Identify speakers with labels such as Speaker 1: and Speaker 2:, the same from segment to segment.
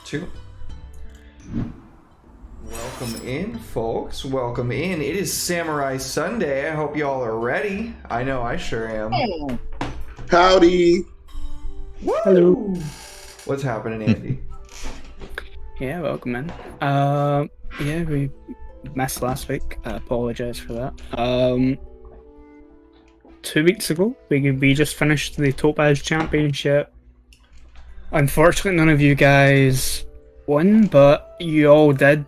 Speaker 1: Two. Welcome in, folks. Welcome in. It is Samurai Sunday. I hope y'all are ready. I know I sure am.
Speaker 2: Howdy.
Speaker 1: Woo!
Speaker 3: Hello.
Speaker 1: What's happening, Andy?
Speaker 3: Yeah, welcome in. Yeah, we missed last week. I apologise for that. 2 weeks ago, we just finished the Topaz Championship. Unfortunately, none of you guys won, but you all did,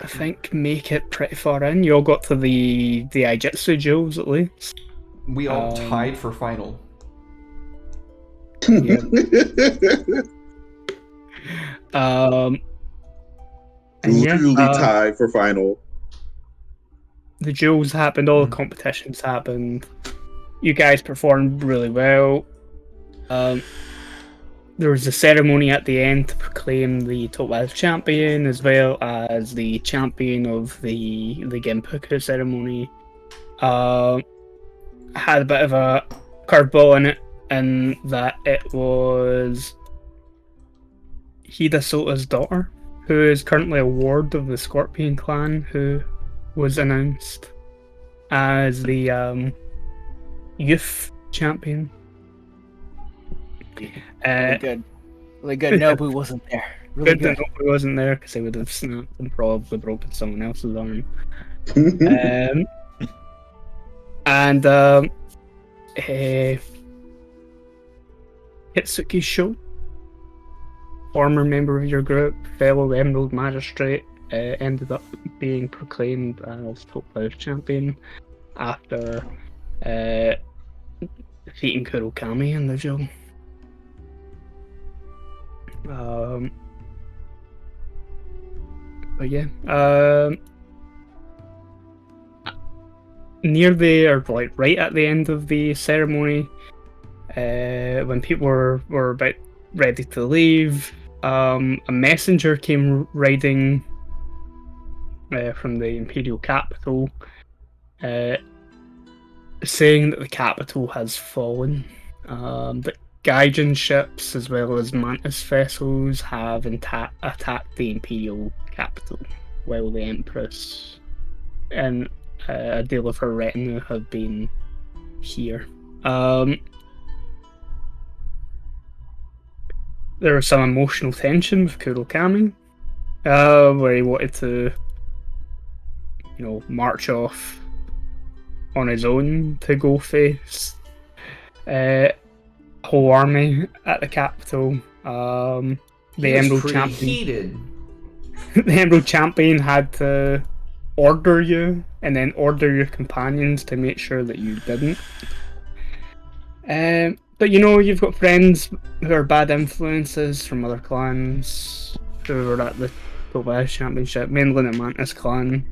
Speaker 3: I think, make it pretty far in. You all got to the Aijitsu duels at least.
Speaker 1: We all tied for final.
Speaker 3: Yeah. And
Speaker 2: Literally
Speaker 3: yeah,
Speaker 2: tied for final.
Speaker 3: the duels happened, all the competitions happened. You guys performed really well. There was a ceremony at the end to proclaim the Topaz champion, as well as the champion of the Genpuku ceremony. Had a bit of a curveball in it, in that it was Hida Sota's daughter, who is currently a ward of the Scorpion clan, who was announced as the youth champion.
Speaker 4: Really good. Really good. Nobu wasn't there. Really
Speaker 3: Good that Nobu wasn't there, because they would have snapped and probably broken someone else's arm. Hitsuki Sho, former member of your group, fellow Emerald Magistrate, ended up being proclaimed as Topaz champion after defeating Kurokami in the duel. But yeah, near the, or like right at the end of the ceremony, when people were about ready to leave, a messenger came riding from the Imperial capital, saying that the capital has fallen. That Gaijin ships as well as Mantis vessels have attacked the Imperial capital, while the Empress and a deal of her retinue have been here. There was some emotional tension with Kurokami, where he wanted to, march off on his own to go face whole army at the capital. The Emerald Champion.
Speaker 1: Heated.
Speaker 3: The Emerald Champion had to order you, and then order your companions to make sure that you didn't. But you've got friends who are bad influences from other clans who were at the Topaz Championship, mainly the Mantis clan,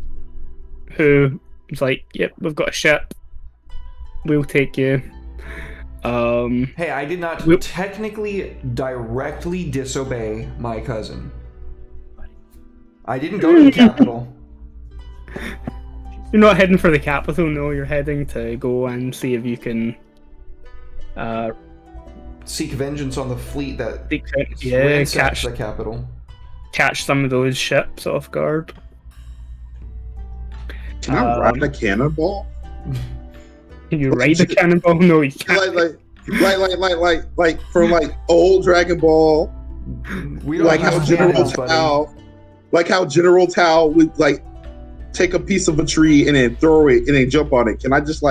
Speaker 3: who was like, "Yep, we've got a ship. We'll take you."
Speaker 1: Hey, I did not technically directly disobey my cousin. I didn't go to the capital.
Speaker 3: You're not heading for the capital, no. You're heading to go and see if you can
Speaker 1: seek vengeance on the fleet that
Speaker 3: catch
Speaker 1: the capital.
Speaker 3: Catch some of those ships off guard.
Speaker 2: Can I ride a cannonball?
Speaker 3: Can you ride a cannonball? No, you can't.
Speaker 2: Like from old Dragon Ball.
Speaker 1: We don't
Speaker 2: like
Speaker 1: have
Speaker 2: how General
Speaker 1: cannons,
Speaker 2: Tao, would take a piece of a tree and then throw it and then jump on it. Can I just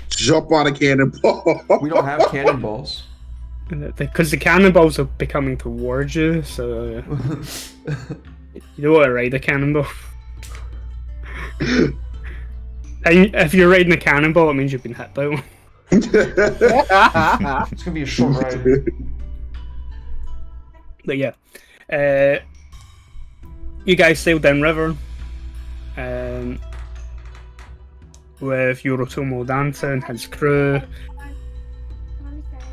Speaker 2: jump on a cannonball?
Speaker 1: We don't have cannonballs.
Speaker 3: Because the cannonballs are becoming towards you, so you don't want to ride a cannonball. And if you're riding a cannonball, it means you've been hit by one.
Speaker 1: It's gonna be a short ride.
Speaker 3: But yeah, you guys sailed downriver with Yoritomo Danza and his crew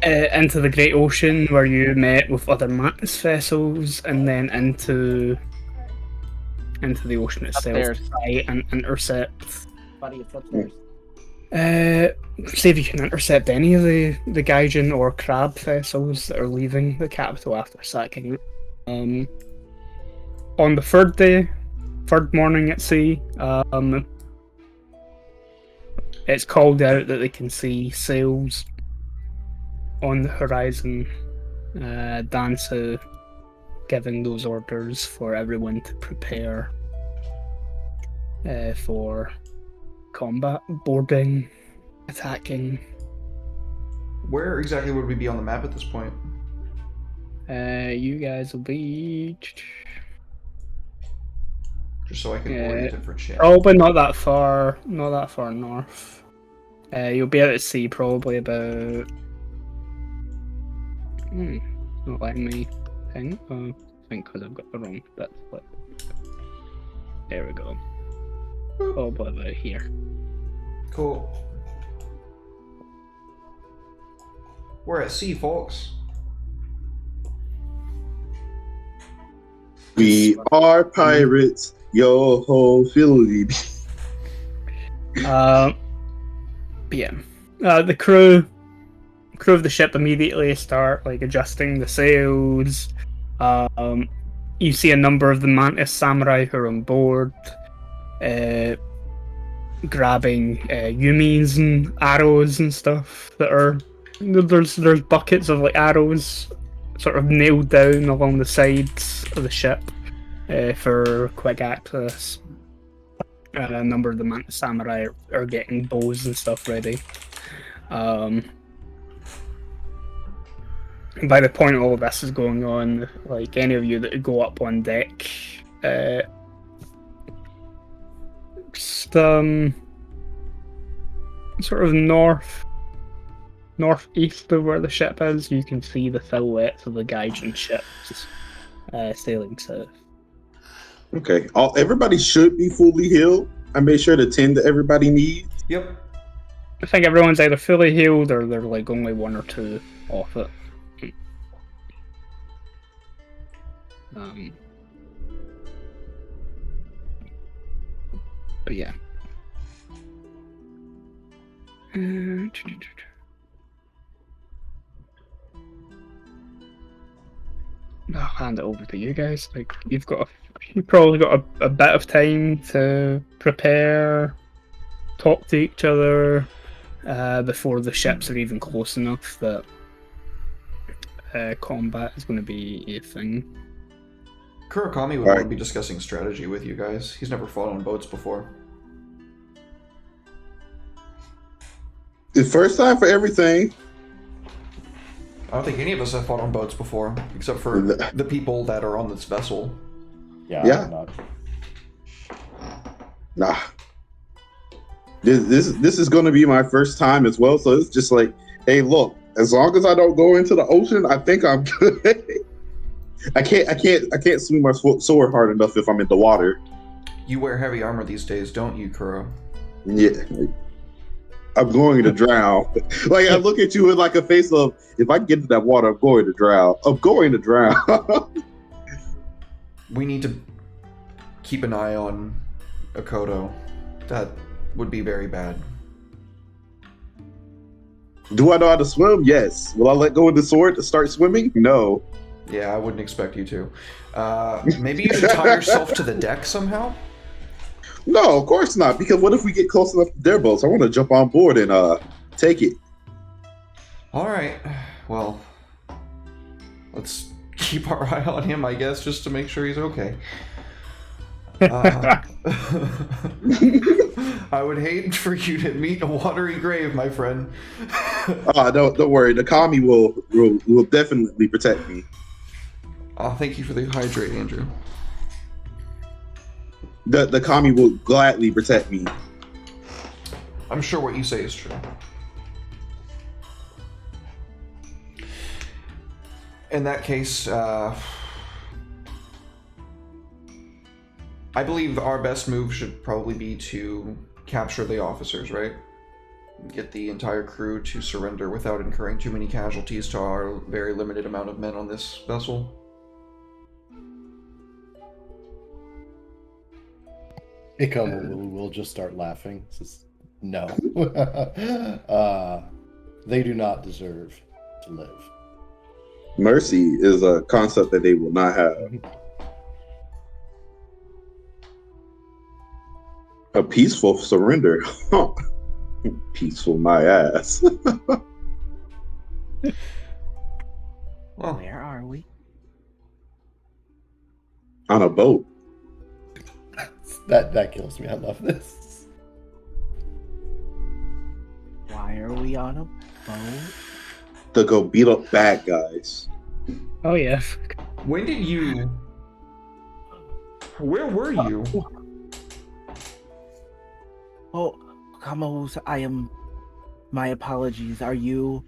Speaker 3: into the Great Ocean, where you met with other Mantis vessels, and then into the ocean itself to try and intercept.
Speaker 4: Buddy, it's upstairs.
Speaker 3: See if you can intercept any of the Gaijin or Crab vessels that are leaving the capital after sacking it. On the third day, third morning at sea, it's called out that they can see sails on the horizon. Dancer giving those orders for everyone to prepare for combat, boarding, attacking.
Speaker 1: Where exactly would we be on the map at this point?
Speaker 3: You guys will be
Speaker 1: just so I can board a different ship.
Speaker 3: Probably not that far north. You'll be out at sea probably about. Not letting me think. I think because I've got the wrong bit flipped. There we go. Probably about here.
Speaker 1: Cool. We're at sea, folks.
Speaker 2: We are pirates. Yo ho, Philly.
Speaker 3: Yeah. The crew of the ship immediately start like adjusting the sails. You see a number of the Mantis samurai who are on board, grabbing yumis and arrows and stuff that are. There's buckets of like arrows sort of nailed down along the sides of the ship for quick access. A number of the Mantis samurai are getting bows and stuff ready. By the point all of this is going on, like any of you that go up on deck, just sort of northeast of where the ship is, you can see the silhouettes of the Gaijin ships sailing south.
Speaker 2: Okay, everybody should be fully healed. I made sure to tend to everybody needs.
Speaker 1: Yep.
Speaker 3: I think everyone's either fully healed or they're like only one or two off it. But yeah. I'll hand it over to you guys. Like you've probably got a bit of time to prepare, talk to each other before the ships are even close enough that combat is going to be a thing.
Speaker 1: Kurakami would want to be discussing strategy with you guys. He's never fought on boats before.
Speaker 2: The first time for everything.
Speaker 1: I don't think any of us have fought on boats before, except for the people that are on this vessel.
Speaker 2: Yeah. Nah. This is going to be my first time as well, so it's just like, hey, look, as long as I don't go into the ocean, I think I'm good. I can't swing my sword hard enough if I'm in the water.
Speaker 1: You wear heavy armor these days, don't you, Kuro?
Speaker 2: Yeah. I'm going to drown. Like I look at you with like a face of, if I get into that water, I'm going to drown.
Speaker 1: We need to keep an eye on Akoto. That would be very bad.
Speaker 2: Do I know how to swim? Yes. Will I let go of the sword to start swimming? No.
Speaker 1: Yeah, I wouldn't expect you to. Maybe you should tie yourself to the deck somehow?
Speaker 2: No, of course not. Because what if we get close enough to their boats? I want to jump on board and take it.
Speaker 1: All right. Well, let's keep our eye on him, I guess, just to make sure he's okay. I would hate for you to meet a watery grave, my friend.
Speaker 2: Don't worry. The kami will definitely protect me.
Speaker 1: Thank you for the hydrate, Andrew.
Speaker 2: The kami will gladly protect me.
Speaker 1: I'm sure what you say is true. In that case, I believe our best move should probably be to capture the officers, right? Get the entire crew to surrender without incurring too many casualties to our very limited amount of men on this vessel.
Speaker 5: Ikko will just start laughing. Says, no. They do not deserve to live.
Speaker 2: Mercy is a concept that they will not have. A peaceful surrender. Huh. Peaceful my ass.
Speaker 1: Well,
Speaker 4: Where are we?
Speaker 2: On a boat.
Speaker 5: That kills me. I love this.
Speaker 4: Why are we on a boat?
Speaker 2: To go beat up bad guys.
Speaker 3: Oh yeah.
Speaker 1: when did you? Where were you?
Speaker 4: Oh, Kamos, I am. My apologies. Are you?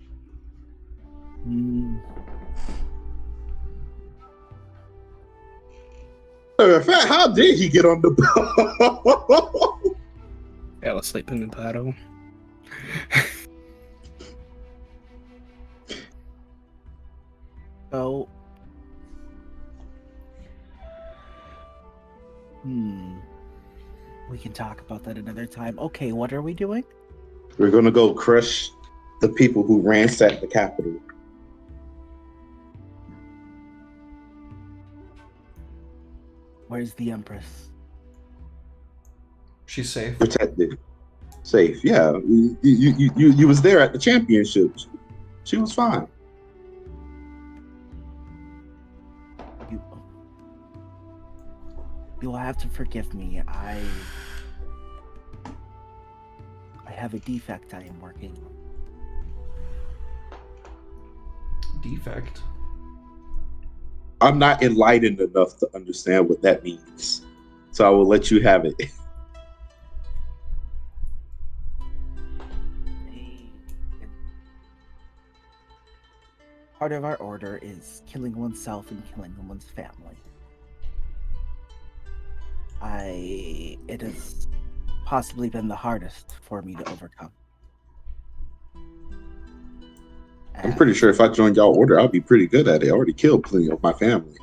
Speaker 2: In fact, how did he get on the boat?
Speaker 3: Fell asleep in the battle.
Speaker 4: So. We can talk about that another time. Okay, what are we doing?
Speaker 2: We're gonna go crush the people who ransacked the Capitol.
Speaker 4: Where's the Empress?
Speaker 1: She's safe.
Speaker 2: Protected. Safe. Yeah. You was there at the championship. She was fine.
Speaker 4: You'll have to forgive me. I have a defect I am working on.
Speaker 1: Defect.
Speaker 2: I'm not enlightened enough to understand what that means. So I will let you have it.
Speaker 4: Part of our order is killing oneself and killing one's family. It has possibly been the hardest for me to overcome.
Speaker 2: I'm pretty sure if I joined y'all order, I'll be pretty good at it. I already killed plenty of my family.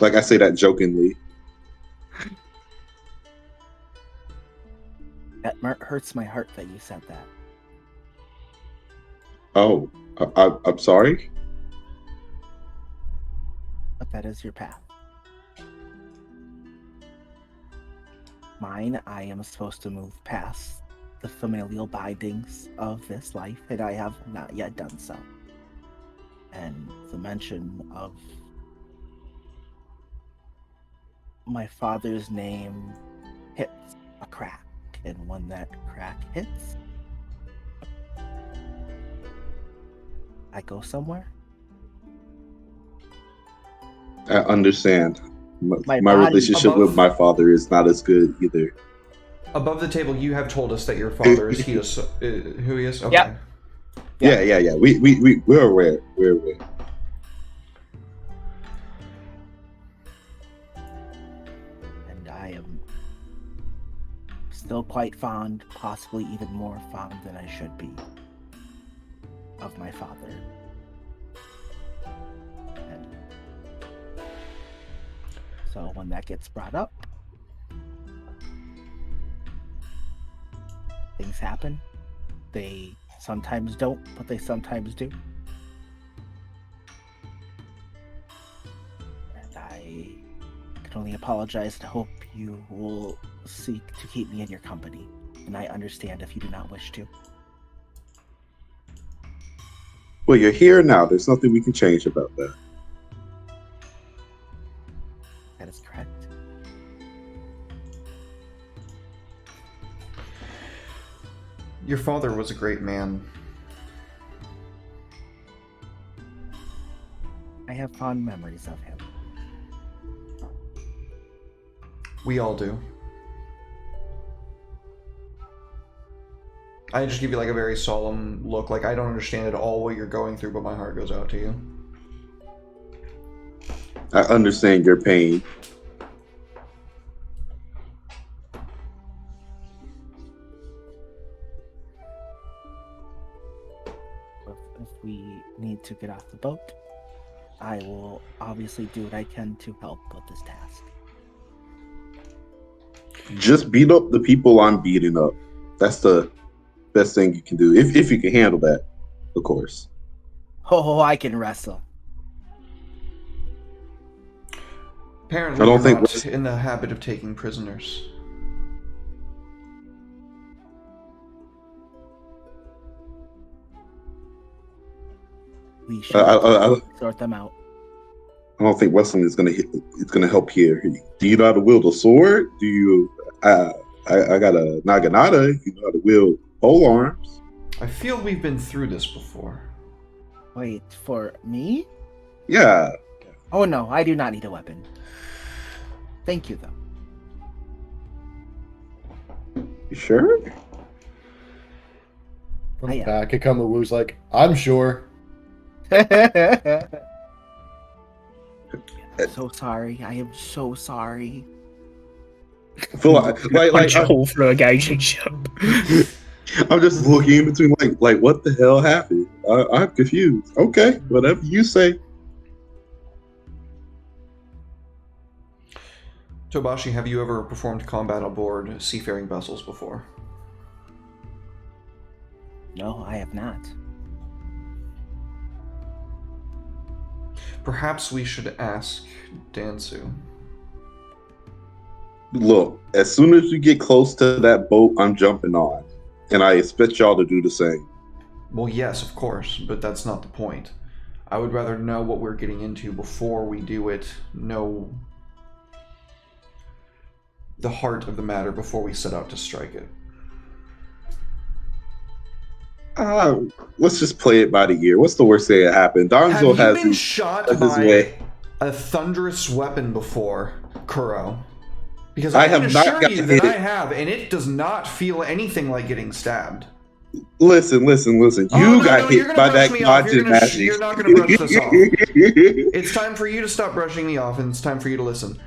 Speaker 2: Like I say that jokingly.
Speaker 4: That hurts my heart that you said that.
Speaker 2: Oh, I'm sorry.
Speaker 4: But that is your path. Mine, I am supposed to move past the familial bindings of this life, and I have not yet done so. And the mention of my father's name hits a crack, and when that crack hits, I go somewhere.
Speaker 2: I understand. My
Speaker 4: body
Speaker 2: relationship
Speaker 1: above-
Speaker 2: with my father is not as good either.
Speaker 1: Above the table, you have told us that your father is who he is. Okay.
Speaker 3: Yep.
Speaker 2: Yeah. We're aware. We're aware.
Speaker 4: And I am still quite fond, possibly even more fond than I should be, of my father. And so when that gets brought up, things happen. They sometimes don't, but they sometimes do. And I can only apologize and hope you will seek to keep me in your company. And I understand if you do not wish to.
Speaker 2: Well, you're here now. There's nothing we can change about that.
Speaker 4: That is correct.
Speaker 1: Your father was a great man.
Speaker 4: I have fond memories of him.
Speaker 1: We all do. I just give you like a very solemn look, like I don't understand at all what you're going through, but my heart goes out to you.
Speaker 2: I understand your pain.
Speaker 4: If we need to get off the boat, I will obviously do what I can to help with this task.
Speaker 2: Just beat up the people I'm beating up. That's the best thing you can do. If you can handle that, of course.
Speaker 4: Oh, I can wrestle.
Speaker 1: Apparently,
Speaker 2: I don't
Speaker 1: we're
Speaker 2: think
Speaker 1: not
Speaker 2: West-
Speaker 1: in the habit of taking prisoners.
Speaker 4: We should
Speaker 2: I
Speaker 4: sort them out.
Speaker 2: don't think Weston is gonna help here. Do you know how to wield a sword? Do you? I got a naginata. You know how to wield pole arms.
Speaker 1: I feel we've been through this before.
Speaker 4: Wait, for me?
Speaker 2: Yeah.
Speaker 4: Oh no, I do not need a weapon. Thank you, though.
Speaker 2: You sure?
Speaker 5: From
Speaker 4: I
Speaker 5: the
Speaker 4: am.
Speaker 5: back, Ikamuwu's like, I'm sure.
Speaker 4: So sorry. I am so sorry.
Speaker 2: I feel like
Speaker 3: Punch a hole through a gauging ship.
Speaker 2: I'm just looking in between, like what the hell happened? I'm confused. Okay, whatever you say.
Speaker 1: Tobashi, have you ever performed combat aboard seafaring vessels before?
Speaker 4: No, I have not.
Speaker 1: Perhaps we should ask Dansu.
Speaker 2: Look, as soon as we get close to that boat, I'm jumping on, and I expect y'all to do the same.
Speaker 1: Well, yes, of course, but that's not the point. I would rather know what we're getting into before we do it, know the heart of the matter before we set out to strike it.
Speaker 2: Let's just play it by the ear. What's the worst thing that happened? Donzo
Speaker 1: Have you
Speaker 2: has
Speaker 1: been
Speaker 2: his,
Speaker 1: shot
Speaker 2: his
Speaker 1: by
Speaker 2: way.
Speaker 1: a thunderous weapon before, Kuro? Because
Speaker 2: I
Speaker 1: I can
Speaker 2: have not
Speaker 1: assure you
Speaker 2: gotten
Speaker 1: that
Speaker 2: hit.
Speaker 1: I have, and it does not feel anything like getting stabbed.
Speaker 2: Listen.
Speaker 1: Oh,
Speaker 2: You
Speaker 1: no,
Speaker 2: got
Speaker 1: no, you're
Speaker 2: hit
Speaker 1: gonna
Speaker 2: by
Speaker 1: brush
Speaker 2: that
Speaker 1: me off.
Speaker 2: Gaijin magic.
Speaker 1: You're not gonna brush this off. It's time for you to stop brushing me off, and it's time for you to listen.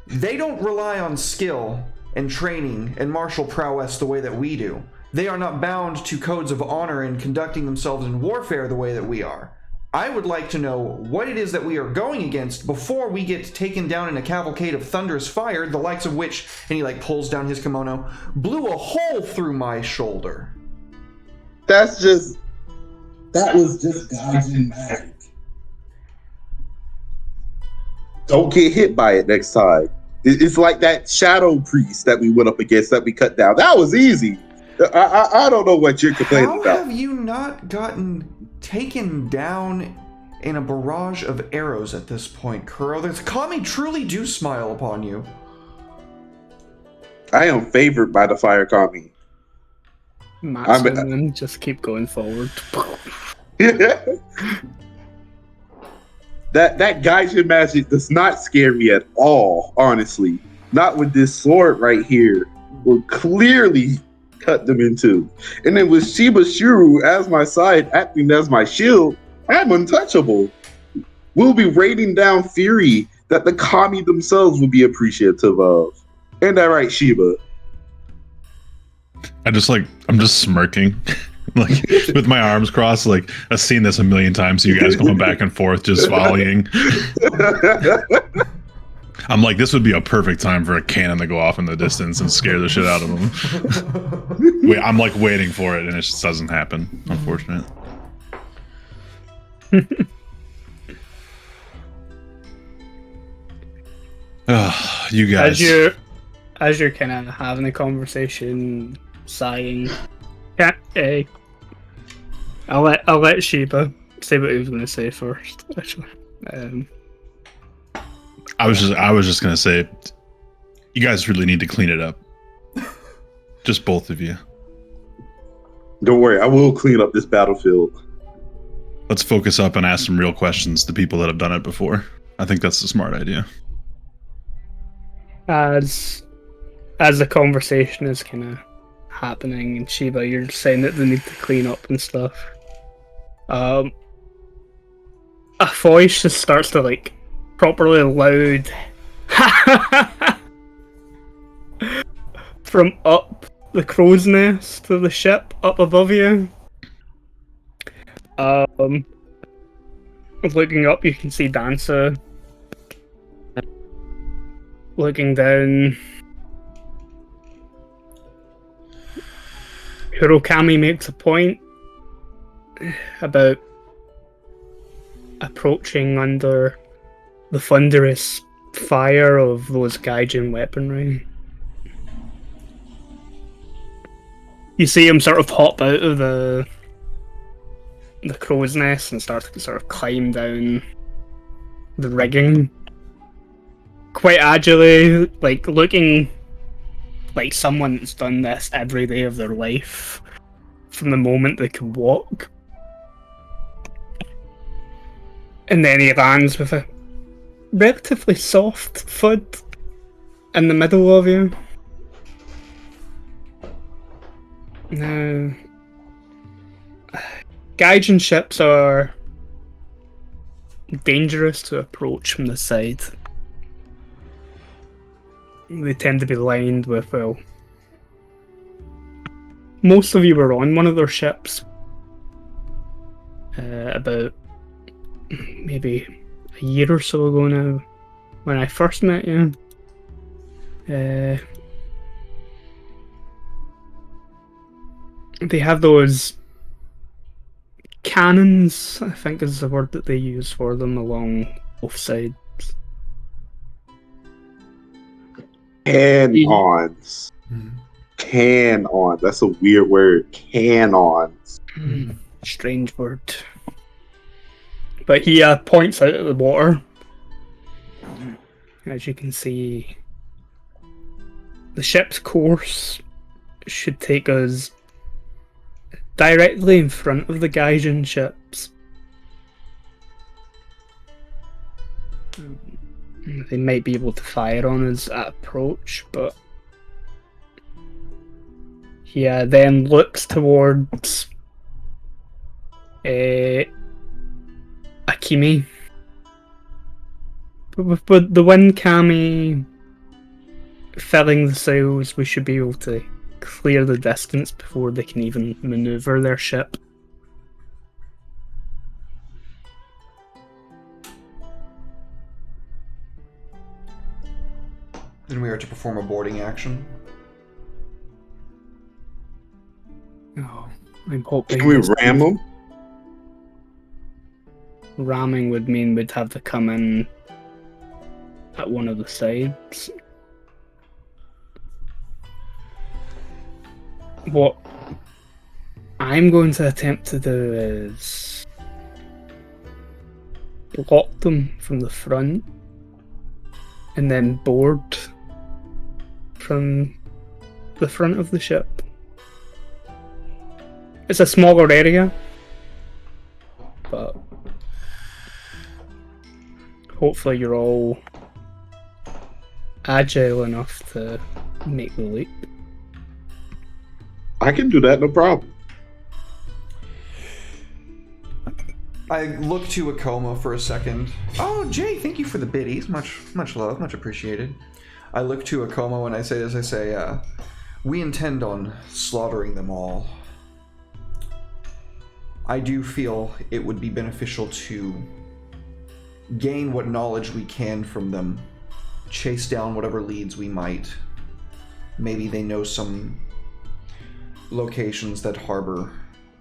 Speaker 1: They don't rely on skill and training and martial prowess the way that we do. They are not bound to codes of honor in conducting themselves in warfare the way that we are. I would like to know what it is that we are going against before we get taken down in a cavalcade of thunderous fire, the likes of which, and he pulls down his kimono, blew a hole through my shoulder.
Speaker 2: That was just Gaijin magic. Don't get hit by it next time. It's like that shadow priest that we went up against that we cut down. That was easy. I don't know what you're complaining
Speaker 1: How
Speaker 2: about.
Speaker 1: have you not gotten taken down in a barrage of arrows at this point, Kuro? The Kami truly do smile upon you.
Speaker 2: I am favored by the fire kami.
Speaker 3: Maximum, just keep going forward.
Speaker 2: That Gaijin magic does not scare me at all, honestly. Not with this sword right here. Will clearly cut them in two. And then with Shiba Shuru as my side, acting as my shield, I'm untouchable. We'll be raining down fury that the kami themselves will be appreciative of. Ain't that right, Shiba?
Speaker 6: I'm just smirking, with my arms crossed. I've seen this a million times. You guys going back and forth, just volleying. I'm like, this would be a perfect time for a cannon to go off in the distance and scare the shit out of them. I'm waiting for it, and it just doesn't happen. Unfortunate. You guys.
Speaker 3: As you're kind of having a conversation, sighing, I'll let Sheba say what he was going to say first. Actually,
Speaker 6: I was just gonna say, you guys really need to clean it up. Just both of you.
Speaker 2: Don't worry, I will clean up this battlefield.
Speaker 6: Let's focus up and ask some real questions to people that have done it before. I think that's a smart idea.
Speaker 3: as the conversation is kind of happening, and Sheba, you're saying that they need to clean up and stuff. A voice just starts to properly loud from up the crow's nest of the ship up above you. Looking up, you can see Dancer. Looking down, Hirokami makes a point about approaching under the thunderous fire of those Gaijin weaponry. You see him sort of hop out of the crow's nest and start to sort of climb down the rigging. Quite agilely, like looking like someone that's done this every day of their life from the moment they can walk. And then he lands with a relatively soft thud in the middle of you. Now, Gaijin ships are dangerous to approach from the side. They tend to be lined with, well, most of you were on one of their ships about maybe a year or so ago now, when I first met you. They have those cannons, I think is the word that they use for them, along both sides.
Speaker 2: Canons. Canon. That's a weird word. Canons.
Speaker 3: Strange word. But he points out at the water. As you can see, the ship's course should take us directly in front of the Gaijin ships. They might be able to fire on us at approach, but he then looks towards Akimi. But with the wind kami filling the sails, we should be able to clear the distance before they can even maneuver their ship.
Speaker 1: Then we are to perform a boarding action.
Speaker 3: Oh, I'm hoping.
Speaker 2: Can we ram them?
Speaker 3: Ramming would mean we'd have to come in at one of the sides. What I'm going to attempt to do is block them from the front and then board from the front of the ship. It's a smaller area, but hopefully you're all agile enough to make the leap.
Speaker 2: I can do that, no problem.
Speaker 1: I look to Akoma for a second. Oh, Jay, thank you for the biddies. Much love, much appreciated. I look to Akoma when I say this. I say, we intend on slaughtering them all. I do feel it would be beneficial to gain what knowledge we can from them, chase down whatever leads we might. Maybe they know some locations that harbor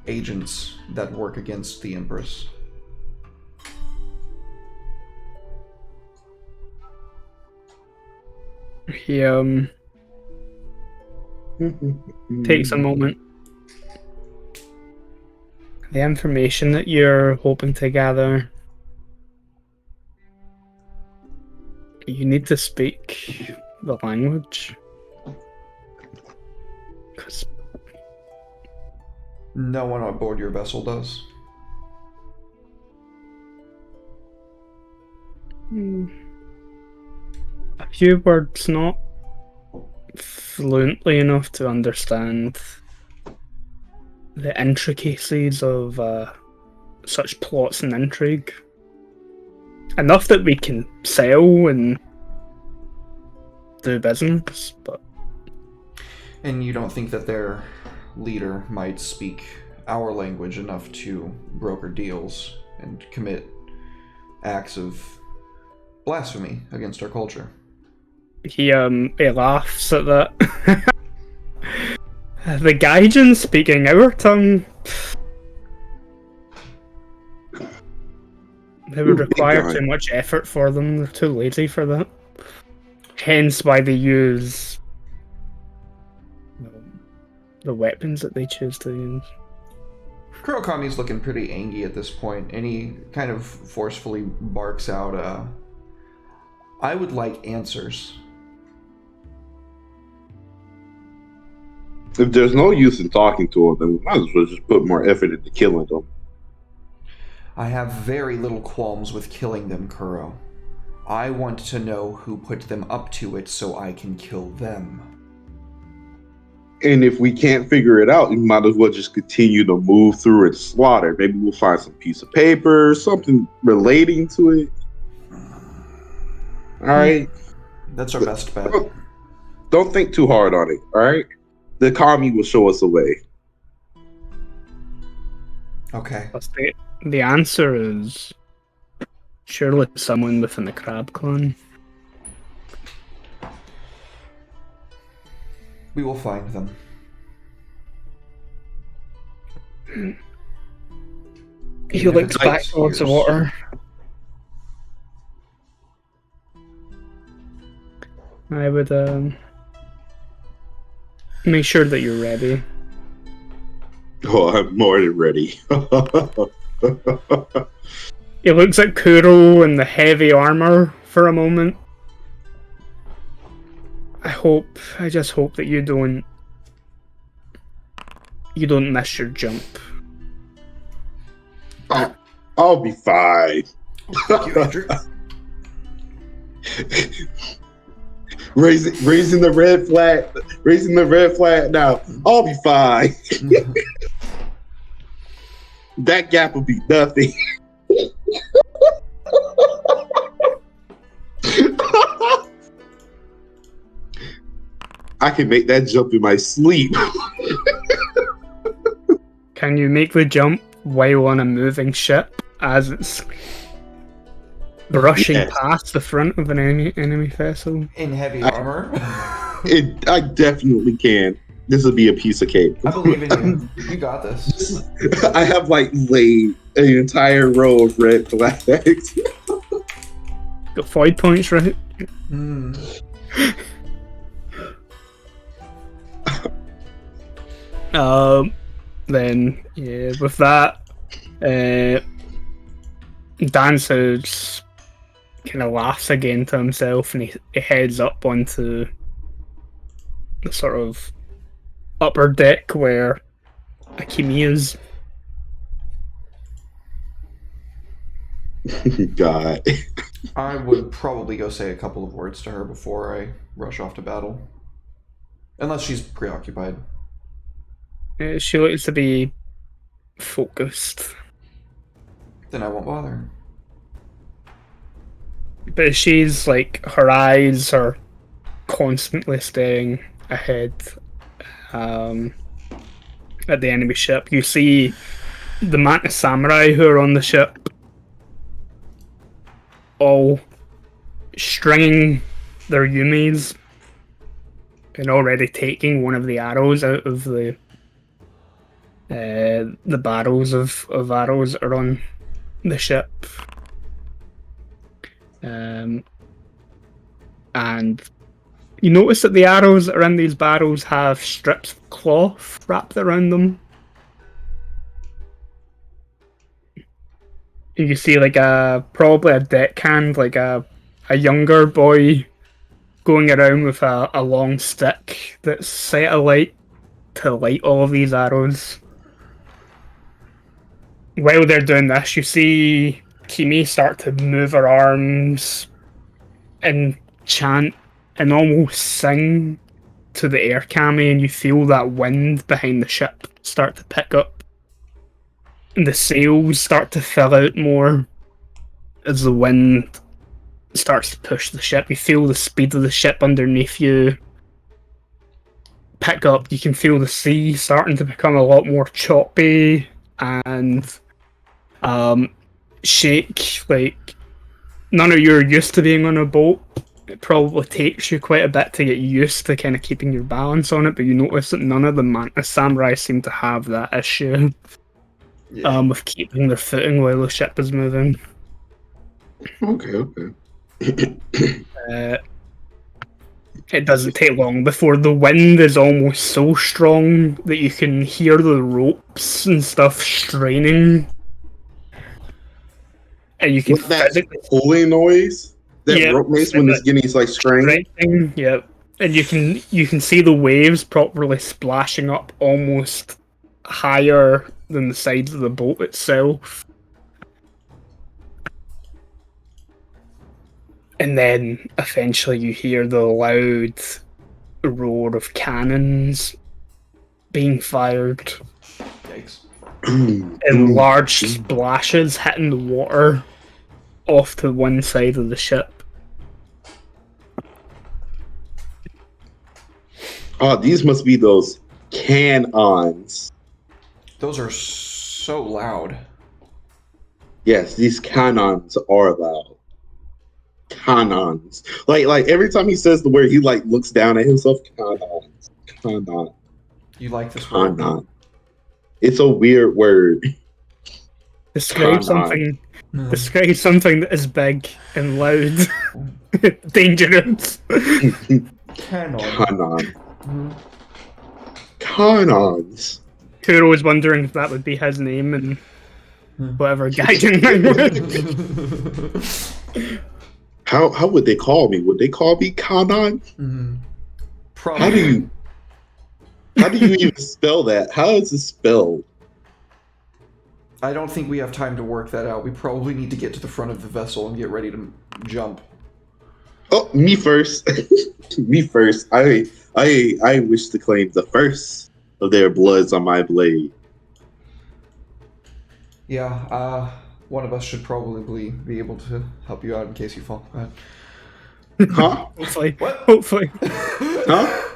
Speaker 1: agents that work against the Empress.
Speaker 3: He takes a moment. The information that you're hoping to gather, you need to speak the language. 'Cause
Speaker 1: no one on board your vessel does.
Speaker 3: a few words, not fluently enough to understand the intricacies of such plots and intrigue. Enough that we can sell and do business, but...
Speaker 1: And you don't think that their leader might speak our language enough to broker deals and commit acts of blasphemy against our culture?
Speaker 3: He laughs at that. The Gaijin speaking our tongue. It would require too much effort for them. They're too lazy for that. hence why they use the weapons that they choose to use.
Speaker 1: Kurokami's looking pretty angry at this point, and he kind of forcefully barks out, I would like answers.
Speaker 2: If there's no use in talking to them, then we might as well just put more effort into killing them.
Speaker 1: I have very little qualms with killing them, Kuro. I want to know who put them up to it so I can kill them.
Speaker 2: And if we can't figure it out, we might as well just continue to move through and slaughter. Maybe we'll find some piece of paper, something relating to it. All right.
Speaker 1: That's our best bet.
Speaker 2: Don't think too hard on it. All right. The kami will show us a way.
Speaker 1: Okay.
Speaker 3: Plus the answer is surely someone within the Crab Clan.
Speaker 1: We will find them.
Speaker 3: He looks back towards the water. I would make sure that you're ready.
Speaker 2: Oh, I'm more than ready.
Speaker 3: He looks at Kuro in the heavy armor for a moment. I just hope that you don't miss your jump.
Speaker 2: I'll be fine.
Speaker 1: Thank you, Andrew.
Speaker 2: Raising the red flag now. I'll be fine. That gap will be nothing. I can make that jump in my sleep.
Speaker 3: Can you make the jump while on a moving ship as it's brushing
Speaker 2: Yes.
Speaker 3: past the front of an enemy vessel?
Speaker 1: In heavy armor.
Speaker 2: I definitely can. This will be a piece of cake.
Speaker 1: I believe in you. You got this.
Speaker 2: I have laid an entire row of red flags.
Speaker 3: Got 5 points, right?
Speaker 1: Hmm.
Speaker 3: Then yeah, with that, Dancer kind of laughs again to himself, and he heads up onto the sort of upper deck where Akimi is.
Speaker 2: God.
Speaker 1: I would probably go say a couple of words to her before I rush off to battle. Unless she's preoccupied.
Speaker 3: She looks to be focused,
Speaker 1: Then I won't bother.
Speaker 3: but she's her eyes are constantly staring ahead at the enemy ship. You see the Mantis Samurai who are on the ship all stringing their yumis and already taking one of the arrows out of the barrels of arrows that are on the ship. And you notice that the arrows that are in these barrels have strips of cloth wrapped around them. You see probably a deckhand, a younger boy going around with a long stick that's set alight to light all of these arrows. While they're doing this, you see Kimi start to move her arms and chant and almost sing to the air kami, and you feel that wind behind the ship start to pick up. And the sails start to fill out more as the wind starts to push the ship. You feel the speed of the ship underneath you pick up. You can feel the sea starting to become a lot more choppy and shake. None of you are used to being on a boat. It probably takes you quite a bit to get used to kind of keeping your balance on it, but you notice that none of the Mantis Samurai seem to have that issue with keeping their footing while the ship is moving.
Speaker 2: Okay.
Speaker 3: It doesn't take long before the wind is almost so strong that you can hear the ropes and stuff straining. And you can
Speaker 2: With that
Speaker 3: physically
Speaker 2: pulling noise, that
Speaker 3: Yeah,
Speaker 2: rope mace when it's getting like strained.
Speaker 3: stretching, yep. And you can see the waves properly splashing up almost higher than the sides of the boat itself. And then eventually you hear the loud roar of cannons being fired
Speaker 1: Yikes.
Speaker 3: and large splashes hitting the water off to one side of the ship.
Speaker 2: Oh, these must be those cannons.
Speaker 1: Those are so loud.
Speaker 2: Yes, these cannons are loud. Cannons. Like every time he says the word, he like looks down at himself. Cannons. Cannon.
Speaker 1: You like this word?
Speaker 2: Cannon. It's a weird word.
Speaker 3: Describe
Speaker 2: Cannon.
Speaker 3: something that is big and loud, dangerous.
Speaker 1: Canon.
Speaker 2: Cannon.
Speaker 1: Mhm.
Speaker 2: Cannons.
Speaker 3: Kuro was wondering if that would be his name and whatever Gaijin language.
Speaker 2: How would they call me? Would they call me Cannon?
Speaker 1: Mhm.
Speaker 2: How do you even spell that? How is it spelled?
Speaker 1: I don't think we have time to work that out. We probably need to get to the front of the vessel and get ready to jump.
Speaker 2: Oh, me first. Me first. I wish to claim the first of their bloods on my blade.
Speaker 1: Yeah, one of us should probably be able to help you out in case you fall. Go ahead.
Speaker 2: Huh?
Speaker 3: Hopefully.
Speaker 1: What?
Speaker 3: Hopefully.
Speaker 2: Huh?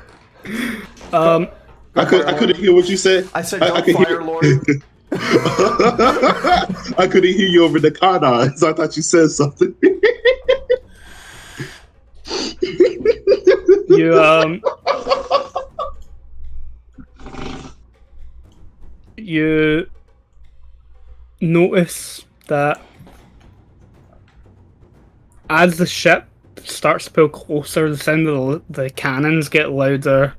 Speaker 3: Um,
Speaker 2: I couldn't hear what you said.
Speaker 1: I said,
Speaker 2: I
Speaker 1: "Go
Speaker 2: could
Speaker 1: Fire
Speaker 2: hear-
Speaker 1: Lord."
Speaker 2: I couldn't hear you over the cannons. I thought you said something.
Speaker 3: you notice that as the ship starts to pull closer, the sound of the cannons get louder.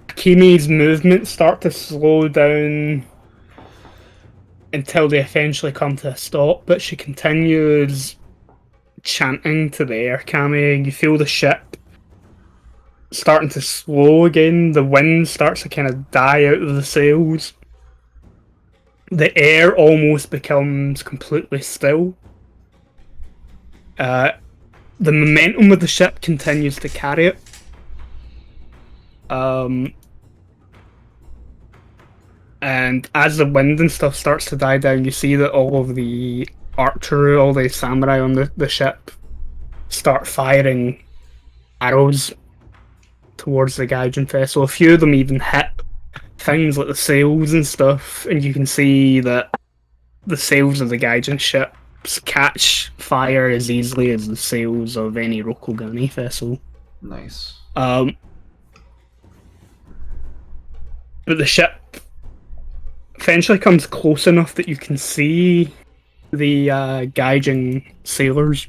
Speaker 3: Akimi's movements start to slow down until they eventually come to a stop, but she continues chanting to the air kami. You feel the ship starting to slow again. The wind starts to kind of die out of the sails. The air almost becomes completely still. The momentum of the ship continues to carry it. And as the wind and stuff starts to die down, you see that all of the archery, all the samurai on the ship start firing arrows towards the Gaijin vessel. A few of them even hit things like the sails and stuff, and you can see that the sails of the Gaijin ships catch fire as easily as the sails of any Rokugani vessel.
Speaker 1: Nice.
Speaker 3: But the ship eventually comes close enough that you can see the Gaijin sailors.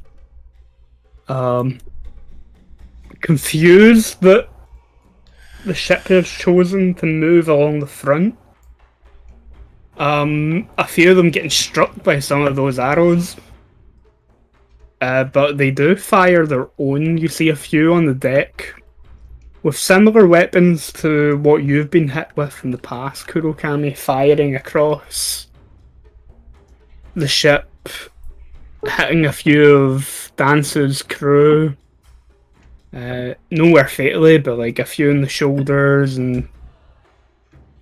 Speaker 3: Confused that the ship has chosen to move along the front. A few of them getting struck by some of those arrows. But they do fire their own. You see a few on the deck with similar weapons to what you've been hit with in the past, Kurokami, firing across the ship, hitting a few of Dance's crew. Nowhere fatally, but like a few in the shoulders and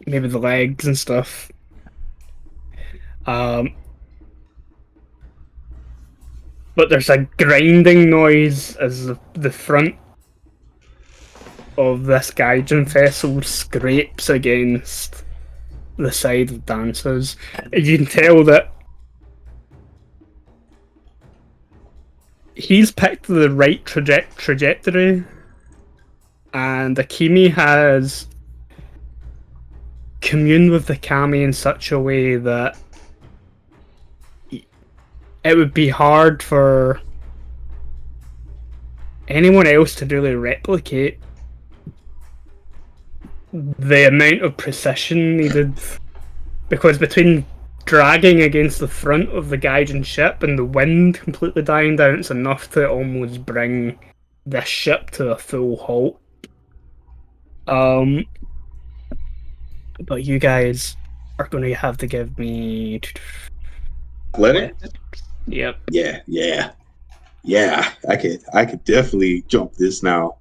Speaker 3: maybe the legs and stuff. But there's a grinding noise as the front of this Gaijin vessel scrapes against the side of Dance's. You can tell that he's picked the right trajectory, and Akimi has communed with the kami in such a way that it would be hard for anyone else to really replicate the amount of precision needed, because between dragging against the front of the Gaijin ship and the wind completely dying down, it's enough to almost bring this ship to a full halt. But you guys are going to have to give me.
Speaker 2: Athletic?
Speaker 3: Yep.
Speaker 2: Yeah. I could definitely jump this now.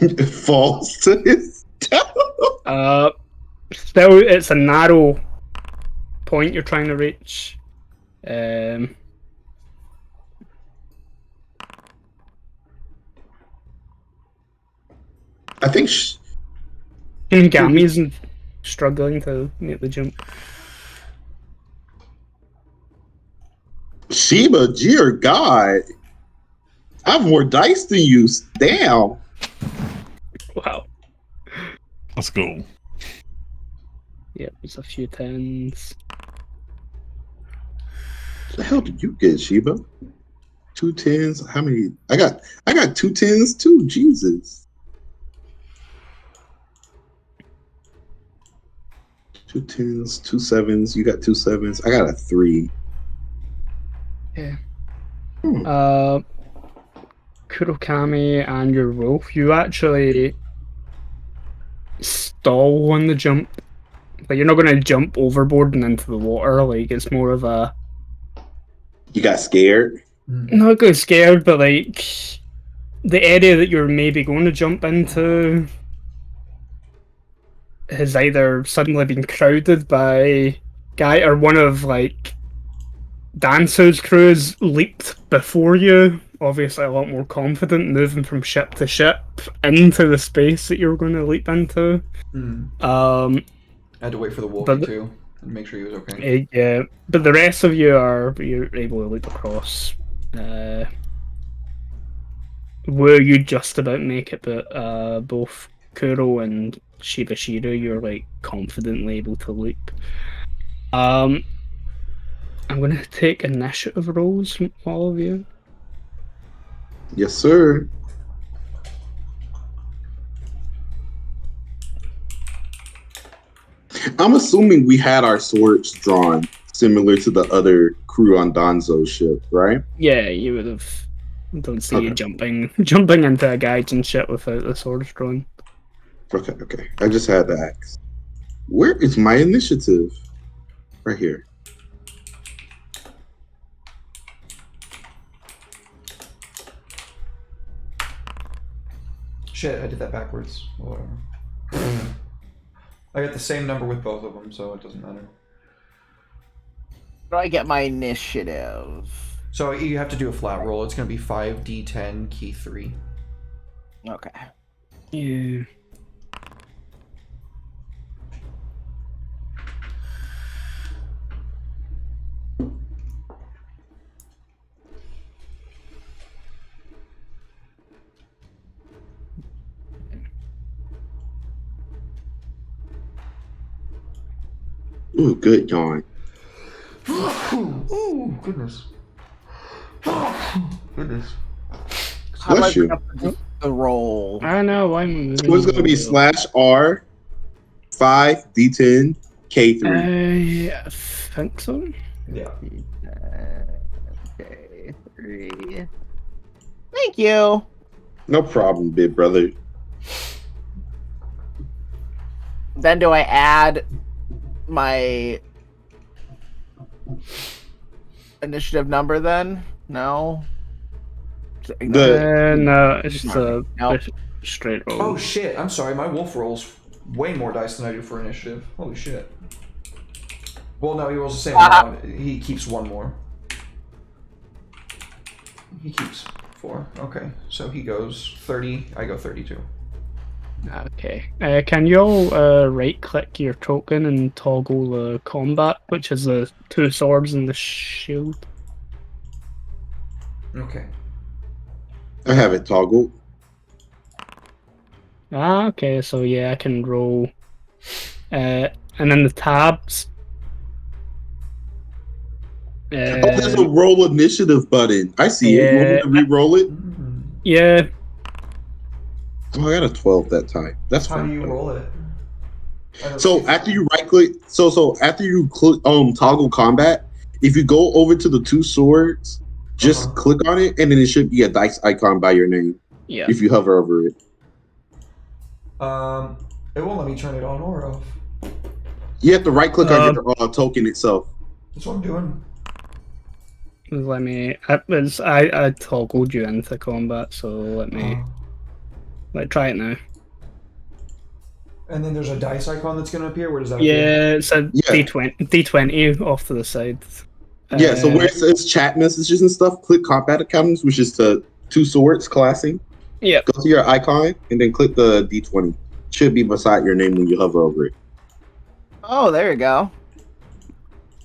Speaker 2: It falls to his death.
Speaker 3: Still, it's a narrow point you're trying to reach.
Speaker 2: I think
Speaker 3: Gami's struggling to make the jump.
Speaker 2: Sheba, dear God, I have more dice than you. Damn.
Speaker 3: Wow.
Speaker 6: Let's go.
Speaker 3: Yep, there's a few tens.
Speaker 2: The hell did you get, Sheba? 2 10s. How many? I got 2 10s too. Jesus. 2 10s, 2 7s. You got 2 7s. I got a 3.
Speaker 3: Yeah.
Speaker 2: Hmm.
Speaker 3: Kurokami and your wolf, you actually stall on the jump. Like, you're not going to jump overboard and into the water. Like, it's more of a.
Speaker 2: You got scared?
Speaker 3: Not going scared, but like. The area that you're maybe going to jump into has either suddenly been crowded by guy or one of like Danso's crews leaped before you, obviously a lot more confident, moving from ship to ship into the space that you're going to leap into.
Speaker 1: I had to wait for the wolfie too and make sure he was okay.
Speaker 3: Yeah, but the rest of you're able to leap across. Where you just about make it, but both Kuro and Shibashiro, you're like confidently able to leap. I'm going to take initiative rolls from all of you.
Speaker 2: Yes, sir. I'm assuming we had our swords drawn similar to the other crew on Danzo's ship, right?
Speaker 3: Yeah, you would have. Don't see you jumping into a Gaijin ship without the swords drawn.
Speaker 2: Okay. I just had to ask. Where is my initiative? Right here.
Speaker 1: Shit, I did that backwards. Whatever. I got the same number with both of them, so it doesn't matter.
Speaker 4: Where do I get my initiative?
Speaker 1: So you have to do a flat roll. It's going to be 5d10, key 3.
Speaker 4: Okay.
Speaker 3: Yeah.
Speaker 2: Ooh, good yawn.
Speaker 1: Ooh, goodness. Goodness.
Speaker 4: How do I
Speaker 2: Bless you.
Speaker 4: bring up the roll?
Speaker 3: I don't know. I'm.
Speaker 2: So it's going to be /R 5d10 K3.
Speaker 3: I think so.
Speaker 1: Yeah.
Speaker 4: Okay, 3. Thank you.
Speaker 2: No problem, big brother.
Speaker 4: Then do I add my initiative number then? No.
Speaker 3: No, it's just a
Speaker 4: Nope.
Speaker 3: straight roll.
Speaker 1: Oh shit, I'm sorry. My wolf rolls way more dice than I do for initiative. Holy shit. Well, no, he rolls the same amount. He keeps one more. He keeps 4. Okay, so he goes 30. I go 32.
Speaker 3: Okay. Can you all right-click your token and toggle the combat, which is the 2 swords and the shield?
Speaker 1: Okay.
Speaker 2: I have it toggled.
Speaker 3: Okay, so yeah, I can roll. And then the tabs,
Speaker 2: Oh, there's a roll initiative button. I see it. You want me to re-roll it?
Speaker 3: Yeah.
Speaker 2: Oh, I got a 12 that time. That's
Speaker 1: How
Speaker 2: fine.
Speaker 1: do you roll it? I don't
Speaker 2: So
Speaker 1: see
Speaker 2: after
Speaker 1: it.
Speaker 2: you right click, so after you click toggle combat, if you go over to the two swords, just
Speaker 1: Uh-huh.
Speaker 2: click on it, and then it should be a dice icon by your name.
Speaker 3: Yeah.
Speaker 2: If you hover over it,
Speaker 1: It won't let me turn it on or off.
Speaker 2: you have to right click on your token itself.
Speaker 1: That's what I'm doing.
Speaker 3: Let me. I toggled you into combat, so let me. Try it now.
Speaker 1: And then there's a dice icon that's gonna appear. Where does that appear?
Speaker 3: Yeah, it's a
Speaker 2: Yeah.
Speaker 3: D20 off to the side.
Speaker 2: Yeah, so where it says chat messages and stuff, click combat encounters, which is the two swords classing.
Speaker 3: Yeah.
Speaker 2: Go to your icon and then click the D20. Should be beside your name when you hover over it.
Speaker 4: Oh, there you go.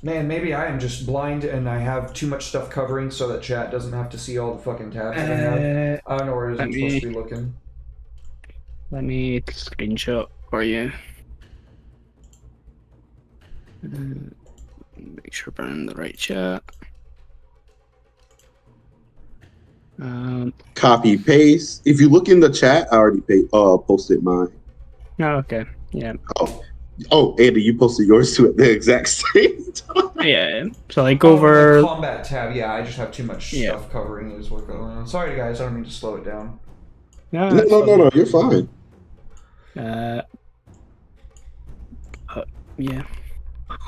Speaker 1: Man, maybe I am just blind and I have too much stuff covering so that chat doesn't have to see all the fucking tabs that I have. I don't know where it is I'm supposed to be looking.
Speaker 3: Let me screenshot for you. Make sure we're in the right chat.
Speaker 2: Copy paste. If you look in the chat, I already posted mine.
Speaker 3: Oh, okay. Yeah.
Speaker 2: Oh, Andy, you posted yours too at the exact same time.
Speaker 3: Yeah. So like
Speaker 1: The
Speaker 3: over.
Speaker 1: combat tab. Yeah, I just have too much
Speaker 3: Yeah.
Speaker 1: stuff covering is what's going on. Sorry, guys. I don't mean to slow it down.
Speaker 3: No,
Speaker 2: No, you're fine.
Speaker 3: Yeah.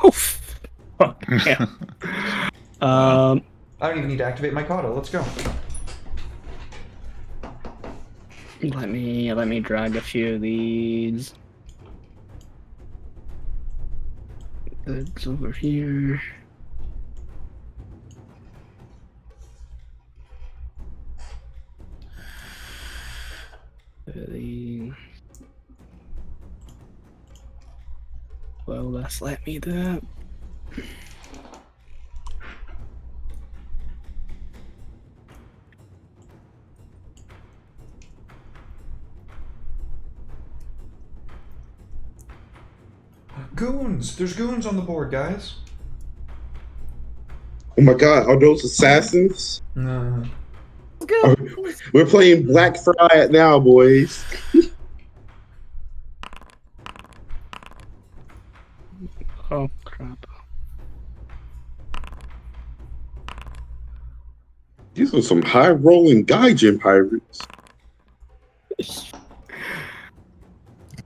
Speaker 3: Oh, fuck. Yeah.
Speaker 1: I don't even need to activate my kata. Let's go.
Speaker 3: Let me drag a few of these. It's over here. Well, let's let me do that.
Speaker 1: Goons! There's goons on the board, guys.
Speaker 2: Oh my god, are those assassins?
Speaker 1: No.
Speaker 2: We're playing Black Friday now, boys.
Speaker 3: Oh crap.
Speaker 2: These are some high rolling Gaijin pirates.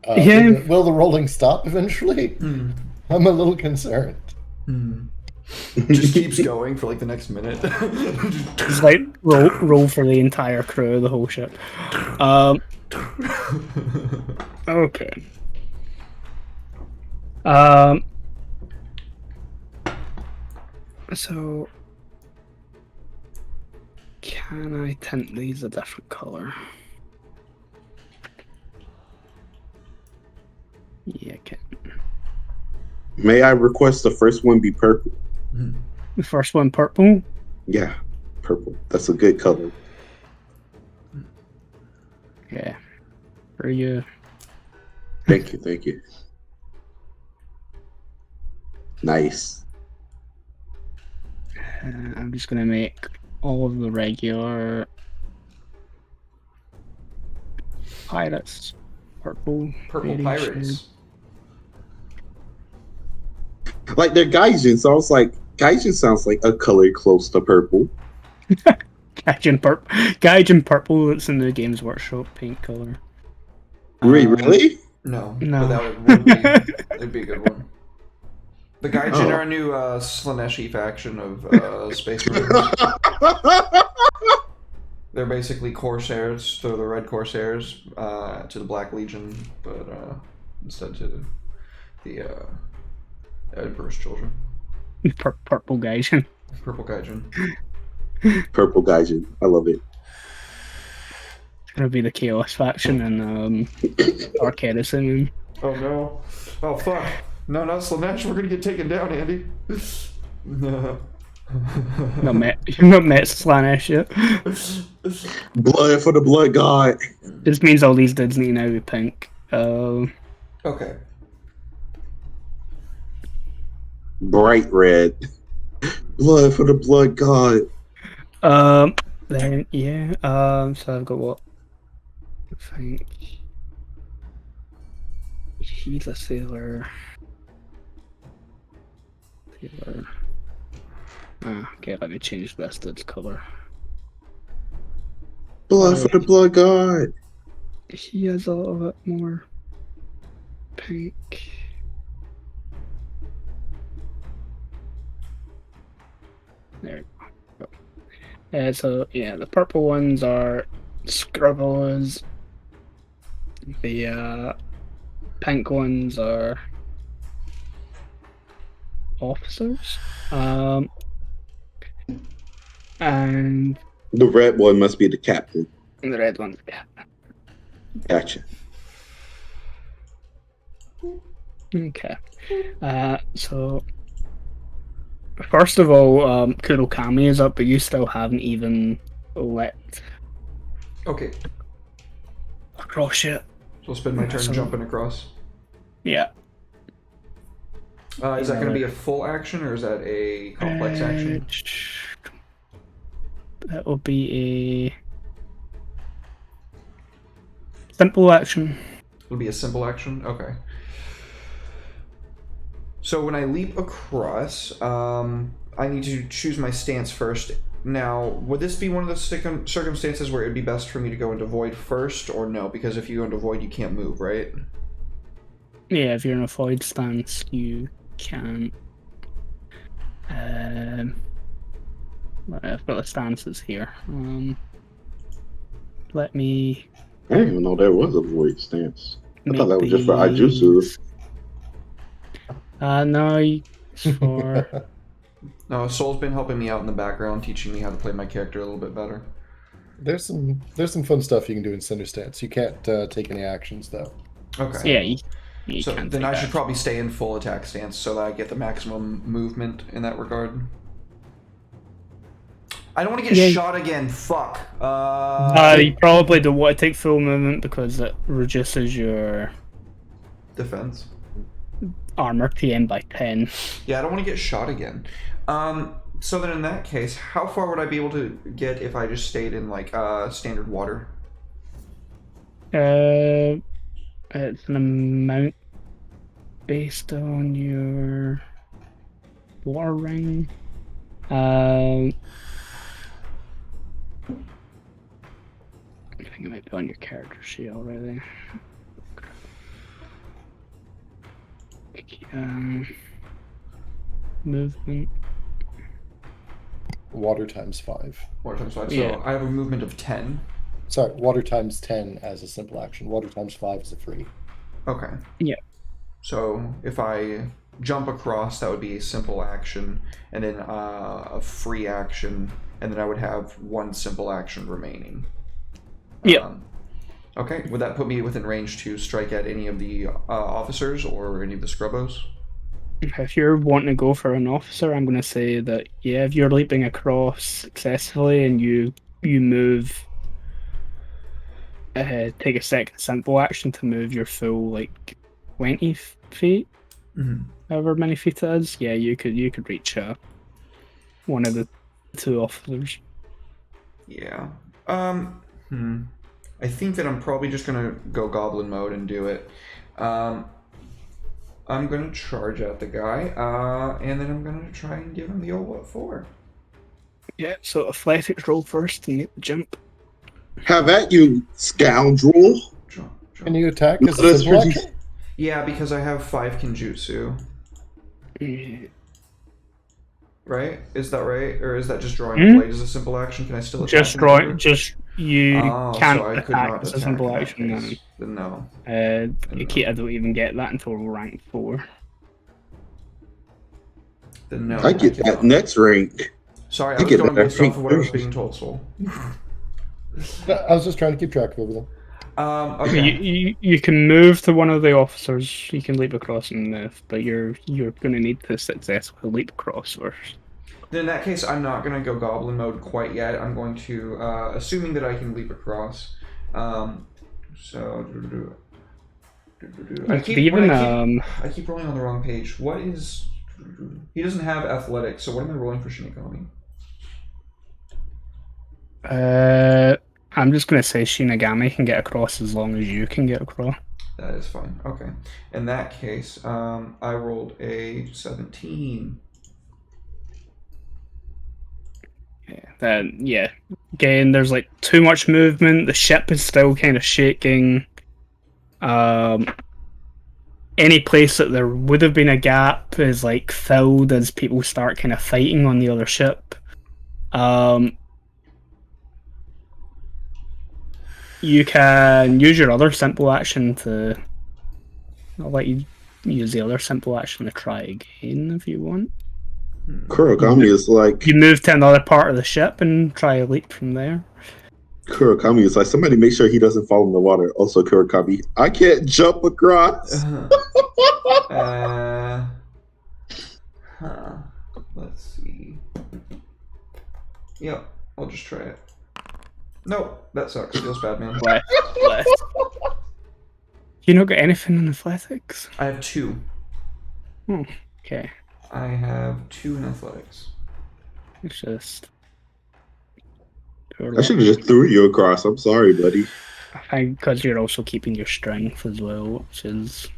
Speaker 3: Yeah.
Speaker 5: Will the rolling stop eventually? I'm a little concerned.
Speaker 1: Just keeps going for like the next minute.
Speaker 3: It's like roll for the entire crew, the whole ship. Okay. So can I tint these a different color? Yeah, I can.
Speaker 2: May I request the first one be purple?
Speaker 3: The first one purple.
Speaker 2: Yeah, purple. That's a good color.
Speaker 3: Yeah. For you.
Speaker 2: Thank you. Nice.
Speaker 3: I'm just gonna make all of the regular pirates purple.
Speaker 1: Purple
Speaker 3: variation.
Speaker 1: pirates.
Speaker 2: Like they're Gaijin, so I was like, Gaijin sounds like a color close to purple.
Speaker 3: Gaijin purple that's in the Games Workshop paint color.
Speaker 2: Really?
Speaker 1: No.
Speaker 3: No.
Speaker 1: But that would be, it'd be a good one. The Gaijin
Speaker 2: Oh.
Speaker 1: are a new Slaneshi faction of Space Marines. They're basically Corsairs. They're the Red Corsairs to the Black Legion, but instead to the Emperor's Children.
Speaker 3: Purple Gaijin.
Speaker 1: Purple Gaijin.
Speaker 2: Purple Gaijin. I love it.
Speaker 3: It's gonna be the Chaos faction and Arcadison.
Speaker 1: Oh no. Oh fuck. No, not Slanesh. We're gonna get taken down, Andy. No.
Speaker 3: Not met Slanesh yet.
Speaker 2: Blood for the blood god.
Speaker 3: This means all these dudes need to now be pink.
Speaker 1: Okay.
Speaker 2: Bright red. Blood for the blood god.
Speaker 3: Then yeah. So I've got what? I think he's a sailor. Sailor. Okay, let me change this to its color.
Speaker 2: Blood for the blood god.
Speaker 3: He has a little bit more pink. There we go. So yeah, the purple ones are Scrubbles. The pink ones are officers. And
Speaker 2: The red one must be the captain.
Speaker 3: the red ones, yeah.
Speaker 2: Gotcha.
Speaker 3: Okay. So first of all, Kurokami is up, but you still haven't even let
Speaker 1: Okay,
Speaker 3: across yet.
Speaker 1: so I'll spend my turn
Speaker 3: So-
Speaker 1: jumping across.
Speaker 3: Yeah.
Speaker 1: Is that going to be a full action or is that a complex action?
Speaker 3: That will be a simple action.
Speaker 1: It'll be a simple action? Okay. So when I leap across, I need to choose my stance first. Now, would this be one of the circumstances where it'd be best for me to go into void first, or no? Because if you go into void, you can't move, right?
Speaker 3: Yeah, if you're in a void stance, you can. I've got the stances here. Let me.
Speaker 2: I didn't even know there was a void stance. I thought that was
Speaker 3: make
Speaker 2: just for Aijutsu.
Speaker 3: these- No, it's for.
Speaker 1: No, Soul's been helping me out in the background, teaching me how to play my character a little bit better.
Speaker 5: There's some fun stuff you can do in Cinder Stance. You can't take any actions though.
Speaker 1: Okay.
Speaker 3: Yeah, you
Speaker 1: So
Speaker 3: can't
Speaker 1: then
Speaker 3: take
Speaker 1: I should
Speaker 3: that.
Speaker 1: probably stay in full attack stance so that I get the maximum movement in that regard. I don't want to get
Speaker 3: Yeah.
Speaker 1: shot again. Fuck.
Speaker 3: You probably don't want to take full movement because it reduces your
Speaker 1: Defense.
Speaker 3: armor PM by 10.
Speaker 1: Yeah, I don't want to get shot again. So then in that case, how far would I be able to get if I just stayed in like standard water?
Speaker 3: It's an amount based on your water ring. I think it might be on your character sheet already. Movement.
Speaker 5: Water times 5.
Speaker 1: Water times 5.
Speaker 3: Yeah.
Speaker 1: So I have a movement of 10.
Speaker 5: Sorry, water times 10 as a simple action. Water times 5 is a free.
Speaker 1: Okay.
Speaker 3: Yeah.
Speaker 1: So if I jump across, that would be a simple action, and then a free action, and then I would have one simple action remaining.
Speaker 3: Yeah.
Speaker 1: Okay. Would that put me within range to strike at any of the officers or any of the scrubbos?
Speaker 3: If you're wanting to go for an officer, I'm going to say that, yeah, if you're leaping across successfully and you move, take a second simple action to move your full, like, 20 feet, however many feet it is, yeah, you could reach one of the two officers.
Speaker 1: Yeah. I think that I'm probably just gonna go goblin mode and do it. I'm gonna charge at the guy, and then I'm gonna try and give him the old what for.
Speaker 3: Yeah, so athletics roll first and make the jump.
Speaker 2: Have at you, scoundrel.
Speaker 1: Jump.
Speaker 5: Can you attack
Speaker 2: No,
Speaker 5: as a
Speaker 2: that's
Speaker 5: simple
Speaker 2: pretty-
Speaker 5: action?
Speaker 1: Yeah, because I have 5 Kenjutsu,
Speaker 3: Yeah.
Speaker 1: right? Is that right? Or is that just drawing
Speaker 3: Hmm?
Speaker 1: the blade as a simple action? Can I still attack
Speaker 3: Just
Speaker 1: him
Speaker 3: draw
Speaker 1: later?
Speaker 3: you
Speaker 1: Oh,
Speaker 3: can't
Speaker 1: so I could
Speaker 3: attack
Speaker 1: not
Speaker 3: as a
Speaker 1: attack
Speaker 3: simple
Speaker 1: in that
Speaker 3: action then.
Speaker 1: case. Then no.
Speaker 3: I don't even get that until rank 4.
Speaker 1: Then no.
Speaker 2: I get
Speaker 1: cannot.
Speaker 2: that next rank.
Speaker 1: Sorry, I
Speaker 2: I
Speaker 1: was
Speaker 2: get
Speaker 1: going
Speaker 2: that
Speaker 1: based off of what I was
Speaker 2: rank.
Speaker 1: being told, Soul.
Speaker 5: I was just trying to keep track of everything.
Speaker 1: Okay.
Speaker 3: You can move to one of the officers. You can leap across and move, but you're going to need to successfully leap across first.
Speaker 1: Then in that case, I'm not going to go goblin mode quite yet. I'm going to, assuming that I can leap across. I
Speaker 3: Even
Speaker 1: keep rolling on the wrong page. What is He doesn't have athletics, so what am I rolling for Shinigami?
Speaker 3: I'm just gonna say Shinigami can get across as long as you can get across.
Speaker 1: That is fine. Okay. In that case, I rolled a 17.
Speaker 3: Yeah. Again, there's like too much movement. The ship is still kind of shaking. Any place that there would have been a gap is like filled as people start kind of fighting on the other ship. You can use your other simple action to. I'll let you use the other simple action to try again if you want.
Speaker 2: Kurokami is like
Speaker 3: You move to another part of the ship and try a leap from there.
Speaker 2: Kurokami is like somebody make sure he doesn't fall in the water. Also, Kurokami, I can't jump across.
Speaker 1: Let's see. Yep, I'll just try it. Nope, that sucks. Feels bad, man.
Speaker 3: Left. You not got anything in athletics?
Speaker 1: I have 2.
Speaker 3: Okay.
Speaker 1: I have 2 in athletics.
Speaker 3: It's just.
Speaker 2: I should have just threw you across. I'm sorry, buddy.
Speaker 3: Because you're also keeping your strength as well, which is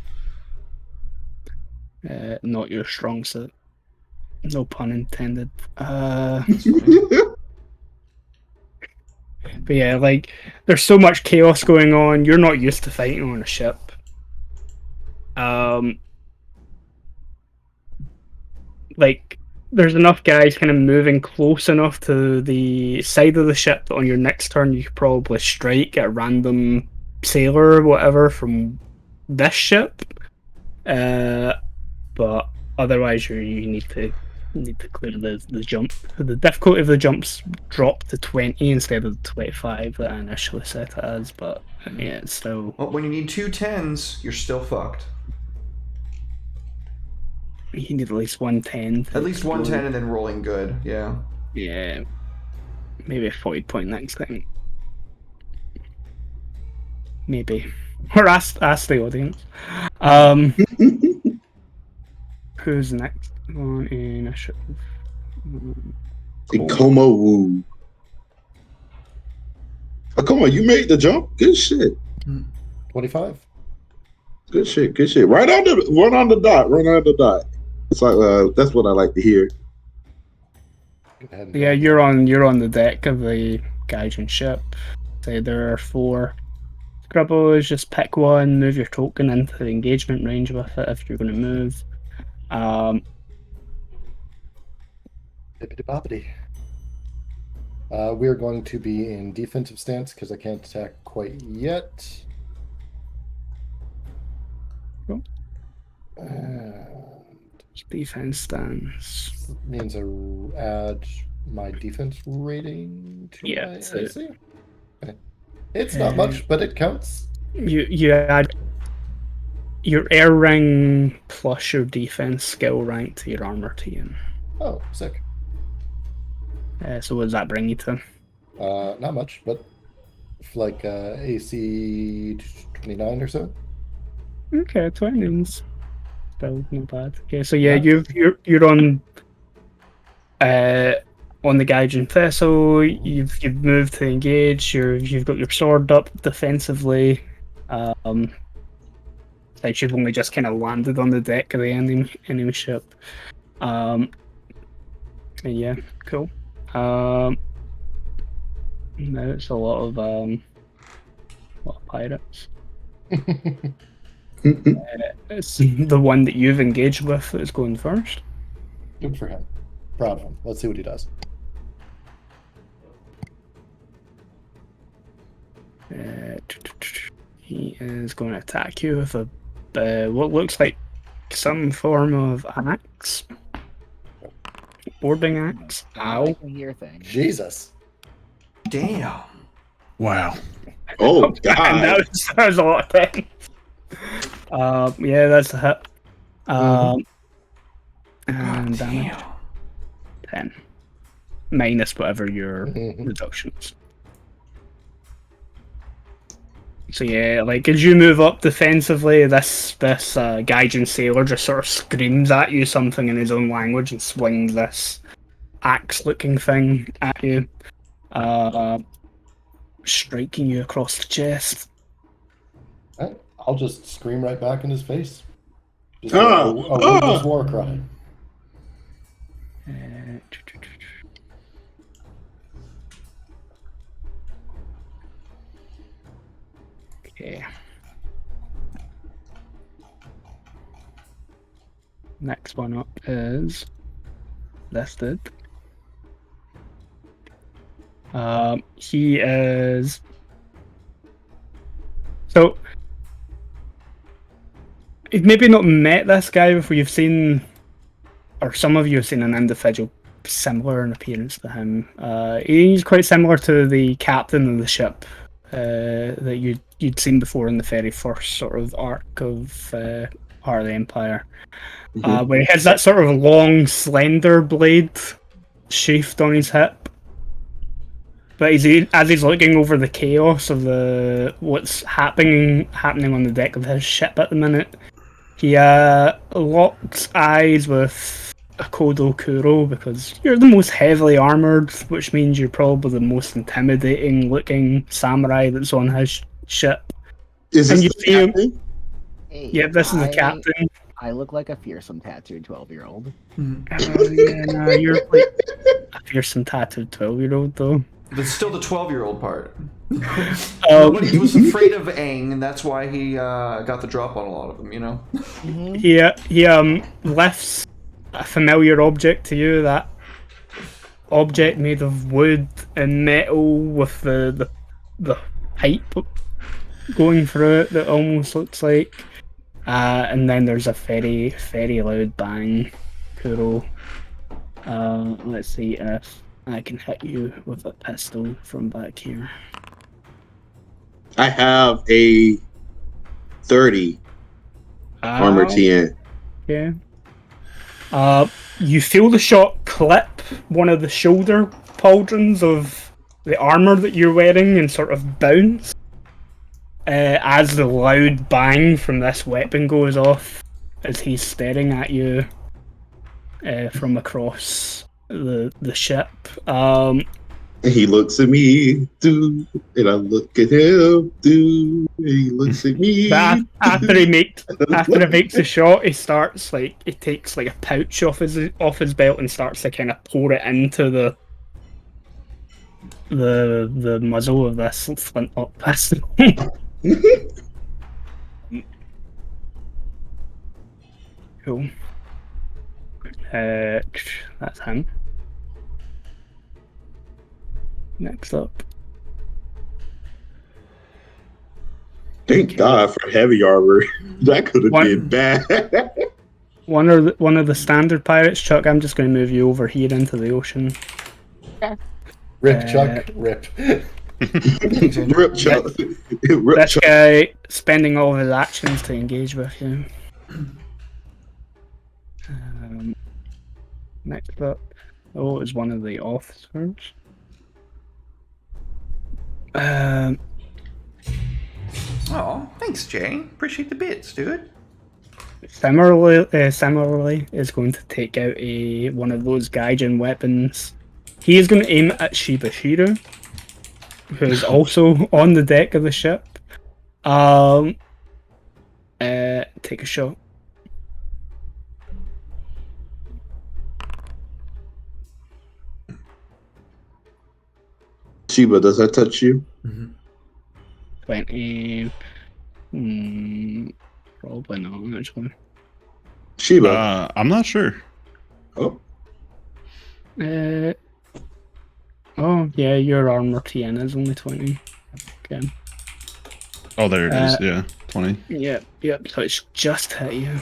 Speaker 3: not your strong suit. No pun intended. But yeah, like, there's so much chaos going on. You're not used to fighting on a ship. Like, there's enough guys kind of moving close enough to the side of the ship that on your next turn you could probably strike at a random sailor or whatever from this ship. But otherwise you need to clear the jump. The difficulty of the jumps dropped to 20 instead of the 25 that I initially set it as, but yeah, it's still.
Speaker 1: Well, when you need 2 10s, you're still fucked.
Speaker 3: You need at least 110.
Speaker 1: At least 110 and then rolling good, yeah.
Speaker 3: Yeah. Maybe a 40 point next time. Maybe. Or ask the audience. Who's next on initiative?
Speaker 2: Ikoma Wu. Ikoma, you made the jump. Good shit.
Speaker 5: 25.
Speaker 2: Good shit. Good shit. Right on the dot. It's like that's what I like to hear.
Speaker 5: Go ahead and
Speaker 3: Yeah, you're on the deck of the Gaijin ship. Say there are 4. Scrubbles, just pick one, move your token into the engagement range with it if you're going to move.
Speaker 5: Bippity boppity. We're going to be in defensive stance because I can't attack quite yet.
Speaker 3: Cool. Defense stance.
Speaker 5: Means I add my defense rating to
Speaker 3: Yeah,
Speaker 5: my
Speaker 3: so-
Speaker 5: AC. Okay. It's not much, but it counts.
Speaker 3: You add your air ring plus your defense skill rank to your armor team.
Speaker 5: Oh, sick.
Speaker 3: So what does that bring you to?
Speaker 5: Not much, but like AC 29 or so.
Speaker 3: Okay, 20's still not bad. Okay, so yeah, you're on the Gaijin vessel. You've moved to engage. You've got your sword up defensively. Like you've only just kind of landed on the deck of the enemy ship. And yeah, cool. Now it's a lot of pirates. It's the one that you've engaged with that's going first.
Speaker 5: Good for him. Proud of him. Let's see what he does.
Speaker 3: He is going to attack you with a what looks like some form of axe. Boarding axe.
Speaker 4: I
Speaker 3: Ow.
Speaker 4: like to hear things.
Speaker 5: Jesus.
Speaker 1: Damn.
Speaker 6: Wow.
Speaker 2: Oh
Speaker 3: And
Speaker 2: God.
Speaker 3: that was a lot of things. Yeah, that's a hit. And
Speaker 1: God
Speaker 3: damage
Speaker 1: damn.
Speaker 3: 10. Minus whatever your
Speaker 5: Mhm.
Speaker 3: reductions. So yeah, like as you move up defensively, this Gaijin sailor just sort of screams at you something in his own language and swings this axe-looking thing at you, striking you across the chest.
Speaker 5: Right? I'll just scream right back in his face. Just
Speaker 2: Ah,
Speaker 5: a wordless war cry.
Speaker 3: Okay. Next one up is this dude. He is so you've maybe not met this guy before. You've seen, or some of you have seen an individual similar in appearance to him. He's quite similar to the captain of the ship that you'd seen before in the very first sort of arc of Heart of the Empire, where he has that sort of long, slender blade sheathed on his hip. But as he's looking over the chaos of what's happening on the deck of his ship at the minute, he locks eyes with Akodo Kuro, because you're the most heavily armoured, which means you're probably the most intimidating looking samurai that's on his ship.
Speaker 2: Is
Speaker 3: And
Speaker 2: this
Speaker 3: you
Speaker 2: the
Speaker 3: see him-
Speaker 2: captain?
Speaker 4: Hey,
Speaker 3: Yeah, this is the captain.
Speaker 4: I look like a fearsome tattooed 12-year-old.
Speaker 3: Yeah, no, you're like a fearsome tattooed 12-year-old though.
Speaker 1: But still the 12-year-old part.
Speaker 3: Um,
Speaker 1: Nobody was afraid of Aang, and that's why he got the drop on a lot of them, you know?
Speaker 3: he lifts a familiar object to you, that object made of wood and metal with the pipe going through it that almost looks like, and then there's a very, very loud bang. Kuro, let's see if I can hit you with a pistol from back here.
Speaker 2: I have a 30 armor TN.
Speaker 3: Yeah. You feel the shot clip one of the shoulder pauldrons of the armor that you're wearing and sort of bounce as the loud bang from this weapon goes off as he's staring at you from across the ship.
Speaker 2: And he looks at me, do, and I look at him, do, and he looks at me.
Speaker 3: But after he makes the shot, he starts he takes a pouch off his belt and starts to kind of pour it into the muzzle of this flintlock pistol. Cool. That's him. Next up.
Speaker 2: Thank God for heavy armor. That could have
Speaker 3: One-
Speaker 2: been bad.
Speaker 3: One of the standard pirates, Chuck. I'm just going to move you over here into the ocean.
Speaker 5: Rip, Chuck, rip.
Speaker 2: Rip, Chuck. Rip,
Speaker 3: This
Speaker 2: Chuck.
Speaker 3: guy spending all of his actions to engage with you. Next up, it was one of the officers.
Speaker 1: Oh, thanks, Jay. Appreciate the bits, dude.
Speaker 3: Similarly, is going to take out one of those Gaijin weapons. He is going to aim at Shibashiro, who is also on the deck of the ship. Take a shot.
Speaker 2: Shiba, does that touch you?
Speaker 3: 20. Probably not, actually.
Speaker 2: Shiba.
Speaker 6: I'm not sure.
Speaker 2: Oh,
Speaker 3: Oh, yeah, your armor TN is only 20. Okay.
Speaker 6: Oh, there it is. Yeah, 20.
Speaker 3: Yep, so it's just hit you.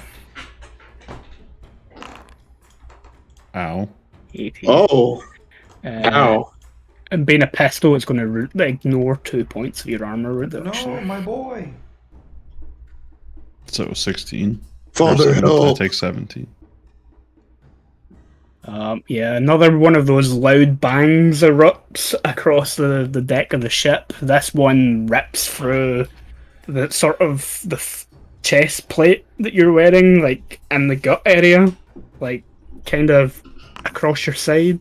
Speaker 6: Ow.
Speaker 3: 18.
Speaker 2: oh,
Speaker 3: Uh,
Speaker 2: ow.
Speaker 3: And being a pistol, it's going to ignore 2 points of your armor
Speaker 1: No,
Speaker 3: reduction.
Speaker 1: my boy.
Speaker 6: So 16.
Speaker 2: Father,
Speaker 6: Or seven- I
Speaker 2: help.
Speaker 6: take 17.
Speaker 3: Yeah, another one of those loud bangs erupts across the deck of the ship. This one rips through the sort of the chest plate that you're wearing, like in the gut area, like kind of across your side.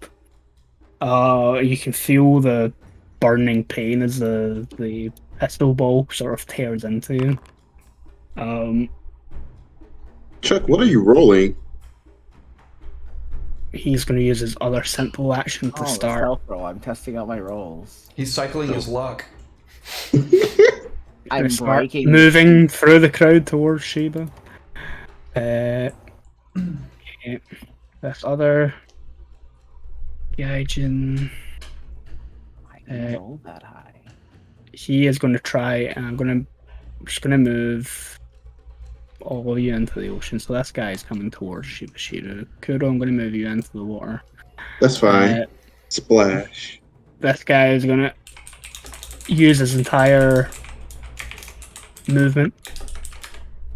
Speaker 3: You can feel the burning pain as the pistol ball sort of tears into you.
Speaker 2: Chuck, what are you rolling?
Speaker 3: He's going to use his other simple action to
Speaker 4: Oh, the
Speaker 3: start.
Speaker 4: stealth roll. I'm testing out my rolls.
Speaker 1: He's cycling his luck.
Speaker 4: I'm
Speaker 3: Start
Speaker 4: breaking.
Speaker 3: moving through the crowd towards Sheba. Okay. This other Gaijin,
Speaker 4: I didn't roll that high.
Speaker 3: he is going to try, and I'm just going to move all of you into the ocean. So this guy is coming towards Shibashiru. Kuro, I'm going to move you into the water.
Speaker 2: That's fine. Splash.
Speaker 3: This guy is going to use his entire movement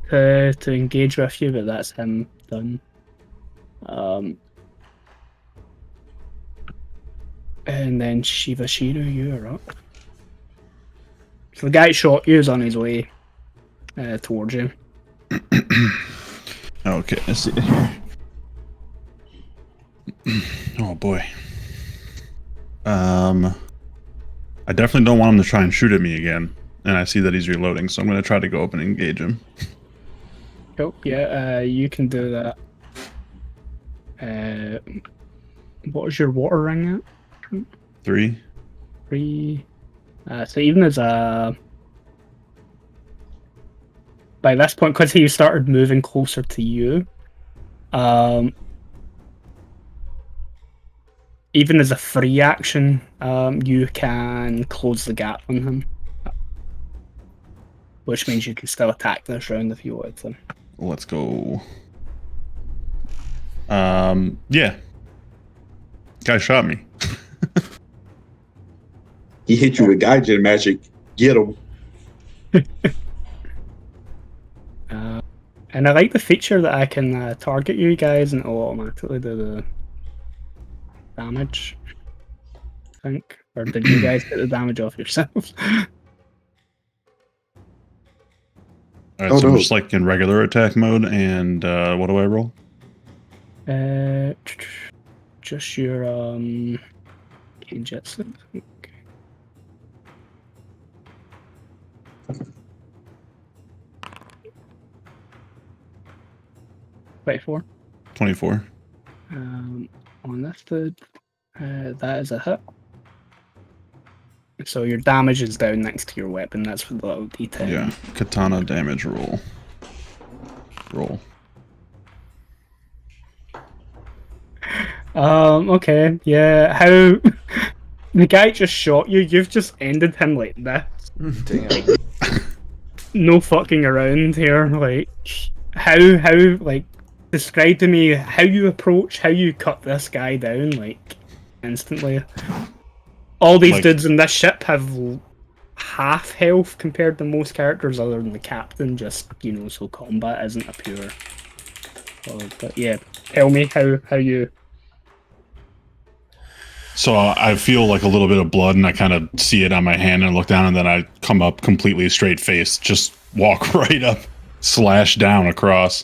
Speaker 3: to engage with you, but that's him done. And then Shibashiru, you are up. So the guy shot you is on his way towards you.
Speaker 6: Okay, I see it here. Oh boy. I definitely don't want him to try and shoot at me again. And I see that he's reloading, so I'm going to try to go up and engage him.
Speaker 3: Cool. Yeah, you can do that. What is your water ring at?
Speaker 6: 3.
Speaker 3: 3. So even as by this point, because he started moving closer to you, even as a free action, you can close the gap on him, which means you can still attack this round if you wanted to.
Speaker 6: Let's go. Yeah. Guy shot me.
Speaker 2: He hit you with Gaijin magic. Get him.
Speaker 3: And I like the feature that I can target you guys and it'll automatically do the damage. I think. Or did you guys get the damage off yourselves?
Speaker 6: Alright,
Speaker 2: Oh,
Speaker 6: so
Speaker 2: no.
Speaker 6: I'm just like in regular attack mode, and what do I roll?
Speaker 3: Just your Genjutsu. I think. Wait for
Speaker 6: 24.
Speaker 3: on this dude. That is a hit. So your damage is down next to your weapon. That's with the little D10.
Speaker 6: Yeah. Katana damage roll. Roll.
Speaker 3: Okay. Yeah. How the guy just shot you? You've just ended him like this.
Speaker 1: Damn.
Speaker 3: No fucking around here. Like how like describe to me how you approach, how you cut this guy down like instantly. All these
Speaker 6: Like-
Speaker 3: dudes in this ship have half health compared to most characters other than the captain, just, you know, so combat isn't a pure... but yeah, tell me how you...
Speaker 6: So I feel like a little bit of blood, and I kind of see it on my hand and look down, and then I come up completely straight faced, just walk right up, slash down across,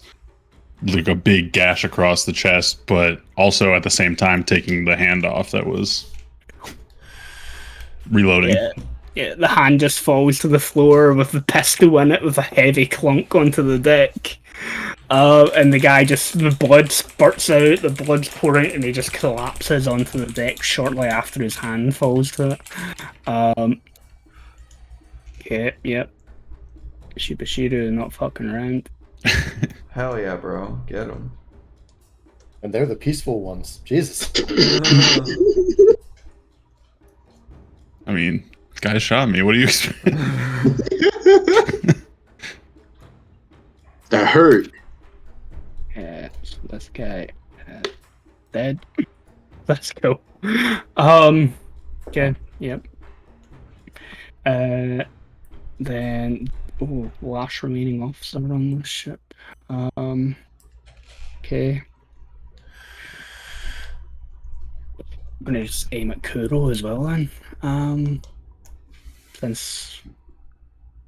Speaker 6: like a big gash across the chest, but also at the same time taking the hand off that was reloading.
Speaker 3: Yeah, the hand just falls to the floor with the pistol in it with a heavy clunk onto the deck. And the guy just, the blood spurts out, the blood's pouring out, and he just collapses onto the deck shortly after his hand falls to it. Yep. Shibashiru not fucking around.
Speaker 1: Hell yeah, bro. Get him.
Speaker 5: And they're the peaceful ones. Jesus.
Speaker 6: I mean, guy shot me. What do you expect?
Speaker 2: That hurt.
Speaker 3: So this guy dead. Let's go. Okay, yep. Then last remaining officer on the ship. Okay. I'm gonna just aim at Kuro as well then. Since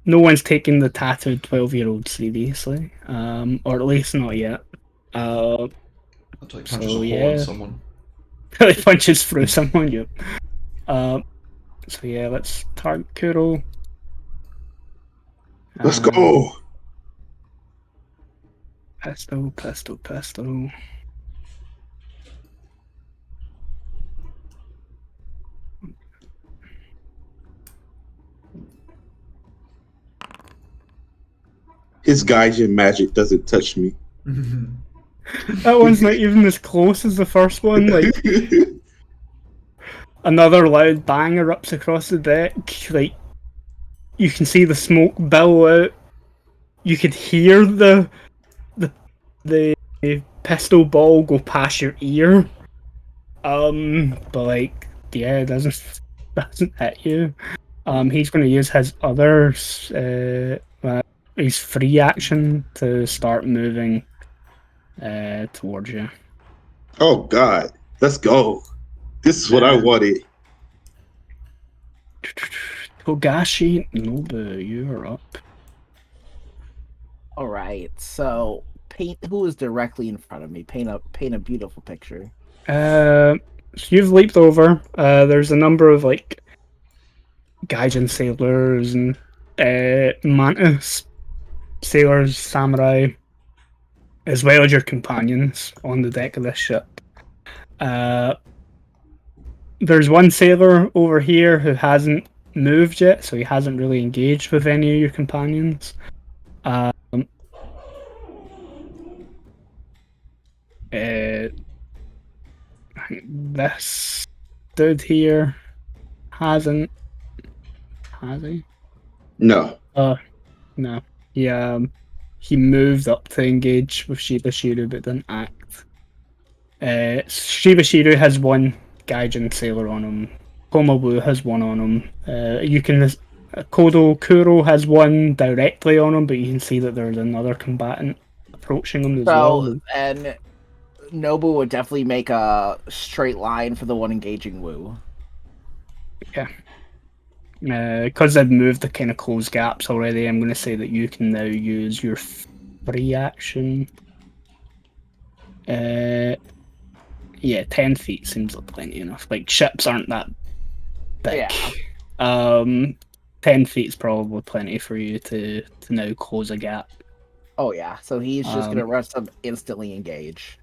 Speaker 3: no one's taking the tattooed 12-year-old seriously, or at least not yet.
Speaker 1: Until he punches
Speaker 3: So,
Speaker 1: a hole
Speaker 3: yeah.
Speaker 1: in someone.
Speaker 3: He punches through someone. Yep. So yeah, let's target Kuro.
Speaker 2: Let's go.
Speaker 3: Pesto.
Speaker 2: His Gaijin magic doesn't touch me.
Speaker 3: That one's not even as close as the first one. Like, another loud bang erupts across the deck. Like, you can see the smoke billow out. You could hear the pistol ball go past your ear. But like, yeah, it doesn't hit you. He's going to use his other his free action to start moving towards you.
Speaker 2: Oh God, let's go. This is what I wanted.
Speaker 3: Togashi Nobu, you're up.
Speaker 4: All right, so paint who is directly in front of me. Paint a beautiful picture.
Speaker 3: So you've leaped over. There's a number of like Gaijin sailors and mantis sailors, samurai, as well as your companions on the deck of this ship. There's one sailor over here who hasn't moved yet, so he hasn't really engaged with any of your companions. This dude here hasn't. Has he?
Speaker 2: No.
Speaker 3: No. He moved up to engage with Shiba Shiru but didn't act. Shiba Shiru has one Gaijin sailor on him. Komawu has one on him. Kodo Kuro has one directly on him, but you can see that there's another combatant approaching him as well.
Speaker 4: And Nobu would definitely make a straight line for the one engaging Wu.
Speaker 3: Yeah. Because I've moved the kind of closed gaps already, I'm going to say that you can now use your free action. Yeah, 10 feet seems like plenty enough. Like, ships aren't that big.
Speaker 4: Yeah.
Speaker 3: 10 feet is probably plenty for you to now close a gap.
Speaker 4: Oh yeah, so he's just going to rush up, instantly engage.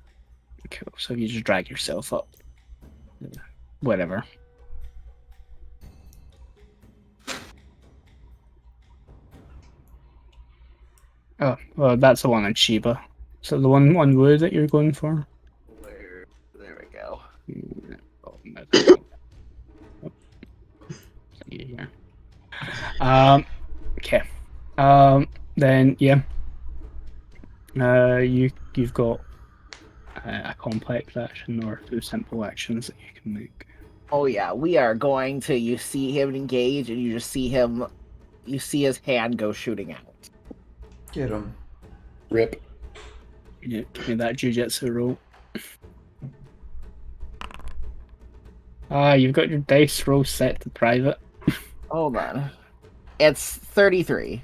Speaker 3: Cool, so you just drag yourself up. Whatever. Oh, well, that's the one on Shiba. So the one on Wu that you're going for?
Speaker 4: There we go.
Speaker 3: Here. Okay. Then yeah. You've got a complex action or 2 simple actions that you can make.
Speaker 4: Oh yeah, we are going to. You see him engage, and you just see him. You see his hand go shooting out.
Speaker 1: Get him.
Speaker 5: Rip.
Speaker 3: Yeah, give me that jujitsu roll. You've got your dice roll set to private.
Speaker 4: Hold on. It's 33.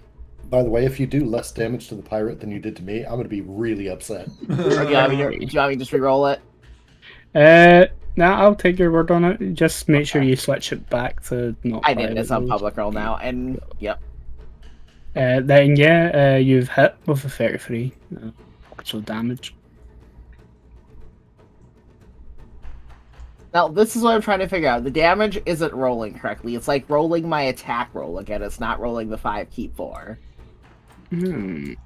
Speaker 5: By the way, if you do less damage to the pirate than you did to me, I'm going to be really upset.
Speaker 4: Do you want me to just re-roll it?
Speaker 3: Nah, I'll take your word on it. Just make sure you switch it back to not
Speaker 4: I did.
Speaker 3: private
Speaker 4: It's on
Speaker 3: rolls.
Speaker 4: public roll now, and yep.
Speaker 3: Then yeah, you've hit with a 33. So damage.
Speaker 4: Now, this is what I'm trying to figure out. The damage isn't rolling correctly. It's like rolling my attack roll again. It's not rolling the 5 keep 4.
Speaker 3: Okay.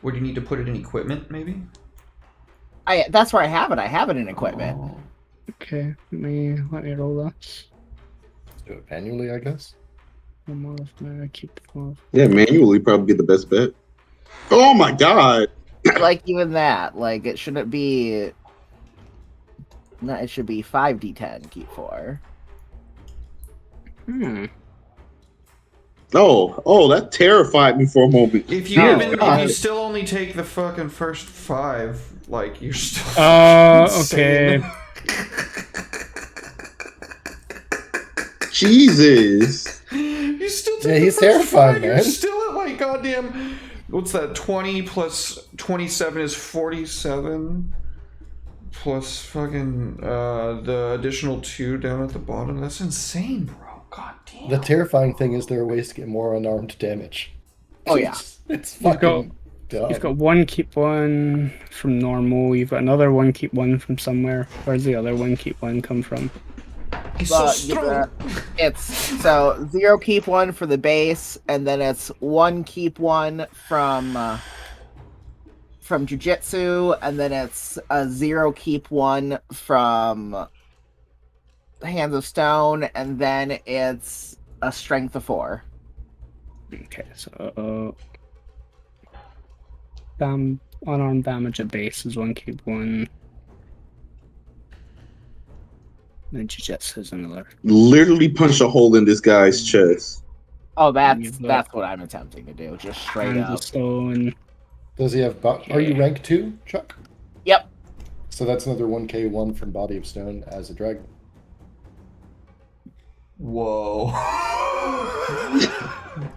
Speaker 1: Would you need to put it in equipment, maybe?
Speaker 4: That's where I have it. I have it in equipment.
Speaker 1: Oh.
Speaker 3: Okay. Let me roll this.
Speaker 5: Let's do it manually, I guess.
Speaker 3: One more of my keep 4.
Speaker 2: Yeah, manually probably get the best bet. Oh my God.
Speaker 4: Like, even that. Like, it shouldn't be... No, it should be 5d10 keep 4.
Speaker 2: Oh, that terrified me for a moment.
Speaker 1: If you
Speaker 2: God.
Speaker 1: still only take the fucking first 5, like you're still.
Speaker 3: Okay.
Speaker 1: insane.
Speaker 2: Jesus.
Speaker 1: You You still take
Speaker 5: Yeah,
Speaker 1: the
Speaker 5: he's
Speaker 1: first
Speaker 5: terrifying,
Speaker 1: five, You're
Speaker 5: man.
Speaker 1: still at like goddamn. What's that? 20 plus 27 is 47. Plus fucking the additional 2 down at the bottom. That's insane, bro. God damn.
Speaker 5: The terrifying thing is there are ways to get more unarmed damage.
Speaker 4: Oh, yeah.
Speaker 5: It's
Speaker 3: You've
Speaker 5: fucking dumb.
Speaker 3: You've got one keep one from normal. You've got another one keep one from somewhere. Where's the other one keep one come from?
Speaker 1: He's so
Speaker 4: But
Speaker 1: strong.
Speaker 4: it's so 0 keep 1 for the base, and then it's 1 keep 1 from jujitsu, and then it's a 0 keep 1 from Hands of Stone, and then it's a strength of 4.
Speaker 3: Okay, so unarmed damage at base is one keep one. Then jujitsu is another.
Speaker 2: Literally punch a hole in this guy's chest.
Speaker 4: Oh, that's
Speaker 3: You've got-
Speaker 4: that's what I'm attempting to do, just straight
Speaker 3: Hands
Speaker 4: up.
Speaker 3: of stone.
Speaker 5: Does he have? Are you rank 2, Chuck?
Speaker 4: Yep.
Speaker 5: So that's another 1k1 from Body of Stone as a dragon.
Speaker 1: Whoa.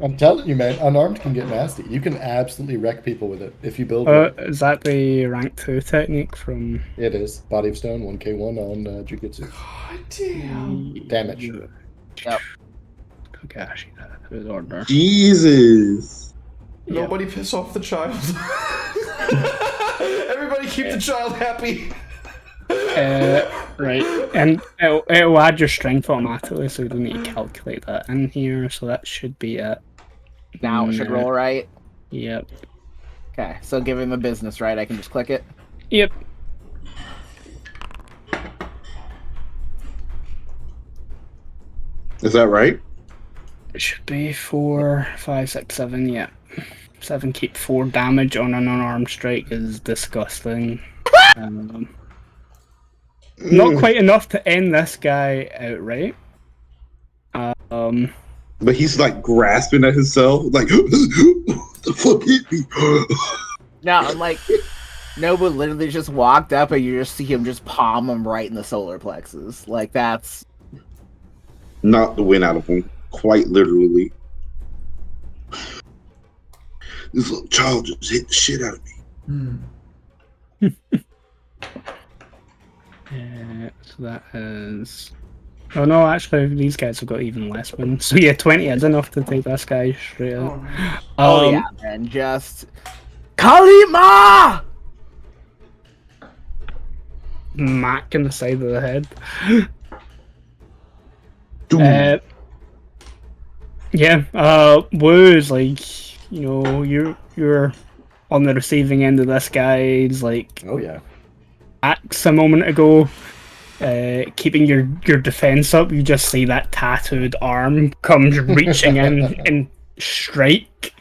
Speaker 5: I'm telling you, man, unarmed can get nasty. You can absolutely wreck people with it if you build it.
Speaker 3: Is that the rank 2 technique from
Speaker 5: It is Body of Stone 1k1 on Jujitsu.
Speaker 1: God damn.
Speaker 5: Damage.
Speaker 4: Yep.
Speaker 3: Kakashi, that was order.
Speaker 2: Jesus.
Speaker 3: Yep.
Speaker 1: Nobody piss off the child. Everybody keep the child happy.
Speaker 3: Right, and it'll add your strength automatically, so you don't need to calculate that in here. So that should be it.
Speaker 4: Now it should roll right.
Speaker 3: Yep.
Speaker 4: Okay, so give him a business, right? I can just click it.
Speaker 3: Yep.
Speaker 2: Is that right?
Speaker 3: It should be 4, 5, 6, 7. Yeah, 7 keep 4 damage on an unarmed strike is disgusting. Not quite enough to end this guy outright.
Speaker 2: But he's like grasping at himself, like, the fuck hit me?
Speaker 4: No, I'm like, Nobu literally just walked up and you just see him just palm him right in the solar plexus. Like, that's...
Speaker 2: Knocked the wind out of him, quite literally. This little child just hit the shit out of me.
Speaker 3: So that is. Oh no, actually, these guys have got even less wins. So yeah, 20 is enough to take this guy straight out.
Speaker 4: Oh, yeah, man, just... Kalima!
Speaker 3: Mac in the side of the head.
Speaker 2: Dude.
Speaker 3: Woo's like, you know, you're on the receiving end of this guy's like
Speaker 5: Oh yeah.
Speaker 3: axe a moment ago. Keeping your defense up, you just see that tattooed arm comes reaching in and strike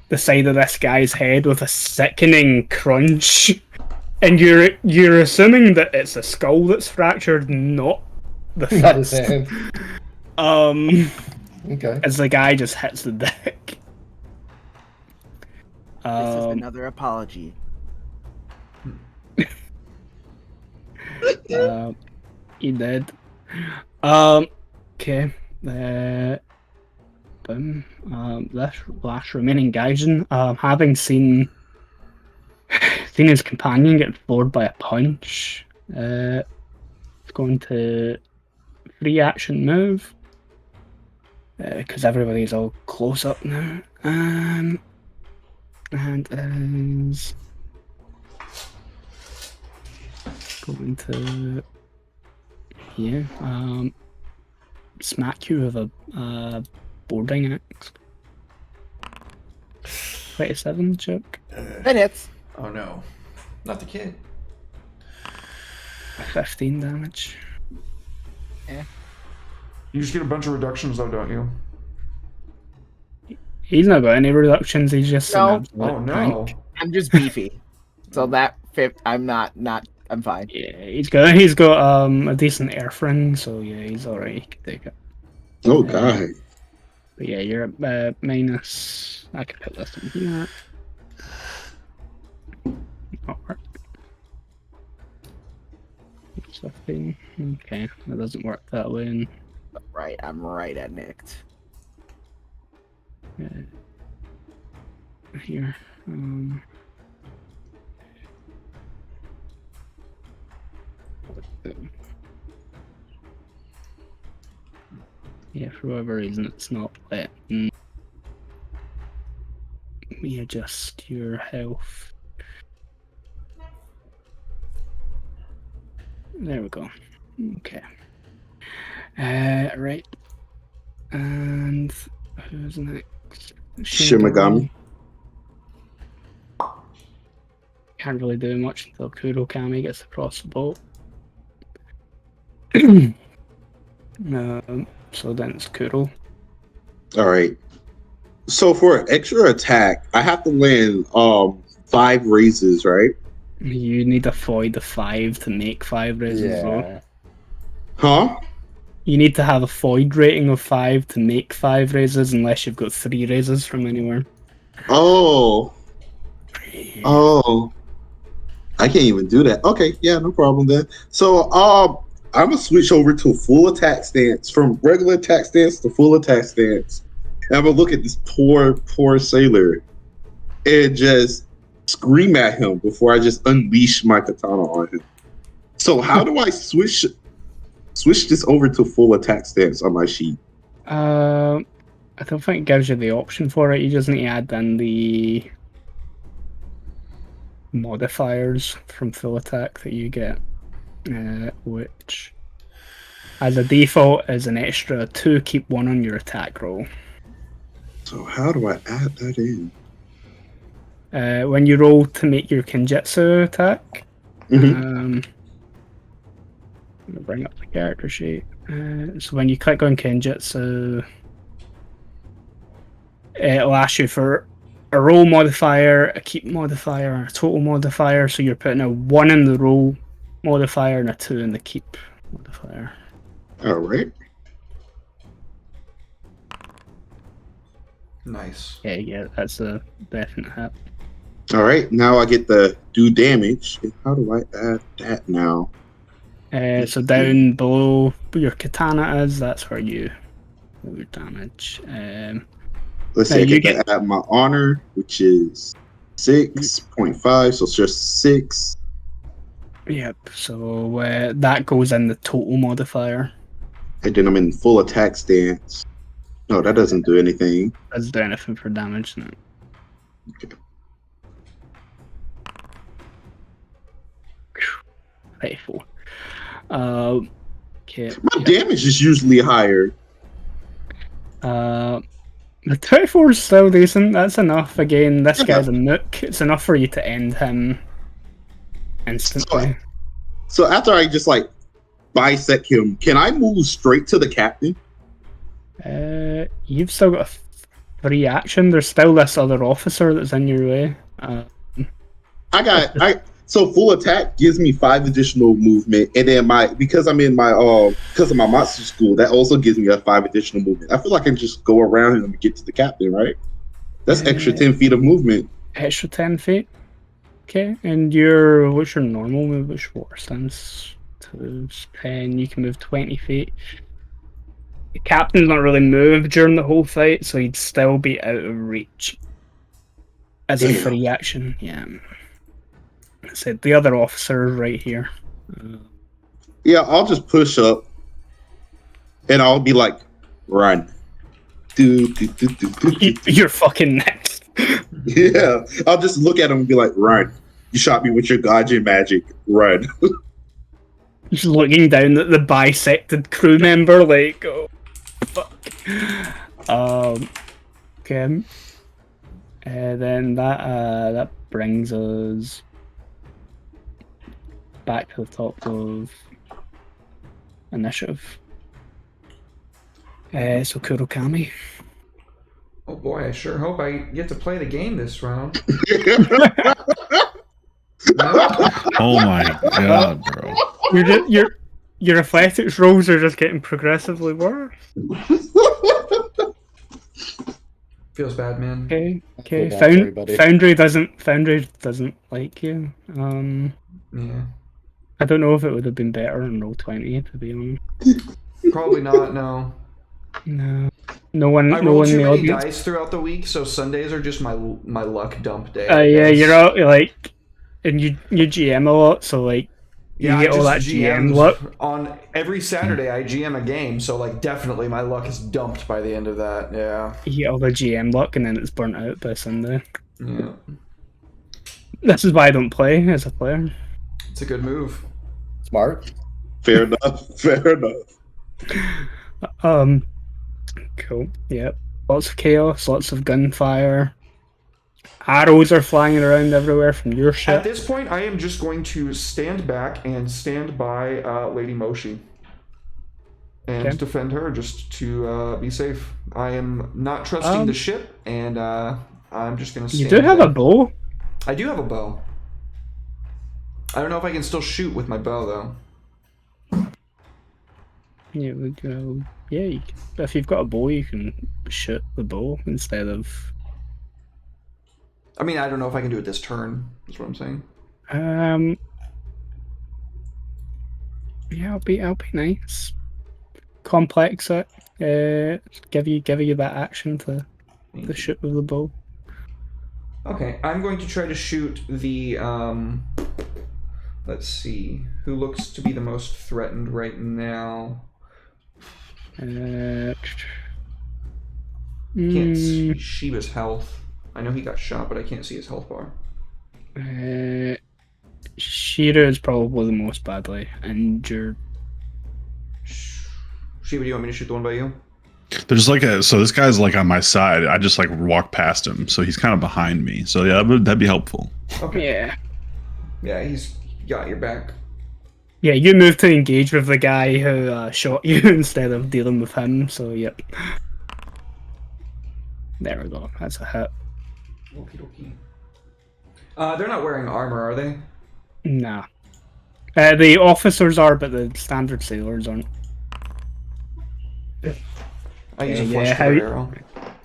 Speaker 3: the side of this guy's head with a sickening crunch. And you're assuming that it's a skull that's fractured, not the
Speaker 5: Not his
Speaker 3: fist.
Speaker 5: hand. Okay.
Speaker 3: As the guy just hits the deck.
Speaker 4: This is another apology.
Speaker 3: He did. Okay. Boom. This last remaining Gaijin, having seen his companion get floored by a punch, it's going to free action move. Because everybody's all close up now. And is going to smack you with a boarding axe. 27 joke.
Speaker 4: Minutes.
Speaker 1: Oh no. Not the kid.
Speaker 3: 15 damage.
Speaker 1: You just get a bunch of reductions though, don't you?
Speaker 3: He's not got any reductions, he's just
Speaker 4: No.
Speaker 3: an absolute
Speaker 1: Oh no.
Speaker 3: tank.
Speaker 4: I'm just beefy. So that I'm not I'm fine.
Speaker 3: Yeah, he's got a decent air friend, so yeah, he's alright, he can take it.
Speaker 2: Oh god.
Speaker 3: But yeah, you're at minus. I can put this in here. Not work. 15. Okay, that doesn't work that way. And
Speaker 4: Right, I'm right at nicked.
Speaker 3: Here. Yeah, for whatever reason, it's not letting me adjust your health. There we go. Okay. Right. And who's next?
Speaker 2: Shimigami.
Speaker 3: Can't really do much until Kurokami gets across the boat. So then it's Kuro.
Speaker 2: All right. So for an extra attack, I have to land 5 raises, right?
Speaker 3: You need a void of 5 to make 5 raises, though.
Speaker 5: Yeah.
Speaker 2: Huh?
Speaker 3: You need to have a void rating of 5 to make 5 raises, unless you've got 3 raises from anywhere.
Speaker 2: Oh. Oh. I can't even do that. Okay, yeah, no problem then. So I'm gonna switch over to full attack stance, from regular attack stance to full attack stance. And I'm gonna look at this poor sailor and just scream at him before I just unleash my katana on him. So how do I switch this over to full attack stance on my sheet?
Speaker 3: I don't think it gives you the option for it. You just need to add in the modifiers from full attack that you get, which as a default is an extra 2, keep 1 on your attack roll.
Speaker 2: So how do I add that in?
Speaker 3: When you roll to make your Kenjutsu attack,
Speaker 2: Mhm.
Speaker 3: I'm gonna bring up the character sheet. So when you click on Kenjutsu, it'll ask you for a roll modifier, a keep modifier, and a total modifier. So you're putting a 1 in the roll modifier and a 2 in the keep modifier.
Speaker 2: All right.
Speaker 1: Nice.
Speaker 3: Yeah, that's a definite hit.
Speaker 2: All right. Now I get the do damage. How do I add that now?
Speaker 3: So down below where your katana is, that's where you do your damage.
Speaker 2: Let's
Speaker 3: Now
Speaker 2: say I
Speaker 3: you
Speaker 2: get to add my honor, which is 6.5, so it's just 6.
Speaker 3: Yep. So that goes in the total modifier.
Speaker 2: And then I'm in full attack stance. No, that doesn't do anything.
Speaker 3: Doesn't do anything for damage. No.
Speaker 2: Okay.
Speaker 3: 34. Okay.
Speaker 2: My damage is usually higher.
Speaker 3: The 24 is still decent. That's enough. Again, this guy's a nook. It's enough for you to end him instantly.
Speaker 2: So after I just like bisect him, can I move straight to the captain?
Speaker 3: You've still got a free action. There's still this other officer that's in your way.
Speaker 2: So full attack gives me 5 additional movement, and then because I'm in my because of my monster school, that also gives me a 5 additional movement. I feel like I can just go around him and get to the captain, right? That's extra 10 feet of movement.
Speaker 3: Extra 10 feet. Okay, and what's your normal move? Which water stance? 10. You can move 20 feet. The captain's not really moved during the whole fight, so he'd still be out of reach as a free action. Yeah. I said the other officer is right here.
Speaker 2: Yeah, I'll just push up, and I'll be like, run.
Speaker 3: You're fucking next.
Speaker 2: Yeah, I'll just look at him and be like, run. You shot me with your Gaijin magic. Run.
Speaker 3: Just looking down at the bisected crew member, like, oh, fuck. Okay. Then that brings us back to the top of initiative. So Kurokami.
Speaker 1: Oh boy, I sure hope I get to play the game this round. No?
Speaker 6: Oh my god, bro.
Speaker 3: Your athletics rolls are just getting progressively worse.
Speaker 1: Feels bad, man.
Speaker 3: Okay.
Speaker 5: I feel bad for everybody.
Speaker 3: Foundry doesn't like you.
Speaker 1: Yeah.
Speaker 3: I don't know if it would have been better in Roll20, to be honest.
Speaker 1: Probably not, no.
Speaker 3: No. No one.
Speaker 1: I
Speaker 3: No
Speaker 1: roll
Speaker 3: one in
Speaker 1: too
Speaker 3: the
Speaker 1: many
Speaker 3: audience.
Speaker 1: dice throughout the week, so Sundays are just my luck dump day.
Speaker 3: Yeah,
Speaker 1: I guess.
Speaker 3: you're out like, and you GM a lot, so like you
Speaker 1: Yeah,
Speaker 3: get
Speaker 1: I
Speaker 3: all
Speaker 1: just
Speaker 3: that GM
Speaker 1: GM'd
Speaker 3: luck.
Speaker 1: on every Saturday. I GM a game, so like definitely my luck is dumped by the end of that. Yeah,
Speaker 3: You get all the GM luck, and then it's burnt out by Sunday.
Speaker 1: yeah,
Speaker 3: This is why I don't play as a player.
Speaker 1: it's a good move.
Speaker 5: Smart.
Speaker 2: Fair enough. Fair enough.
Speaker 3: Cool. Yep. Lots of chaos, lots of gunfire. Arrows are flying around everywhere from your
Speaker 1: At
Speaker 3: ship.
Speaker 1: this point, I am just going to stand back and stand by Lady Moshi and
Speaker 3: Okay.
Speaker 1: defend her, just to be safe. I am not trusting the ship, and I'm just going to.
Speaker 3: You do have a bow.
Speaker 1: I do have a bow. I don't know if I can still shoot with my bow though.
Speaker 3: Yeah, yeah. If you've got a bow, you can shoot the bow instead of.
Speaker 1: I mean, I don't know if I can do it this turn. That's what I'm saying.
Speaker 3: Yeah, I'll be nice. Complex it. Give you that action to shoot with the bow.
Speaker 1: Okay, I'm going to try to shoot the. Let's see, who looks to be the most threatened right now. Can't see Shiba's health. I know he got shot, but I can't see his health bar.
Speaker 3: Shira is probably the most badly injured.
Speaker 1: Shiba, do you want me to shoot the one by you?
Speaker 6: There's like so this guy's like on my side. I just like walk past him, so he's kind of behind me. So yeah, that'd be helpful.
Speaker 1: Okay.
Speaker 3: Yeah.
Speaker 1: Yeah, he's got your back.
Speaker 3: Yeah, you moved to engage with the guy who shot you instead of dealing with him, so yep. There we go, that's a hit.
Speaker 1: Okie dokie. They're not wearing armor, are they?
Speaker 3: Nah. The officers are, but the standard sailors aren't.
Speaker 1: I use a
Speaker 3: Yeah,
Speaker 1: flush
Speaker 3: how
Speaker 1: cutter
Speaker 3: you-
Speaker 1: arrow.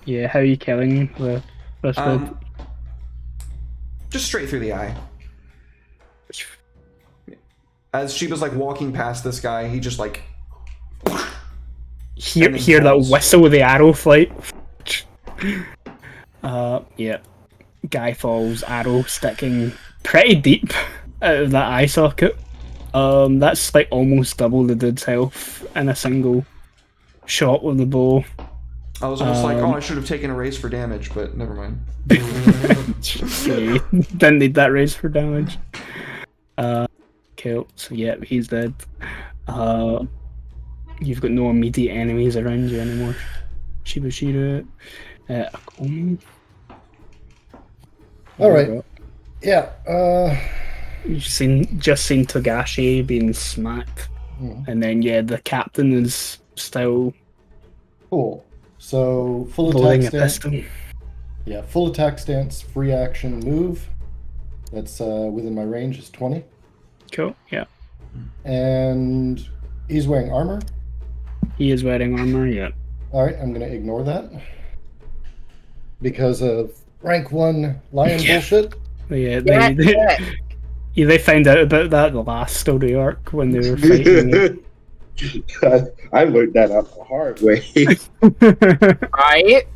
Speaker 3: Yeah, how are you killing with the...
Speaker 1: Just straight through the eye. As Shiba's like walking past this guy, he just like
Speaker 3: Hear
Speaker 1: and then
Speaker 3: that
Speaker 1: falls.
Speaker 3: whistle with the arrow flight. Yeah. Guy falls, arrow sticking pretty deep out of that eye socket. That's like almost double the dude's health in a single shot with the bow.
Speaker 1: I was almost like, I should have taken a raise for damage, but never mind.
Speaker 3: Yeah, didn't need that raise for damage. Cool. So yeah, he's dead. You've got no immediate enemies around you anymore. Shiba Shira. Akomi.
Speaker 5: All right. Yeah.
Speaker 3: You've just seen Togashi being smacked, and then yeah, the captain is still
Speaker 5: Cool. So full
Speaker 3: loading
Speaker 5: attack
Speaker 3: a
Speaker 5: stance.
Speaker 3: pistol.
Speaker 5: Yeah, full attack stance, free action move. That's within my range is 20.
Speaker 3: Cool. Yeah,
Speaker 5: And he's wearing armor.
Speaker 3: he is wearing armor. Yeah.
Speaker 5: All right, I'm gonna ignore that because of rank 1 lion
Speaker 3: Yeah.
Speaker 5: bullshit.
Speaker 3: Yeah, they found out about that the last story arc when they were fighting.
Speaker 2: I learned that out the hard way.
Speaker 7: Right?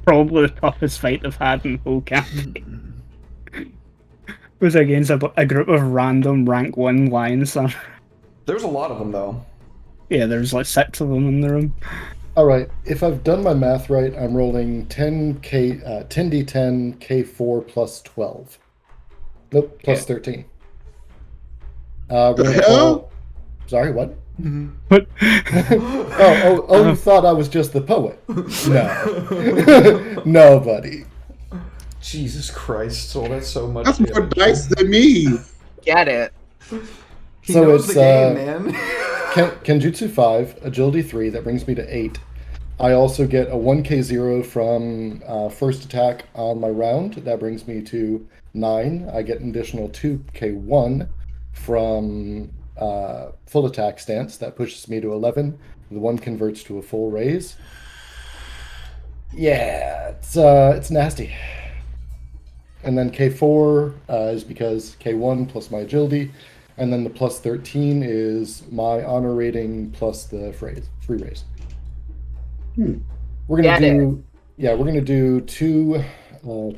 Speaker 3: Probably the toughest fight they've had in the whole campaign. Was against a group of random rank 1 lions.
Speaker 1: There's a lot of them though.
Speaker 3: Yeah, there's like 6 of them in the room.
Speaker 5: All right, if I've done my math right, I'm rolling 10d10 k4 plus 12. Nope, plus 13. We're
Speaker 2: The
Speaker 5: gonna
Speaker 2: hell?
Speaker 5: call- Sorry, what?
Speaker 3: But
Speaker 5: You thought I was just the poet? No, no, buddy.
Speaker 1: Jesus Christ, so that's so much.
Speaker 2: That's more
Speaker 1: damage.
Speaker 2: dice than me.
Speaker 7: Get it.
Speaker 1: He
Speaker 5: So
Speaker 1: knows
Speaker 5: it's,
Speaker 1: the game, man.
Speaker 5: Kenjutsu 5, agility 3, that brings me to 8. I also get a 1k0 from first attack on my round. That brings me to 9. I get an additional 2k1 from full attack stance. That pushes me to 11. The 1 converts to a full raise. Yeah, it's nasty. And then k4 is because k1 plus my agility. And then the plus 13 is my honor rating plus the free raise. We're gonna
Speaker 7: Get it.
Speaker 5: do we're gonna do two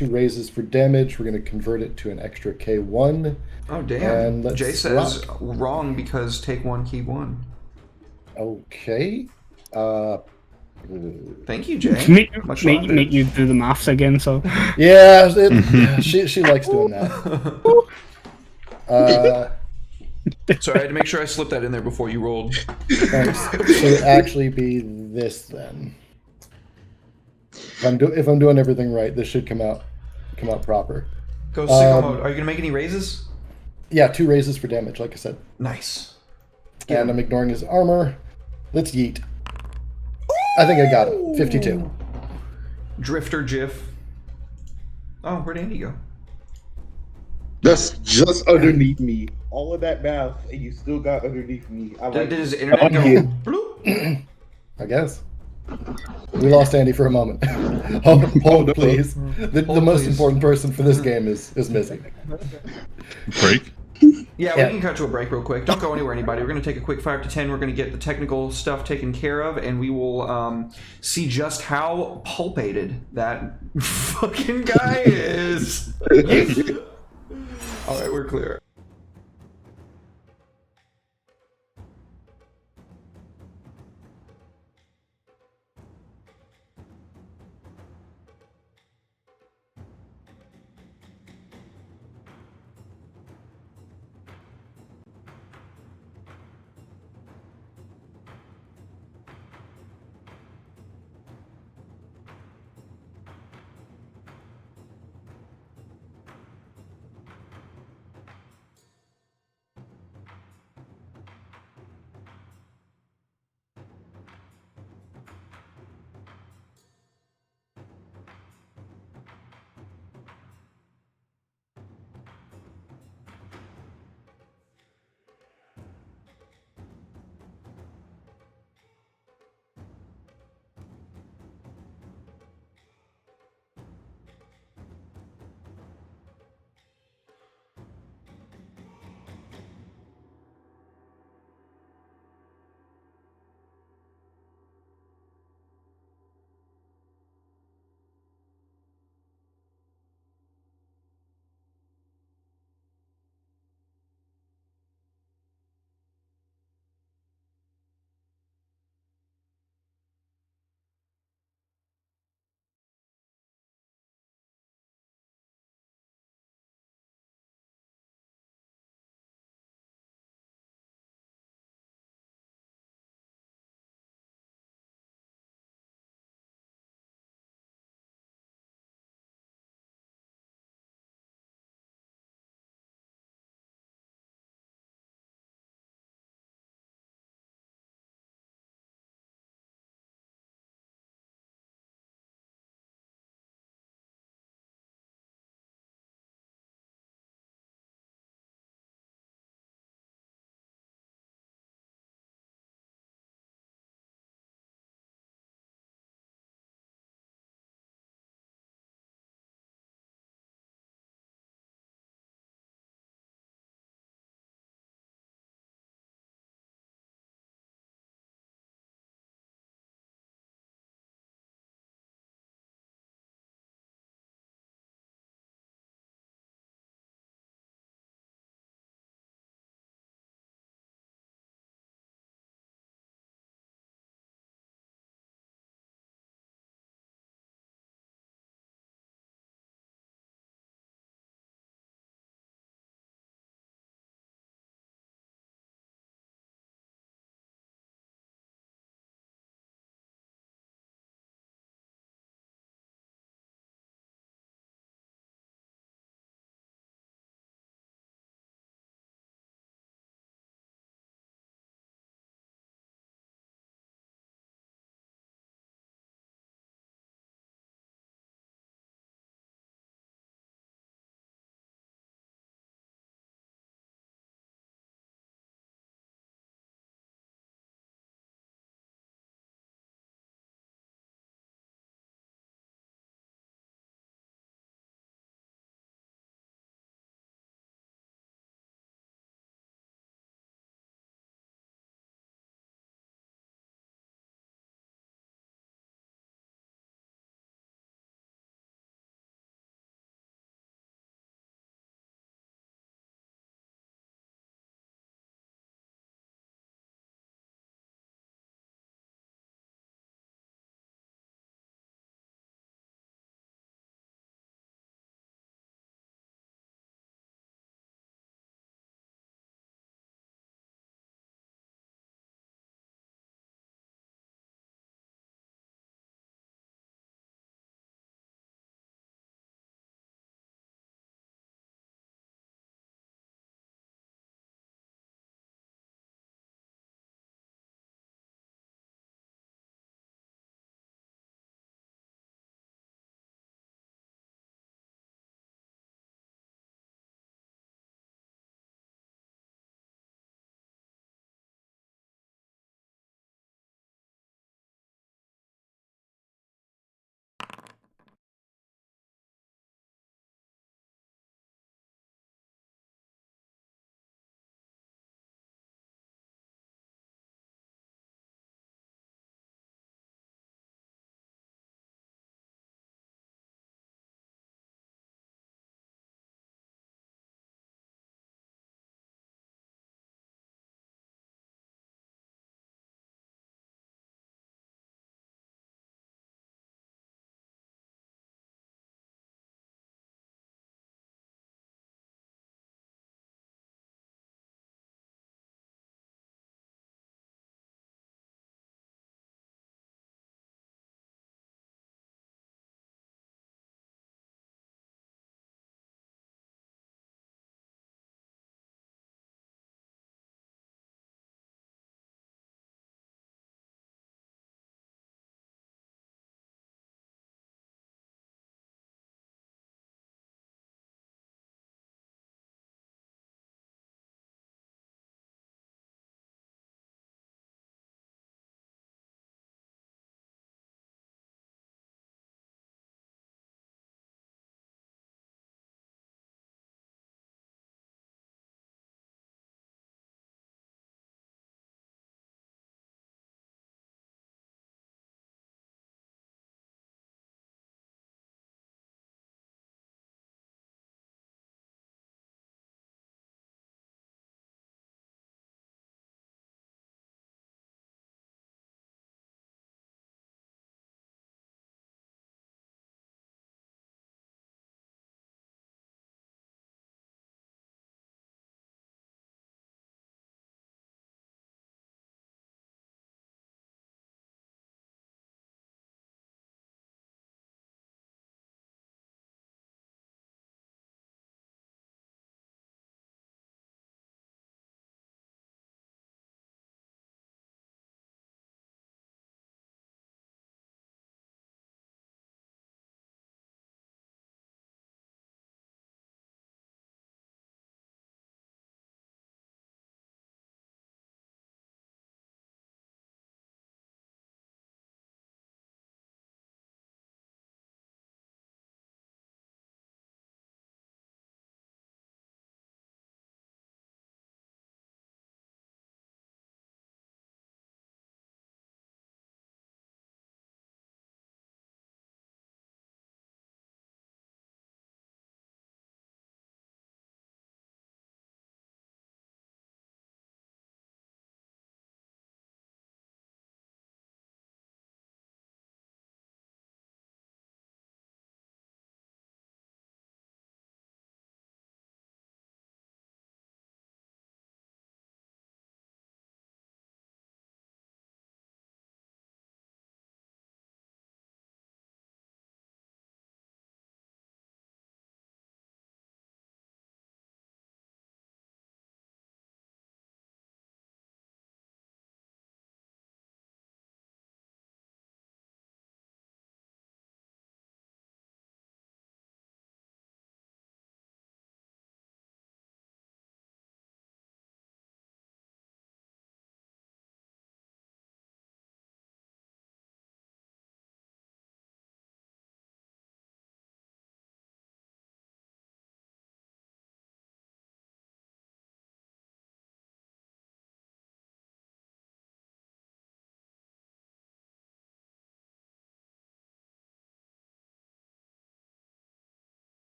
Speaker 5: raises for damage. We're gonna convert it to an extra K1.
Speaker 1: Oh damn!
Speaker 5: And let's
Speaker 1: Jay says
Speaker 5: rock.
Speaker 1: wrong because take one, keep one.
Speaker 5: Okay.
Speaker 1: Thank you, Jay.
Speaker 3: Make,
Speaker 1: Much
Speaker 3: make,
Speaker 1: love,
Speaker 3: make
Speaker 1: dude.
Speaker 3: you do the maths again, so.
Speaker 5: Yeah, she likes doing that.
Speaker 1: Sorry, I had to make sure I slipped that in there before you rolled.
Speaker 5: Thanks. So it actually be this then. If I'm doing everything right, this should come out proper.
Speaker 1: Go sicko mode. Are you gonna make any raises?
Speaker 5: Yeah, 2 raises for damage, like I said.
Speaker 1: Nice.
Speaker 5: And I'm ignoring his armor. Let's yeet. I think I got it. 52.
Speaker 1: Drifter GIF. Oh, where'd Andy go?
Speaker 2: That's just underneath me. All of that math, and you still got underneath me. I like
Speaker 1: Did his internet go?
Speaker 2: Yeah.
Speaker 1: Bloop?
Speaker 5: I guess. We lost Andy for a moment. Hold, please. The most
Speaker 1: please.
Speaker 5: important person for this game is missing.
Speaker 6: Break.
Speaker 1: Yeah,
Speaker 5: Yeah.
Speaker 1: we can cut to a break real quick. Don't go anywhere, anybody. We're going to take a quick 5 to 10. We're going to get the technical stuff taken care of, and we will see just how pulpated that fucking guy is. All right, we're clear.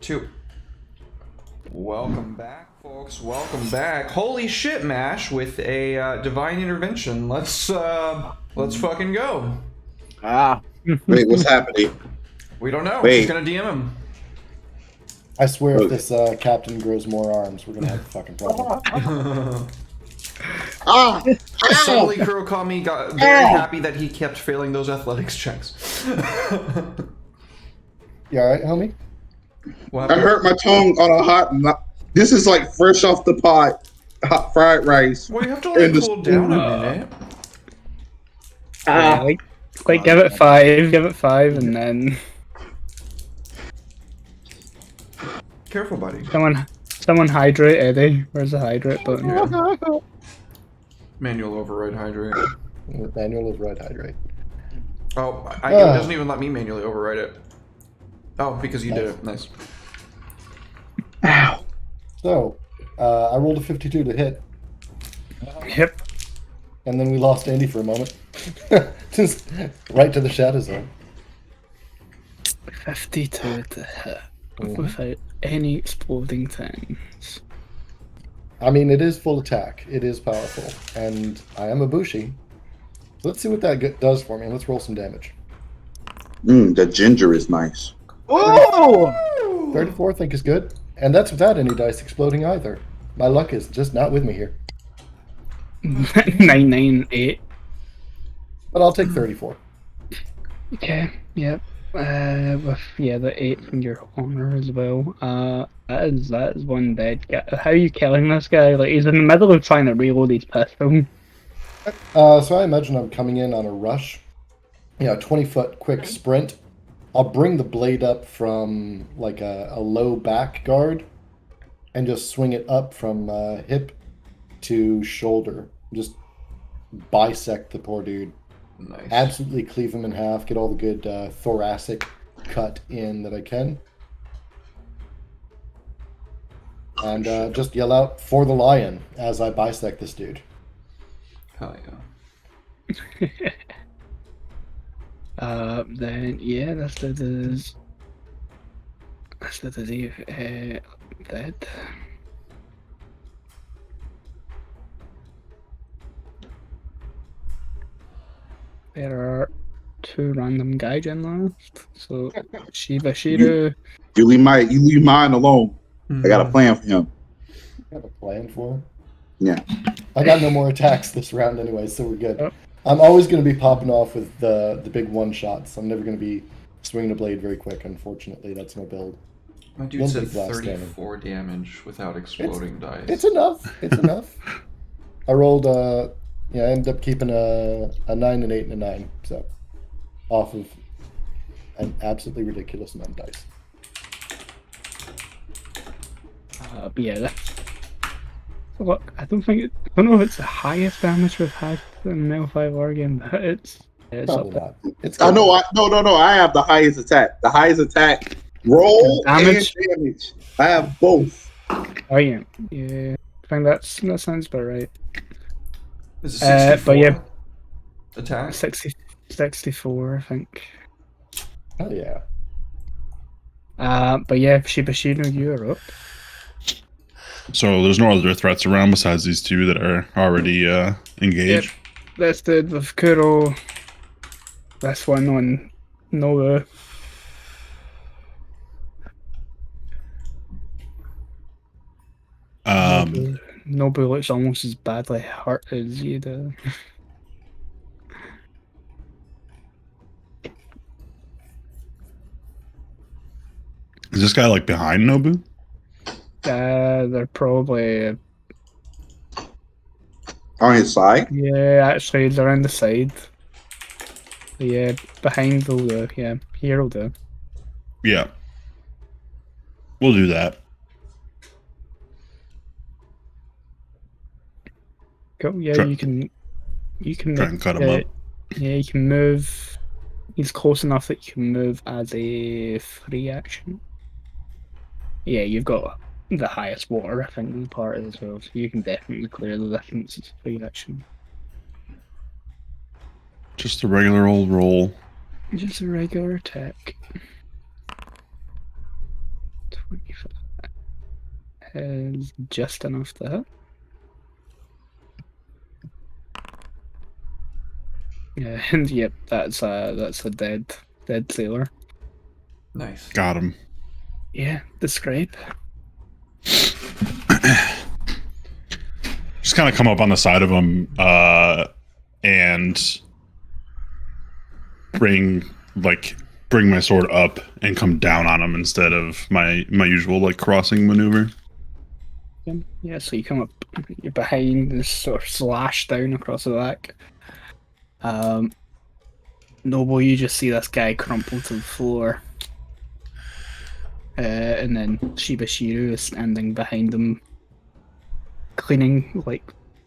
Speaker 1: 2. Welcome back, folks. Welcome back. Holy shit, Mash, with a divine intervention. Let's fucking go.
Speaker 4: Ah,
Speaker 2: Wait, what's happening?
Speaker 1: We don't know.
Speaker 2: Wait.
Speaker 1: She's gonna DM him.
Speaker 5: I swear,
Speaker 2: Okay.
Speaker 5: if this captain grows more arms, we're gonna have a fucking problem.
Speaker 2: Ah!
Speaker 1: Suddenly, Kurokami got very happy that he kept failing those athletics checks.
Speaker 5: You alright, homie?
Speaker 1: What
Speaker 2: I
Speaker 1: happened?
Speaker 2: hurt my tongue on a hot. This is like fresh off the pot, hot fried rice.
Speaker 1: Well, you have to let
Speaker 2: And
Speaker 1: it
Speaker 2: the
Speaker 1: cool down a
Speaker 3: spoon.
Speaker 1: minute.
Speaker 3: Yeah, like give it 5, and then
Speaker 1: Careful, buddy.
Speaker 3: someone hydrate Eddie. Where's the hydrate button?
Speaker 1: Yeah. Manual override hydrate.
Speaker 5: Manual of red hydrate.
Speaker 1: Oh, it doesn't even let me manually override it. Oh, because you did it. Nice.
Speaker 2: Ow!
Speaker 5: So, I rolled a 52 to hit,
Speaker 3: Yep.
Speaker 5: and then we lost Andy for a moment. Just right to the shadow zone.
Speaker 3: 52 to hit without any exploding things.
Speaker 5: I mean, it is full attack. It is powerful, and I am a Bushi. Let's see what that does for me. Let's roll some damage.
Speaker 2: The ginger is nice.
Speaker 4: oh,
Speaker 5: 34, I think, is good, and that's without any dice exploding either. My luck is just not with me here,
Speaker 3: 998.
Speaker 5: but I'll take 34.
Speaker 3: Okay, yep. With the 8 from your honor as well. That is one dead guy. How are you killing this guy? Like, he's in the middle of trying to reload his pistol.
Speaker 5: So I imagine I'm coming in on a rush. 20-foot quick sprint. I'll bring the blade up from like a low back guard and just swing it up from hip to shoulder. Just bisect the poor dude.
Speaker 1: Nice.
Speaker 5: Absolutely cleave him in half. Get all the good thoracic cut in that I can. And just yell out "for the lion" as I bisect this dude.
Speaker 1: Hell yeah.
Speaker 3: Then yeah, that's the dead. There are 2 random gaijin left. So Shiba Shiru.
Speaker 2: You leave mine alone. I got a plan for him.
Speaker 5: I have a plan for him.
Speaker 2: Yeah.
Speaker 5: I got no more attacks this round anyway, so we're good.
Speaker 3: Oh.
Speaker 5: I'm always going to be popping off with the big one shots. I'm never going to be swinging a blade very quick. Unfortunately, that's my build.
Speaker 1: My dude
Speaker 5: One
Speaker 1: said
Speaker 5: big blast
Speaker 1: 34 damage without exploding dice.
Speaker 5: It's enough. It's enough. I rolled. I ended up keeping a 9, an 8, and a 9. So off of an absolutely ridiculous amount of dice.
Speaker 3: But yeah, look, I don't know if it's the highest damage we've had in an L5 R game, but it's up
Speaker 5: Probably
Speaker 3: there.
Speaker 5: not. It's
Speaker 2: I
Speaker 5: good.
Speaker 2: know. No. I have the highest attack. The highest attack roll
Speaker 3: Damage?
Speaker 2: and damage. I have both.
Speaker 3: Oh yeah, yeah. I think that sounds about right.
Speaker 1: Is it 64?
Speaker 3: But yeah.
Speaker 1: Attack?
Speaker 3: 64, I think.
Speaker 5: Oh yeah.
Speaker 3: But yeah, Shiba Shiru, you're up.
Speaker 6: So there's no other threats around besides these 2 that are already engaged.
Speaker 3: That's the with Kuro. This one on Nobu. Nobu looks almost as badly hurt as you do.
Speaker 6: Is this guy like behind Nobu?
Speaker 3: They're probably
Speaker 2: On his side.
Speaker 3: actually they're on the side. Yeah, behind will do. Yeah, here will do.
Speaker 6: Yeah. We'll do that.
Speaker 3: Cool. Yeah,
Speaker 6: Try-
Speaker 3: you can
Speaker 6: Try and cut him up.
Speaker 3: Yeah, you can move. He's close enough that you can move as a free action. Yeah, you've got the highest water, I think, in the party as well, so you can definitely clear the distance as a free action.
Speaker 6: Just a regular old roll.
Speaker 3: Just a regular attack. is just enough to hit. Yeah, and yep, that's a dead sailor.
Speaker 1: Nice.
Speaker 6: Got him.
Speaker 3: Yeah, the scrape.
Speaker 6: Just kind of come up on the side of him and bring my sword up and come down on him instead of my usual like crossing maneuver.
Speaker 3: Yeah, so you come up, you're behind, and sort of slash down across the back. Noble, you just see this guy crumple to the floor. And then Shibashiru is standing behind him, cleaning, like,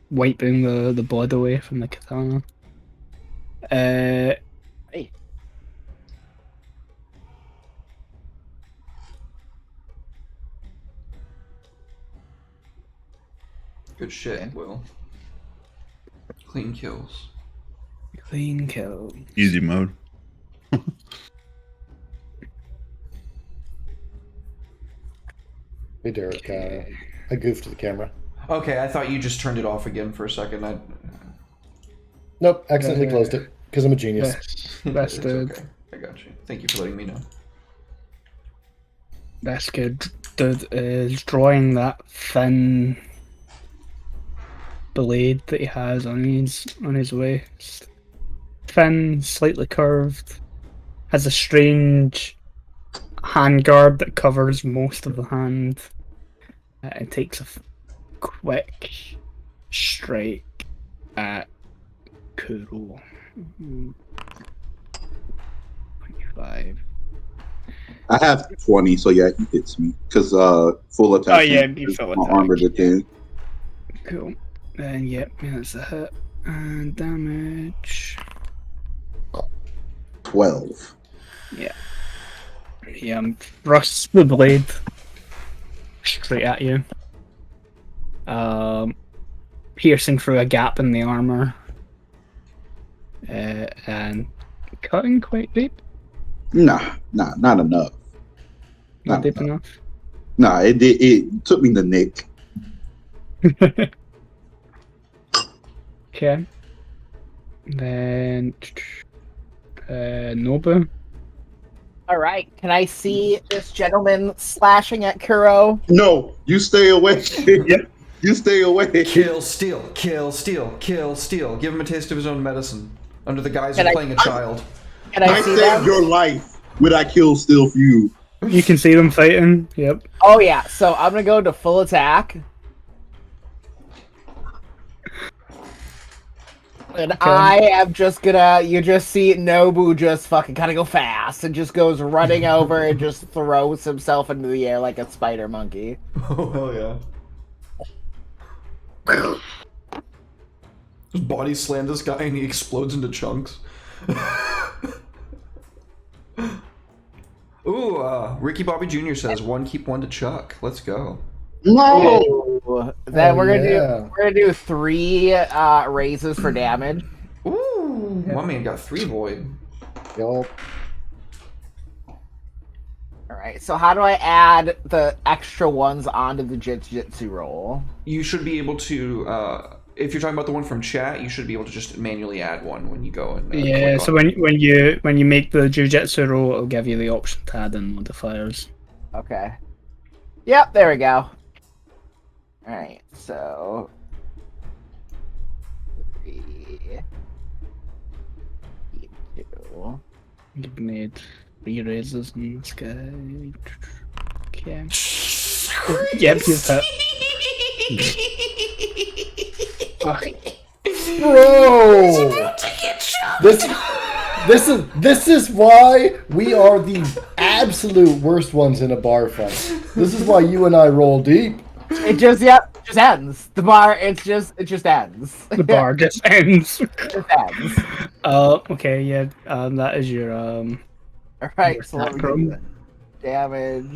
Speaker 3: wiping the blood away from the katana.
Speaker 4: Hey.
Speaker 1: Good shit, Will. Clean kills.
Speaker 3: Clean kill.
Speaker 6: Easy mode.
Speaker 5: Hey, Derek. I goofed the camera.
Speaker 1: Okay, I thought you just turned it off again for a second.
Speaker 5: Nope, accidentally closed it because I'm a genius.
Speaker 3: That's
Speaker 1: It's
Speaker 3: good.
Speaker 1: okay. I got you. Thank you for letting me know.
Speaker 3: That's good. Dude is drawing that thin blade that he has on his waist. Thin, slightly curved. Has a strange handguard that covers most of the hand. It takes a quick strike at Kuro. 25.
Speaker 2: I have 20, so yeah, he hits me because full attack.
Speaker 3: Oh, yeah, it'd be full
Speaker 2: my
Speaker 3: attack,
Speaker 2: armor to 10.
Speaker 3: Cool. Then yep, that's a hit. And damage.
Speaker 2: 12.
Speaker 3: Yeah, thrusts the blade straight at you. Piercing through a gap in the armor. And cutting quite deep.
Speaker 2: Nah, not enough.
Speaker 3: Not deep enough.
Speaker 2: Nah, it took me the neck.
Speaker 3: Okay. Then Nobu.
Speaker 4: All right. Can I see this gentleman slashing at Kuro?
Speaker 2: No, you stay away. You stay away.
Speaker 1: Kill, steal, kill, steal, kill, steal. Give him a taste of his own medicine. Under the guise
Speaker 4: Can
Speaker 1: of
Speaker 4: I-
Speaker 1: playing a child.
Speaker 4: Can I
Speaker 2: I
Speaker 4: see
Speaker 2: saved
Speaker 4: them?
Speaker 2: your life when I killed Still Few.
Speaker 3: You can see them fighting. Yep.
Speaker 4: Oh yeah. So I'm gonna go to full attack. And I am just gonna, you just see Nobu just fucking kind of go fast and just goes running over and just throws himself into the air like a spider monkey.
Speaker 1: Oh, hell yeah. His body slammed this guy and he explodes into chunks. Ooh, Ricky Bobby Jr. says, one keep one to Chuck. Let's go.
Speaker 2: No.
Speaker 4: Ooh. Then
Speaker 5: Oh,
Speaker 4: we're gonna
Speaker 5: yeah.
Speaker 4: do, we're gonna do 3 raises for damage.
Speaker 1: Ooh, my man got 3 void.
Speaker 5: Yup.
Speaker 4: Alright, so how do I add the extra ones onto the Jitsu roll?
Speaker 1: You should be able to, if you're talking about the one from chat, you should be able to just manually add one when you go and
Speaker 3: Yeah.
Speaker 1: click
Speaker 3: So
Speaker 1: on
Speaker 3: when you make the jujitsu roll, it'll give you the option to add in modifiers.
Speaker 4: Okay. Yep, there we go. Alright, so 3, 2.
Speaker 3: You've made 3 raises in this guy. Okay. Yep, you've hit. Fuck.
Speaker 5: Bro! This is why we are the absolute worst ones in a bar fight. This is why you and I roll deep.
Speaker 4: It just ends. The bar, it just ends.
Speaker 3: The bar just ends.
Speaker 4: It just ends.
Speaker 3: Okay, yeah. That is your
Speaker 4: Alright, so let me
Speaker 3: attack
Speaker 4: do
Speaker 3: roll.
Speaker 4: damage.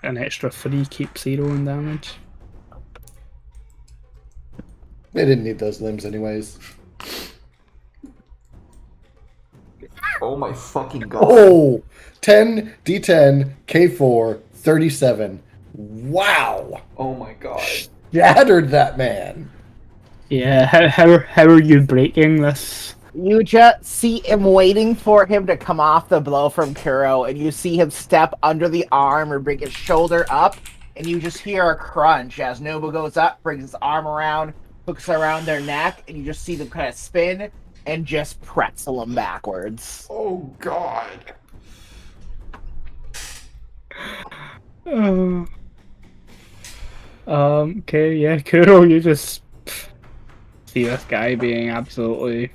Speaker 3: An extra 3 keep 0 in damage.
Speaker 5: They didn't need those limbs anyways.
Speaker 1: Oh my fucking god.
Speaker 5: Oh, 10, D10, K4, 37. Wow.
Speaker 1: Oh my god.
Speaker 5: Shattered that man.
Speaker 3: Yeah, how are you breaking this?
Speaker 4: You just see him waiting for him to come off the blow from Kuro, and you see him step under the arm or bring his shoulder up, and you just hear a crunch as Nobu goes up, brings his arm around, hooks around their neck, and you just see them kind of spin and just pretzel him backwards.
Speaker 1: Oh god.
Speaker 3: Okay, yeah, Kuro, you just see this guy being absolutely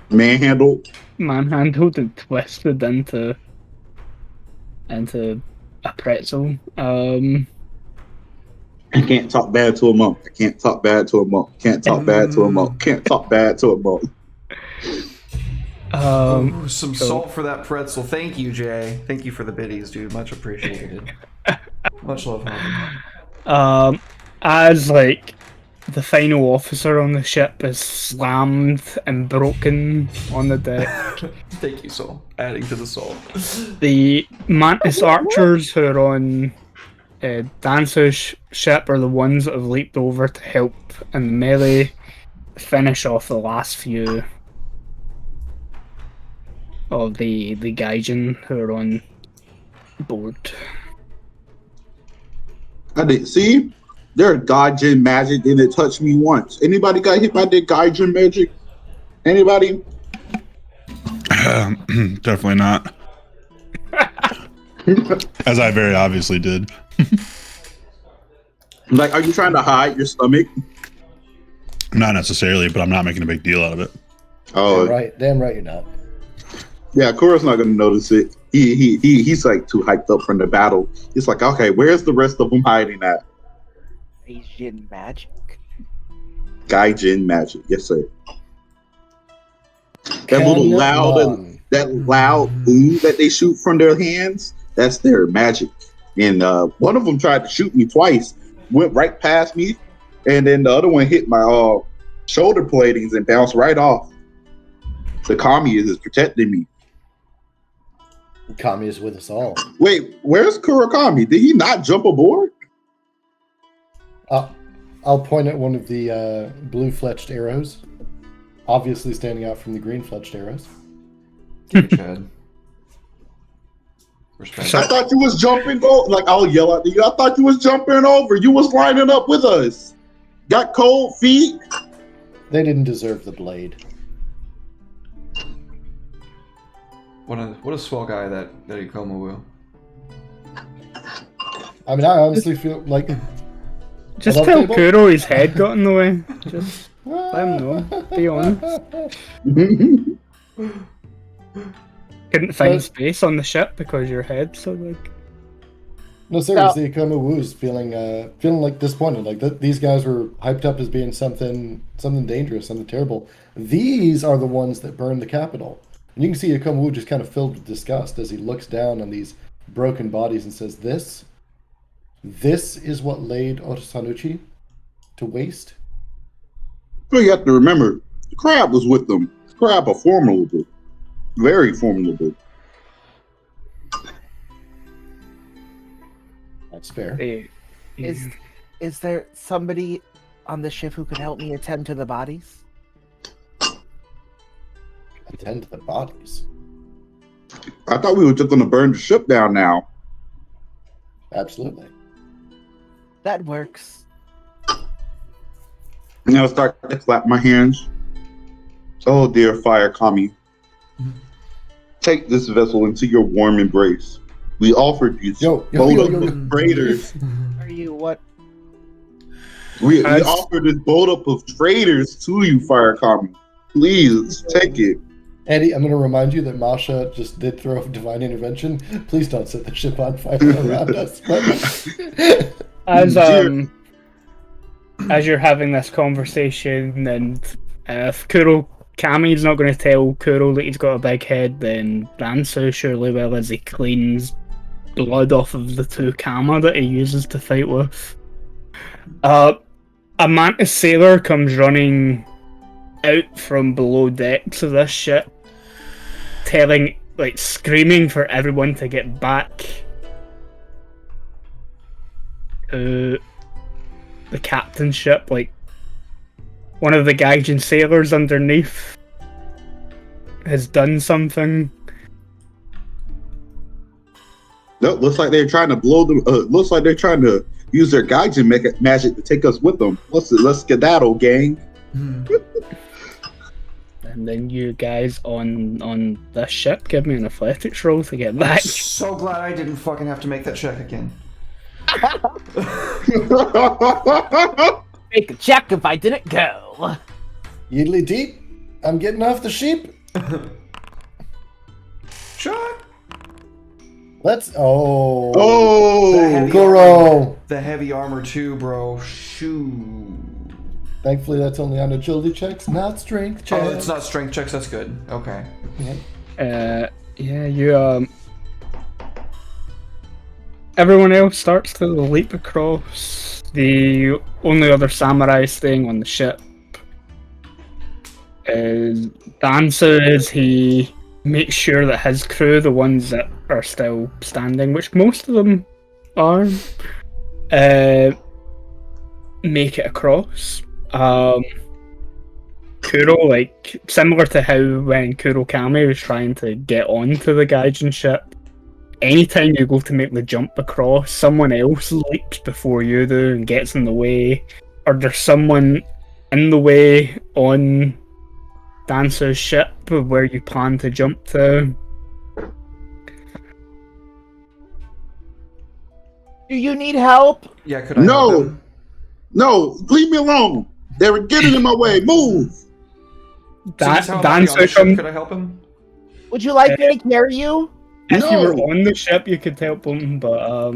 Speaker 2: Manhandled.
Speaker 3: manhandled and twisted into a pretzel.
Speaker 2: I can't talk bad to a monk. I can't talk bad to a monk. Can't talk bad to a monk. Can't talk bad to a monk.
Speaker 1: Ooh, some
Speaker 3: so-
Speaker 1: salt for that pretzel. Thank you, Jay. Thank you for the biddies, dude. Much appreciated. Much love, homie.
Speaker 3: As like the final officer on the ship is slammed and broken on the deck,
Speaker 1: Thank you, Saul. Adding to the salt.
Speaker 3: the Mantis archers who are on Dance's ship are the ones that have leaped over to help in the melee finish off the last few of the Gaijin who are on board.
Speaker 2: I didn't see. Their Gaijin magic didn't touch me once. Anybody got hit by their Gaijin magic? Anybody?
Speaker 6: Definitely not. As I very obviously did.
Speaker 2: Like, are you trying to hide your stomach?
Speaker 6: Not necessarily, but I'm not making a big deal out of it.
Speaker 2: Oh,
Speaker 5: Damn right you're not.
Speaker 2: yeah. Kuro's not gonna notice it. He's like too hyped up from the battle. He's like, okay, where's the rest of them hiding at?
Speaker 4: Asian magic.
Speaker 2: Gaijin magic, yes sir. That little loud ooh that they shoot from their hands, that's their magic. And one of them tried to shoot me twice, went right past me, and then the other one hit my shoulder platings and bounced right off. The Kami is protecting me.
Speaker 5: Kami is with us all.
Speaker 2: Wait, where's Kurakami? Did he not jump aboard?
Speaker 5: I'll point at one of the blue fletched arrows, obviously standing out from the green fletched arrows.
Speaker 1: Chad. Respect.
Speaker 2: I thought you was jumping over. Like, I'll yell at you. I thought you was jumping over. You was lining up with us. Got cold feet.
Speaker 5: They didn't deserve the blade.
Speaker 1: What a swell guy that Ikoma will.
Speaker 5: I mean, I honestly feel like
Speaker 3: Just
Speaker 5: Above
Speaker 3: tell
Speaker 5: table?
Speaker 3: Kuro his head got in the way. Just let him know. Be honest. Couldn't find
Speaker 5: But-
Speaker 3: space on the ship because your head's so big.
Speaker 5: No, seriously, Ikoma Wu's feeling like disappointed. Like these guys were hyped up as being something dangerous, something terrible. These are the ones that burned the capital. And you can see Ikoma Wu just kind of filled with disgust as he looks down on these broken bodies and says, "This is what laid Otosanuchi to waste."
Speaker 2: Well, you have to remember, the crab was with them. The crab are formidable, very formidable.
Speaker 5: That's fair.
Speaker 3: They,
Speaker 4: Is there somebody on the ship who could help me attend to the bodies?
Speaker 5: Attend to the bodies.
Speaker 2: I thought we were just going to burn the ship down now.
Speaker 5: Absolutely.
Speaker 4: That works.
Speaker 2: And I'll start to clap my hands. Oh, dear Fire Kami. Take this vessel into your warm embrace. We offered you
Speaker 5: Yo.
Speaker 2: boat up of traders.
Speaker 4: Are you what?
Speaker 2: We
Speaker 3: As-
Speaker 2: offered this boat up of traders to you, Fire Kami. Please take it.
Speaker 5: Eddie, I'm going to remind you that Masha just did throw divine intervention. Please don't set the ship on fire around us.
Speaker 3: As you're having this conversation, and if Kami's not going to tell Kuro that he's got a big head, then Dansu surely will, as he cleans blood off of the two Kama that he uses to fight with. A Mantis sailor comes running out from below decks of this ship, telling like screaming for everyone to get back to the captain's ship. Like one of the Gaijin sailors underneath has done something.
Speaker 2: No, looks like they're trying to blow them. Looks like they're trying to use their Gaijin magic to take us with them. Let's skedaddle, gang.
Speaker 3: And then you guys on the ship give me an athletics roll to get back.
Speaker 1: So glad I didn't fucking have to make that check again.
Speaker 4: Make a check if I didn't go.
Speaker 5: Yeedly deep. I'm getting off the sheep.
Speaker 1: Shot.
Speaker 5: Let's. Oh.
Speaker 2: Oh,
Speaker 5: Goro.
Speaker 1: The heavy armor too, bro. Shoo.
Speaker 5: Thankfully, that's only on agility checks, not strength checks.
Speaker 1: Oh, it's not strength checks. That's good. Okay.
Speaker 3: Yeah, you everyone else starts to leap across. The only other samurai staying on the ship is Dancer, as he makes sure that his crew, the ones that are still standing, which most of them are, make it across. Kuro, like, similar to how when Kuro Kami was trying to get onto the Gaijin ship, anytime you go to make the jump across, someone else leaps before you do and gets in the way, or there's someone in the way on Dancer's ship where you plan to jump to.
Speaker 4: Do you need help?
Speaker 1: Yeah, could I help
Speaker 2: no,
Speaker 1: him?
Speaker 2: no, leave me alone. They were getting in my way. Move.
Speaker 1: Since how am I on the
Speaker 3: Dancer
Speaker 1: ship, could I help him?
Speaker 4: Would you like me to carry you?
Speaker 3: If you were
Speaker 2: No.
Speaker 3: on the ship, you could help him, but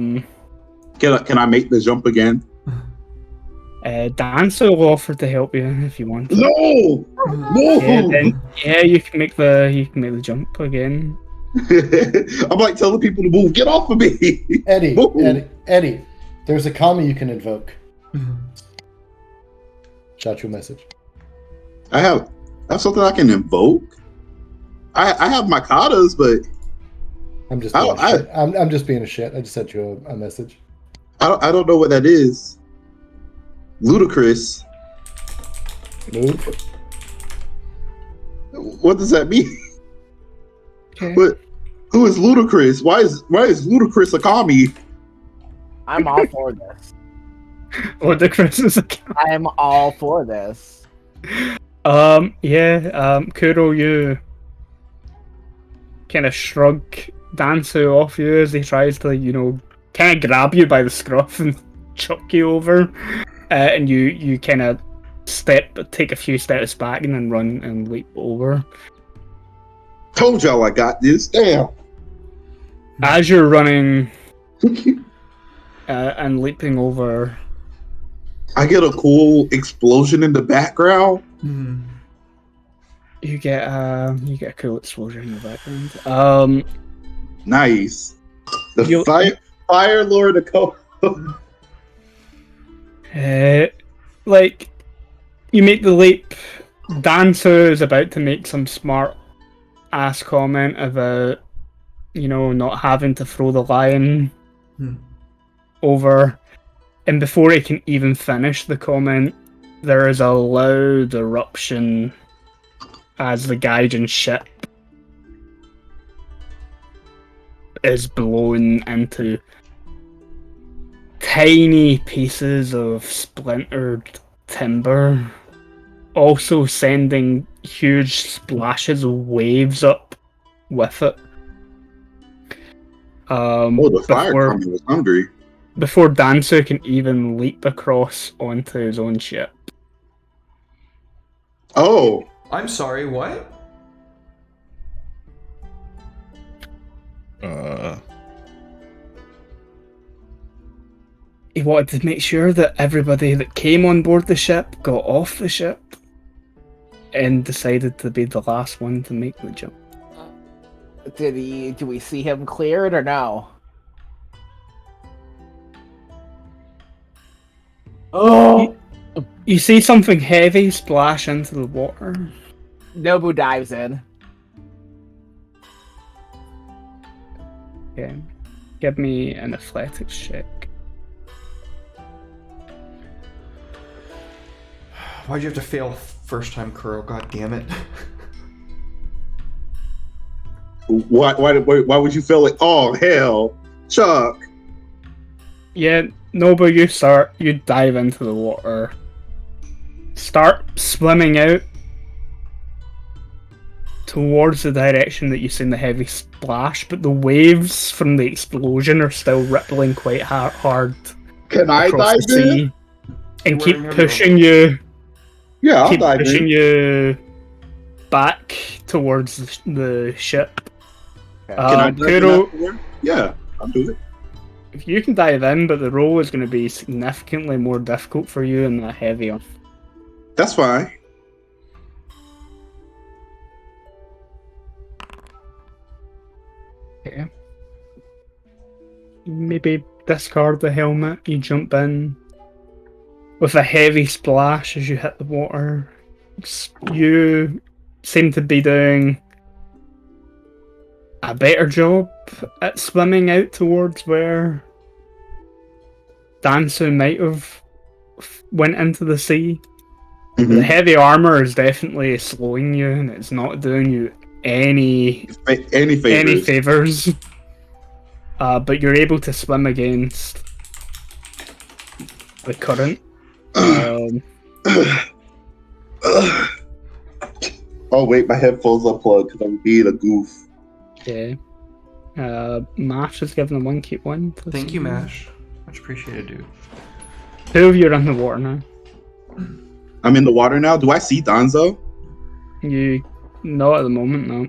Speaker 2: Can I make the jump again?
Speaker 3: Dancer will offer to help you if you want.
Speaker 2: No,
Speaker 3: Yeah,
Speaker 2: no.
Speaker 3: then, you can make the jump again.
Speaker 2: I'm like telling people to move. Get off of me.
Speaker 5: Eddie, there's a kami you can invoke. Shot you a message.
Speaker 2: I have something I can invoke. I have my katas, but
Speaker 5: I'm just being a shit. I'm just being a shit. I just sent you a message.
Speaker 2: I don't know what that is. Ludicrous.
Speaker 5: Move.
Speaker 2: What does that mean?
Speaker 3: Okay.
Speaker 2: What? Who is Ludicrous? Why is Ludicrous a commie?
Speaker 4: I'm all for this.
Speaker 3: Or the Christmas account.
Speaker 4: I am all for this.
Speaker 3: Kuro, you kind of shrug Dansu off you as he tries to, kind of grab you by the scruff and chuck you over. And you kind of take a few steps back and then run and leap over.
Speaker 2: Told y'all I got this. Damn.
Speaker 3: As you're running and leaping over,
Speaker 2: I get a cool explosion in the background.
Speaker 3: you get a cool explosion in the background.
Speaker 2: Nice. The
Speaker 3: You'll-
Speaker 2: Fire Lord of Ko.
Speaker 3: You make the leap. Dancer is about to make some smart ass comment about, not having to throw the lion over. And before he can even finish the comment, there is a loud eruption as the Gaijin ship is blown into tiny pieces of splintered timber, also sending huge splashes of waves up with it.
Speaker 2: The fire coming was hungry.
Speaker 3: Before Dancer can even leap across onto his own ship.
Speaker 2: Oh,
Speaker 1: I'm sorry, what?
Speaker 3: He wanted to make sure that everybody that came on board the ship got off the ship and decided to be the last one to make the jump.
Speaker 4: Do we see him clear it or no? Oh!
Speaker 3: You see something heavy splash into the water.
Speaker 4: Nobu dives in.
Speaker 3: Okay. Give me an athletics check.
Speaker 1: Why'd you have to fail first time, Kuro? God damn it.
Speaker 2: Why would you feel it? Oh hell, Chuck.
Speaker 3: Yeah, Nobu, you dive into the water. Start swimming out towards the direction that you've seen the heavy splash, but the waves from the explosion are still rippling quite hard
Speaker 2: Can I
Speaker 3: across
Speaker 2: dive
Speaker 3: the
Speaker 2: in?
Speaker 3: sea and
Speaker 1: You're
Speaker 3: keep
Speaker 1: wearing
Speaker 3: pushing you.
Speaker 2: Yeah, I'll
Speaker 3: Keep
Speaker 2: dive
Speaker 3: pushing
Speaker 2: in.
Speaker 3: you back towards the ship.
Speaker 2: Can I dive in
Speaker 3: Kuro,
Speaker 2: afterward? Yeah, I'll do it.
Speaker 3: if you can dive in, but the roll is going to be significantly more difficult for you and that heavier.
Speaker 2: That's fine.
Speaker 3: Okay. Maybe discard the helmet. You jump in with a heavy splash as you hit the water. You seem to be doing a better job at swimming out towards where Dansu might have went into the sea. The
Speaker 2: Mhm.
Speaker 3: heavy armor is definitely slowing you, and it's not doing you any
Speaker 2: Any favors?
Speaker 3: favors. But you're able to swim against the current.
Speaker 2: Oh wait, my headphones are plugged because I'm being a goof.
Speaker 3: Yeah. Mash is given a 1 keep 1.
Speaker 1: Thank you, Mash. Much appreciated, dude.
Speaker 3: 2 of you are in the water now.
Speaker 2: I'm in the water now. Do I see Donzo?
Speaker 3: You not at the moment, no.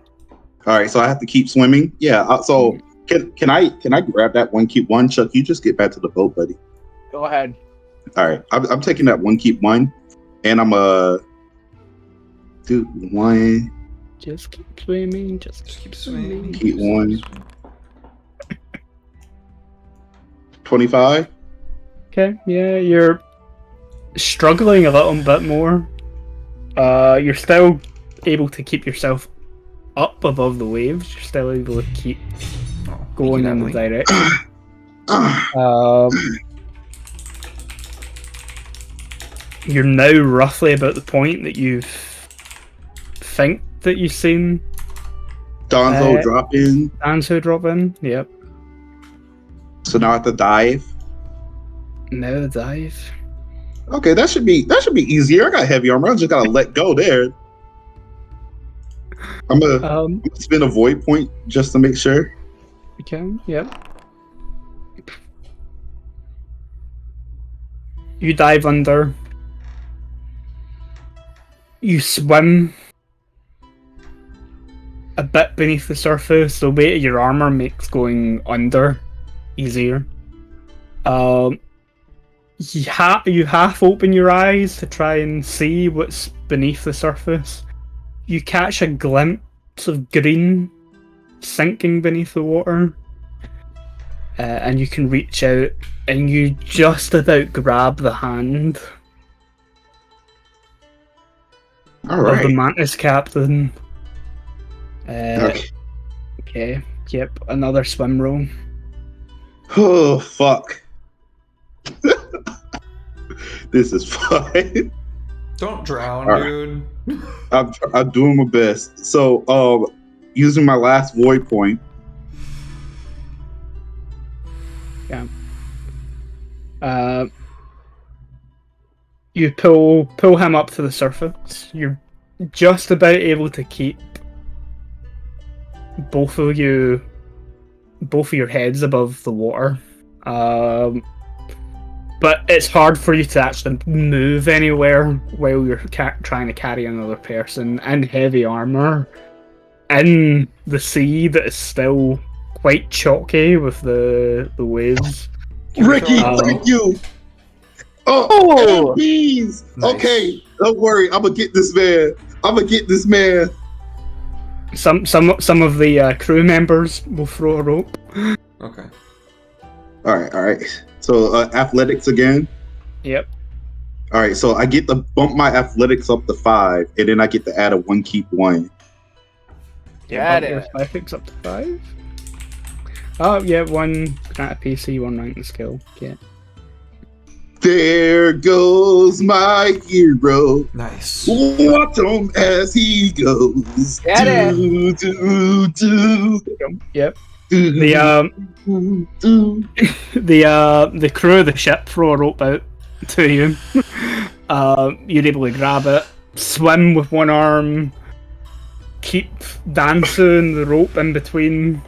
Speaker 2: All right, so I have to keep swimming. Yeah. So can I grab that 1 keep 1? Chuck, you just get back to the boat, buddy.
Speaker 4: Go ahead.
Speaker 2: All right, I'm taking that 1 keep 1, and I'm do 1
Speaker 3: Just keep swimming. Just
Speaker 1: Keep swimming.
Speaker 2: keep 1. 25.
Speaker 3: Okay, yeah, you're struggling a little bit more. You're still able to keep yourself up above the waves. You're still able to keep
Speaker 1: Oh,
Speaker 3: going
Speaker 1: thank
Speaker 3: in
Speaker 1: you,
Speaker 3: the
Speaker 1: Natalie.
Speaker 3: direction. You're now roughly about the point that you think that you've seen
Speaker 2: Donzo drop in.
Speaker 3: Danzo drop in. Yep.
Speaker 2: So now I have to dive.
Speaker 3: Now the dive.
Speaker 2: Okay, that should be easier. I got heavy armor. I just gotta let go there. I'm gonna spin a void point just to make sure.
Speaker 3: Okay, yep. You dive under. You swim a bit beneath the surface. The weight of your armor makes going under easier. You half open your eyes to try and see what's beneath the surface. You catch a glimpse of green sinking beneath the water, and you can reach out and you just about grab the hand
Speaker 2: All
Speaker 3: of the
Speaker 2: right.
Speaker 3: mantis captain.
Speaker 2: Okay.
Speaker 3: Okay, yep, another swim roll.
Speaker 2: Oh fuck. This is fun.
Speaker 1: Don't drown,
Speaker 2: All right.
Speaker 1: dude.
Speaker 2: I'm doing my best. So, using my last void point.
Speaker 3: You pull him up to the surface. You're just about able to keep both of your heads above the water. But it's hard for you to actually move anywhere while you're trying to carry another person in heavy armor in the sea that is still quite chalky with the waves.
Speaker 2: Ricky,
Speaker 3: Um,
Speaker 2: thank you. Oh,
Speaker 4: Oh!
Speaker 2: please.
Speaker 1: Nice.
Speaker 2: Okay, don't worry. I'm gonna get this man.
Speaker 3: Some of the crew members will throw a rope.
Speaker 1: Okay.
Speaker 2: All right. So, athletics again.
Speaker 3: Yep.
Speaker 2: All right, so I get to bump my athletics up to 5, and then I get to add a 1 keep 1.
Speaker 3: Yeah,
Speaker 4: Got
Speaker 3: your
Speaker 4: it.
Speaker 3: athletics up to 5. Oh, yeah, one granite PC, one rank and skill. Yeah.
Speaker 2: There goes my hero.
Speaker 1: Nice.
Speaker 2: Watch him as he goes.
Speaker 4: Get it.
Speaker 2: Do.
Speaker 3: Yep.
Speaker 2: Do,
Speaker 3: The the crew of the ship throw a rope out to you. You're able to grab it, swim with one arm, keep dancing the rope in between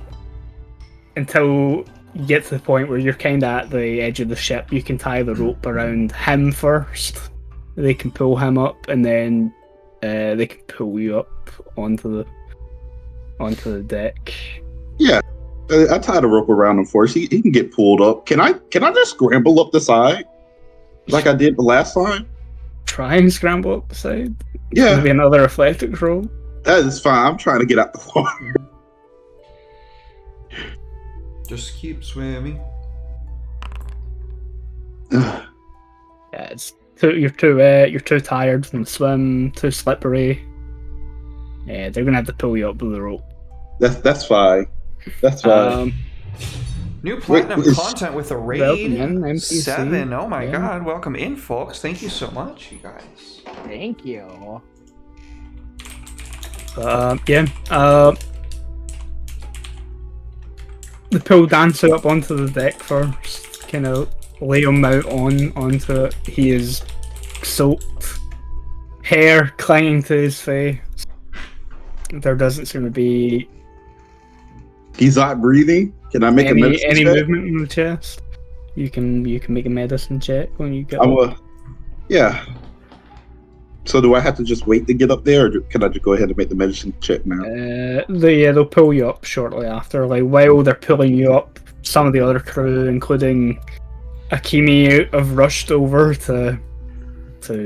Speaker 3: until you get to the point where you're kind of at the edge of the ship. You can tie the rope around him first. They can pull him up, and then they can pull you up onto the deck.
Speaker 2: Yeah, I tied a rope around him first. He can get pulled up. Can I just scramble up the side like I did the last time?
Speaker 3: Try and scramble up the side.
Speaker 2: Yeah,
Speaker 3: Maybe another athletics roll.
Speaker 2: that is fine. I'm trying to get out the water.
Speaker 1: Just keep swimming.
Speaker 3: Yeah, it's you're too tired from the swim, too slippery. Yeah, they're gonna have to pull you up with the rope.
Speaker 2: That's fine. That's fine.
Speaker 1: New platinum
Speaker 2: wait,
Speaker 1: content with a raid.
Speaker 3: Welcome in, NPC.
Speaker 1: 7. Oh my
Speaker 3: Yeah.
Speaker 1: god, welcome in, folks. Thank you so much, you guys.
Speaker 4: Thank you.
Speaker 3: The pull dancer up onto the deck first, kind of lay him out onto it. He is soaked, hair clinging to his face. There doesn't seem to be
Speaker 2: He's not breathing. Can I make a
Speaker 3: any
Speaker 2: medicine check?
Speaker 3: movement in the chest. You can make a medicine check when you get up.
Speaker 2: Yeah. So do I have to just wait to get up there, or can I just go ahead and make the medicine check now?
Speaker 3: They'll pull you up shortly after. Like while they're pulling you up, some of the other crew, including Akimi, have rushed over to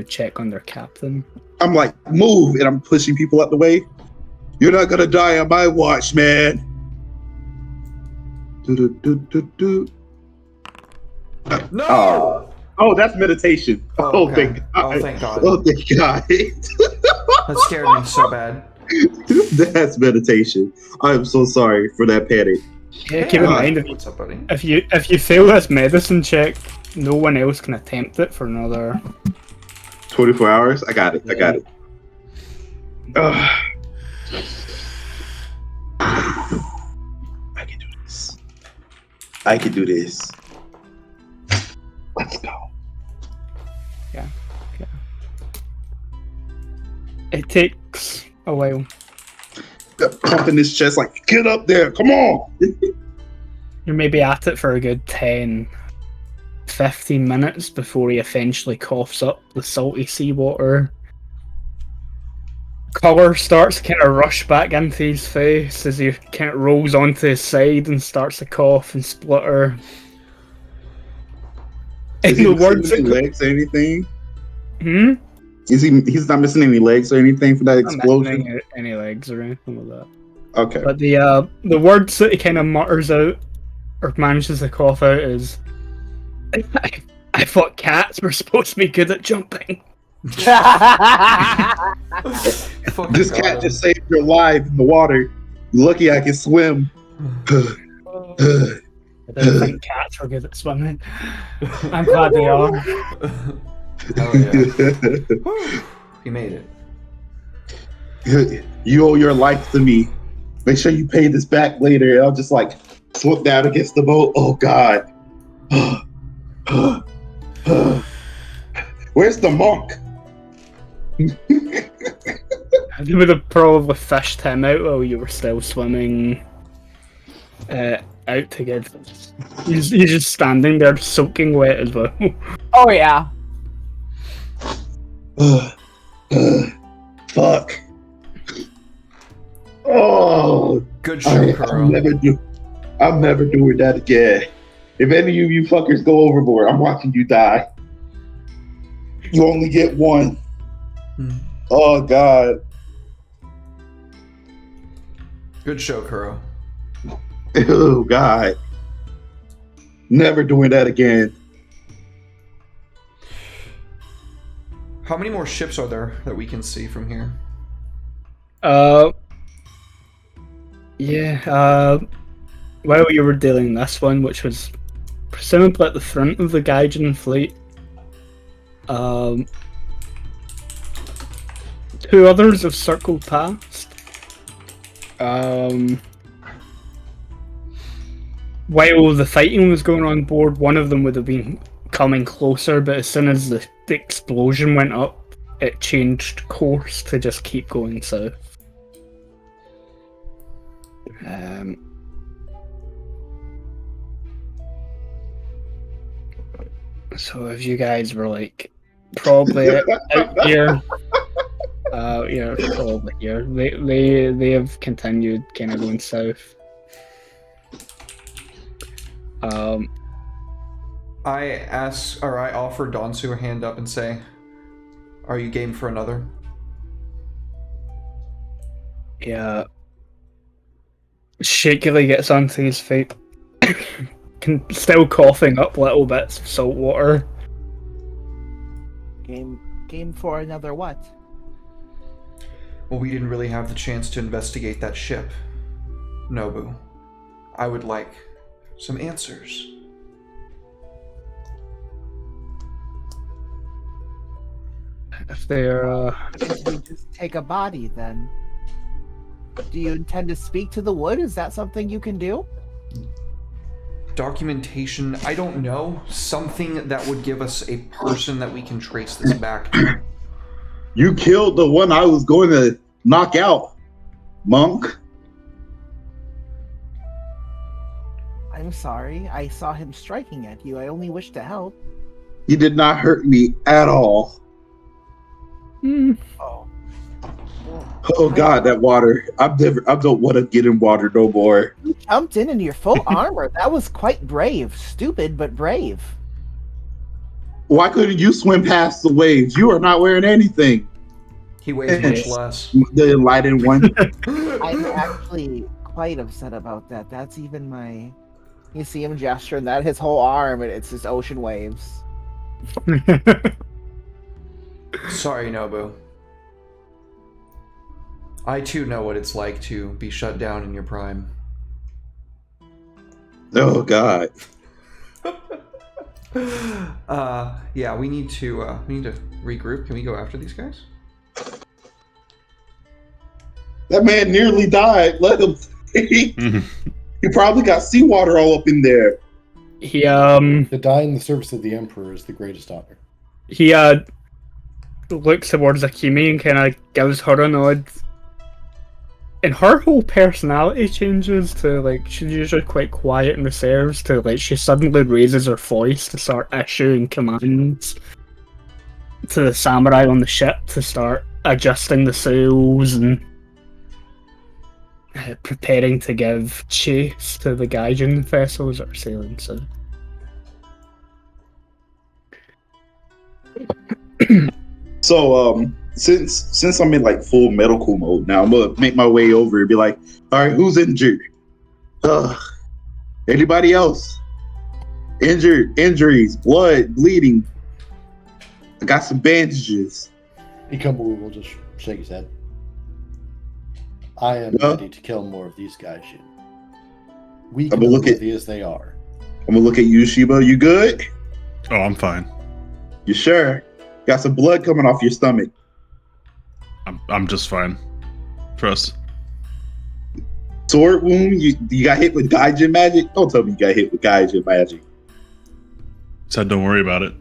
Speaker 3: check on their captain.
Speaker 2: I'm like, move, and I'm pushing people out the way. You're not gonna die on my watch, man. Do.
Speaker 1: No!
Speaker 2: Oh, that's meditation. Oh,
Speaker 1: okay.
Speaker 2: thank God.
Speaker 1: Oh, thank God.
Speaker 2: Oh, thank God.
Speaker 1: That scared me so bad.
Speaker 2: That's meditation. I am so sorry for that panic.
Speaker 3: Yeah, keep in mind
Speaker 1: What's up, buddy?
Speaker 3: if you fail this medicine check, no one else can attempt it for another
Speaker 2: 24 hours? I got it. I got it. I can do this. I can do this. Let's go.
Speaker 3: It takes a while.
Speaker 2: Pumping his chest like, get up there, come on.
Speaker 3: You're maybe at it for a good 10, 15 minutes before he eventually coughs up the salty seawater. Colour starts to kind of rush back into his face as he kind of rolls onto his side and starts to cough and splutter.
Speaker 2: Is
Speaker 3: And
Speaker 2: he
Speaker 3: the
Speaker 2: missing
Speaker 3: words
Speaker 2: any
Speaker 3: that
Speaker 2: legs or anything?
Speaker 3: Hmm?
Speaker 2: He's not missing any legs or anything from that
Speaker 3: Not
Speaker 2: explosion?
Speaker 3: missing any legs or anything like that.
Speaker 2: Okay.
Speaker 3: But the words that he kind of mutters out or manages to cough out is, I thought cats were supposed to be good at jumping.
Speaker 1: Fucking
Speaker 2: This
Speaker 1: got
Speaker 2: cat
Speaker 1: him.
Speaker 2: just saved your life in the water. Lucky I can swim.
Speaker 3: I didn't think cats were good at swimming. I'm glad they are.
Speaker 1: Oh, yeah. Whew. He made it.
Speaker 2: You owe your life to me. Make sure you pay this back later. I'll just like slip down against the boat. Oh God. Where's the monk?
Speaker 3: They would have probably fished him out while you were still swimming out together. He's just standing there soaking wet as well.
Speaker 4: Oh yeah.
Speaker 2: Fuck. Oh,
Speaker 1: Good show, Kuro.
Speaker 2: I'm never doing that again. If any of you fuckers go overboard, I'm watching you die. You only get one. Oh God.
Speaker 1: Good show, Kuro.
Speaker 2: Oh God. Never doing that again.
Speaker 1: How many more ships are there that we can see from here?
Speaker 3: while you were dealing this one, which was presumably at the front of the Gaijin fleet, two others have circled past. While the fighting was going on board, one of them would have been coming closer, but as soon as the explosion went up, it changed course to just keep going south. So if you guys were like probably out here, yeah, probably here. They have continued kind of going south.
Speaker 1: I offer Donsu a hand up and say, "Are you game for another?"
Speaker 3: Yeah. Shakily gets onto his feet. Still coughing up little bits of salt water.
Speaker 4: Game for another what?
Speaker 1: Well, we didn't really have the chance to investigate that ship, Nobu. I would like some answers.
Speaker 3: If they're,
Speaker 4: Did we just take a body then? Do you intend to speak to the wood? Is that something you can do?
Speaker 1: Documentation, I don't know. Something that would give us a person that we can trace this back to.
Speaker 2: You killed the one I was going to knock out, monk.
Speaker 4: I'm sorry. I saw him striking at you. I only wish to help.
Speaker 2: He did not hurt me at all.
Speaker 4: Oh.
Speaker 2: Oh God, that water! I don't want to get in water no more.
Speaker 4: You jumped in your full armor. That was quite brave. Stupid, but brave.
Speaker 2: Why couldn't you swim past the waves? You are not wearing anything.
Speaker 1: He weighs much less.
Speaker 2: The enlightened one.
Speaker 4: I'm actually quite upset about that. That's even my... You see him gesturing that his whole arm, and it's just ocean waves.
Speaker 1: Sorry, Nobu. I too know what it's like to be shut down in your prime.
Speaker 2: Oh God.
Speaker 1: Yeah, we need to regroup. Can we go after these guys?
Speaker 2: That man nearly died. Let him. He probably got seawater all up in there.
Speaker 3: He
Speaker 5: To die in the service of the Emperor is the greatest honor.
Speaker 3: he looks towards Akimi and kind of gives her a nod. And her whole personality changes to, like, she's usually quite quiet and reserved to, like, she suddenly raises her voice to start issuing commands to the samurai on the ship to start adjusting the sails and preparing to give chase to the Gaijin vessels that are sailing south.
Speaker 2: So since I'm in like full medical mode now, I'm gonna make my way over and be like, all right, who's injured? Anybody else? Injuries, blood, bleeding. I got some bandages.
Speaker 5: Ikamu will just shake his head. I am
Speaker 2: Yeah.
Speaker 5: ready to kill more of these guys. Weak
Speaker 2: I'm
Speaker 5: and
Speaker 2: gonna look at-
Speaker 5: worthy as they are.
Speaker 2: I'm gonna look at you, Shiba. You good?
Speaker 6: Oh, I'm fine.
Speaker 2: You sure? Got some blood coming off your stomach.
Speaker 6: I'm just fine. Trust.
Speaker 2: Sword wound? You got hit with Gaijin magic? Don't tell me you got hit with Gaijin magic.
Speaker 6: Said don't worry about it.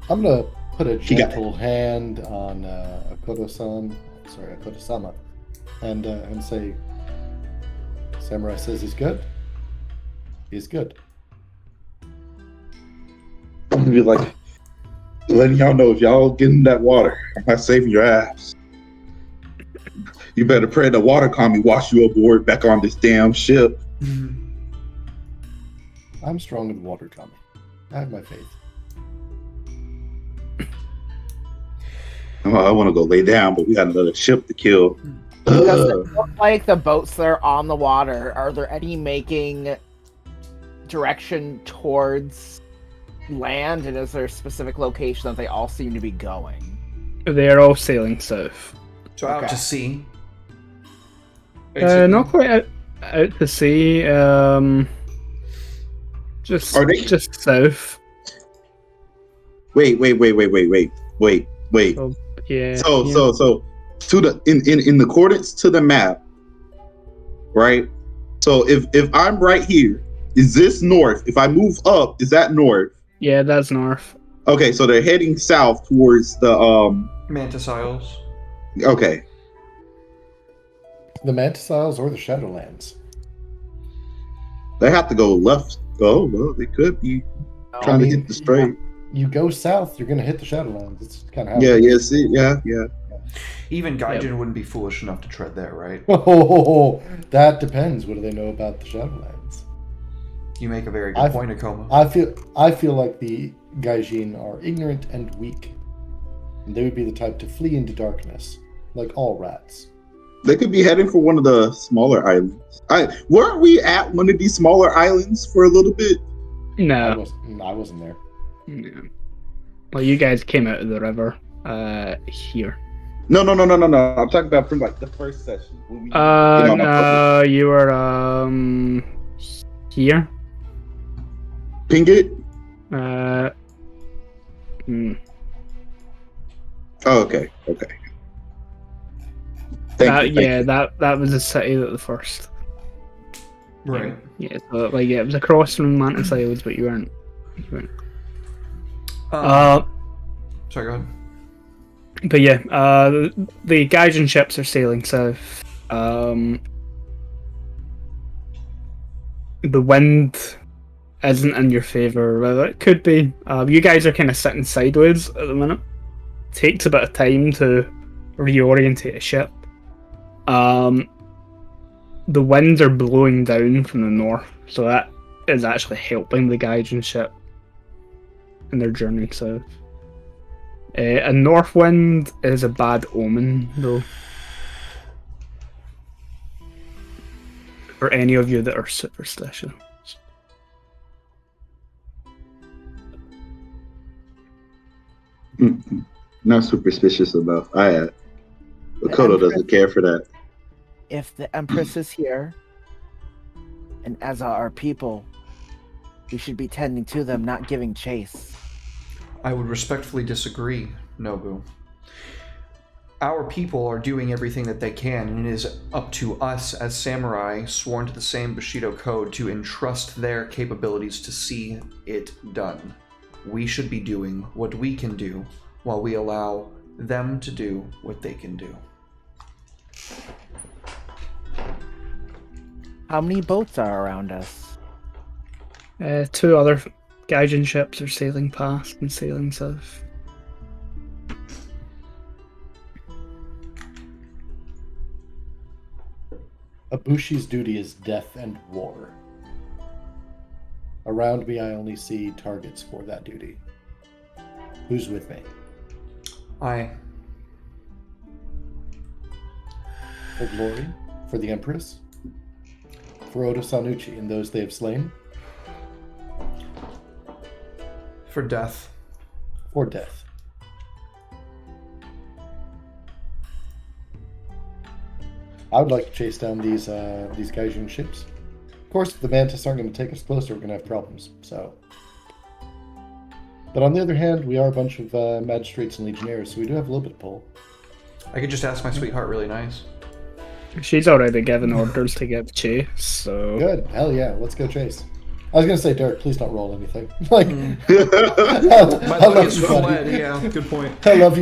Speaker 5: I'm gonna put a
Speaker 2: got-
Speaker 5: gentle hand on Akoto-sama, and say, Samurai says he's good. He's good.
Speaker 2: I'm gonna be like, letting y'all know if y'all get in that water, I'm not saving your ass. You better pray the water kami wash you aboard back on this damn ship.
Speaker 5: I'm strong in water, Tommy. I have my faith.
Speaker 2: I want to go lay down, but we got another ship to kill.
Speaker 4: Does it look like the boats that are on the water, are there any making direction towards land, and is there a specific location that they all seem to be going?
Speaker 3: They're all sailing south.
Speaker 1: So out
Speaker 4: Okay.
Speaker 1: to sea.
Speaker 3: Not quite Out to sea, just
Speaker 2: Are they-
Speaker 3: just south.
Speaker 2: Wait.
Speaker 3: So, yeah.
Speaker 2: So
Speaker 3: yeah.
Speaker 2: to the in accordance to the map, right? So if I'm right here, is this north? If I move up, is that north?
Speaker 3: Yeah, that's north.
Speaker 2: Okay, so they're heading south towards the
Speaker 1: Mantis Isles.
Speaker 2: Okay,
Speaker 5: The Mantis Isles or the Shadowlands?
Speaker 2: they have to go left. Oh well, they could be trying to hit the straight.
Speaker 5: You go south, you're gonna hit the Shadowlands. It's kind of how.
Speaker 2: Yeah, yeah, see, yeah.
Speaker 1: Even Gaijin wouldn't be foolish enough to tread there, right?
Speaker 5: Oh, that depends. What do they know about the Shadowlands?
Speaker 1: You make a very good point, Akoma.
Speaker 5: I feel like the Gaijin are ignorant and weak. And they would be the type to flee into darkness, like all rats.
Speaker 2: They could be heading for one of the smaller islands. Weren't we at one of these smaller islands for a little bit?
Speaker 3: No.
Speaker 5: I wasn't there.
Speaker 3: Yeah. Well, you guys came out of the river. Here.
Speaker 2: No. I'm talking about from like the first session. When we get on the
Speaker 3: No, you were here.
Speaker 2: Ping it. Oh, okay. Thank you.
Speaker 3: Yeah, that was the city that the first.
Speaker 1: Right.
Speaker 3: Yeah, so like it was across from Mantis Isles, but you weren't.
Speaker 1: Sorry, go ahead.
Speaker 3: But yeah, the Gaijin ships are sailing south. The wind isn't in your favor. Well, it could be. You guys are kind of sitting sideways at the minute. Takes a bit of time to reorientate a ship. The winds are blowing down from the north, so that is actually helping the Gaijin ship in their journey south. A north wind is a bad omen, though. For any of you that are superstitious.
Speaker 2: Not superstitious enough. Makoto doesn't care for that.
Speaker 4: If the Empress is here, and as are our people, we should be tending to them, not giving chase.
Speaker 1: I would respectfully disagree, Nobu. Our people are doing everything that they can, and it is up to us as samurai sworn to the same Bushido code to entrust their capabilities to see it done. We should be doing what we can do, while we allow them to do what they can do.
Speaker 4: How many boats are around us?
Speaker 3: 2 other Gaijin ships are sailing past and sailing south.
Speaker 5: Abushi's duty is death and war. Around me, I only see targets for that duty. Who's with me?
Speaker 1: I.
Speaker 5: For glory? For the Empress? For Oda Sanuchi and those they have slain?
Speaker 1: For death.
Speaker 5: For death? I would like to chase down these Gaijin ships. Of course, if the Mantis aren't going to take us closer, we're going to have problems, so... But on the other hand, we are a bunch of magistrates and legionnaires, so we do have a little bit of pull.
Speaker 1: I could just ask my sweetheart really nice.
Speaker 3: She's already given orders to give chase, so...
Speaker 5: Good, hell yeah, let's go chase. I was going to say, Derek, please don't roll anything. Like,
Speaker 1: My
Speaker 5: I
Speaker 1: luck
Speaker 5: love
Speaker 1: is
Speaker 5: you, buddy.
Speaker 1: fled, yeah, good point.
Speaker 5: I love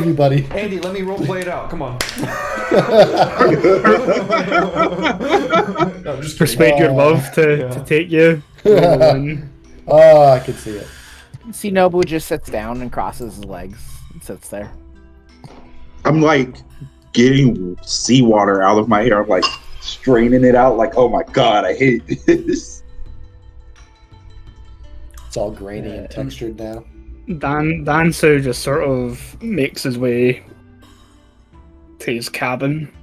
Speaker 5: you, buddy.
Speaker 1: Andy, let me role play it out, come on. No, I'm just kidding.
Speaker 3: Persuade your love to take you.
Speaker 5: Oh, I can see it.
Speaker 4: Shinobu just sits down and crosses his legs and sits there.
Speaker 2: I'm like getting seawater out of my hair. I'm like straining it out. Like, oh my god, I hate this.
Speaker 5: It's all grainy and textured now.
Speaker 3: Dansu just sort of makes his way to his cabin.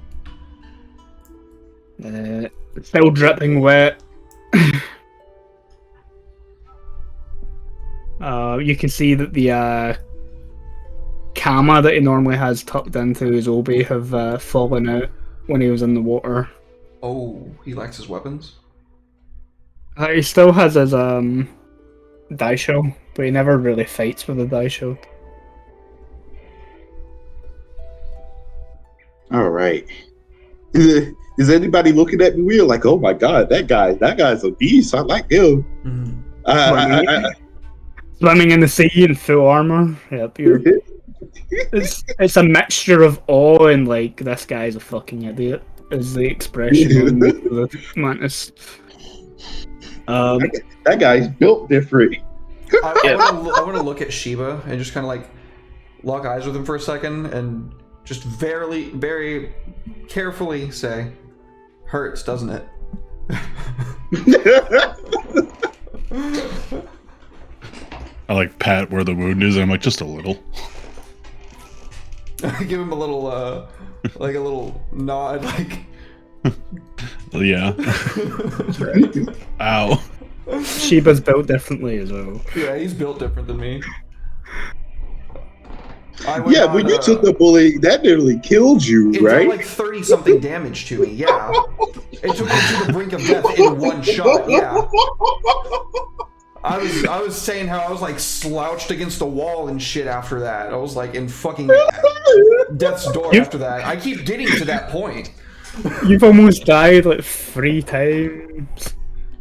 Speaker 3: Still dripping wet. You can see that the kama that he normally has tucked into his obi have fallen out when he was in the water
Speaker 1: Oh, he lacks his weapons?
Speaker 3: He still has his Daisho, but he never really fights with a Daisho.
Speaker 2: All right. Is anybody looking at me weird? Like, oh my god, that guy's a beast. I like him.
Speaker 1: Mhm.
Speaker 3: Swimming in the sea in full armor. Yep, it's a mixture of awe and like, this guy's a fucking idiot, is the expression on the Mantis.
Speaker 2: That guy's built different.
Speaker 1: I want to look at Shiba and just kind of like lock eyes with him for a second and just very carefully say, "Hurts, doesn't it?"
Speaker 6: I like pat where the wound is. And I'm like, just a little.
Speaker 1: Give him a little, like a little nod, like.
Speaker 6: Yeah. Ow.
Speaker 3: Shiba's built differently as well.
Speaker 1: Yeah, he's built different than me.
Speaker 2: Yeah, when you took the bullet, that nearly killed you,
Speaker 1: it
Speaker 2: right?
Speaker 1: did like 30 something damage to me. Yeah, it took me to the brink of death in one shot. Yeah. I was saying how I was like slouched against a wall and shit after that. I was like in fucking death's door after that. I keep getting to that point.
Speaker 3: You've almost died like 3 times.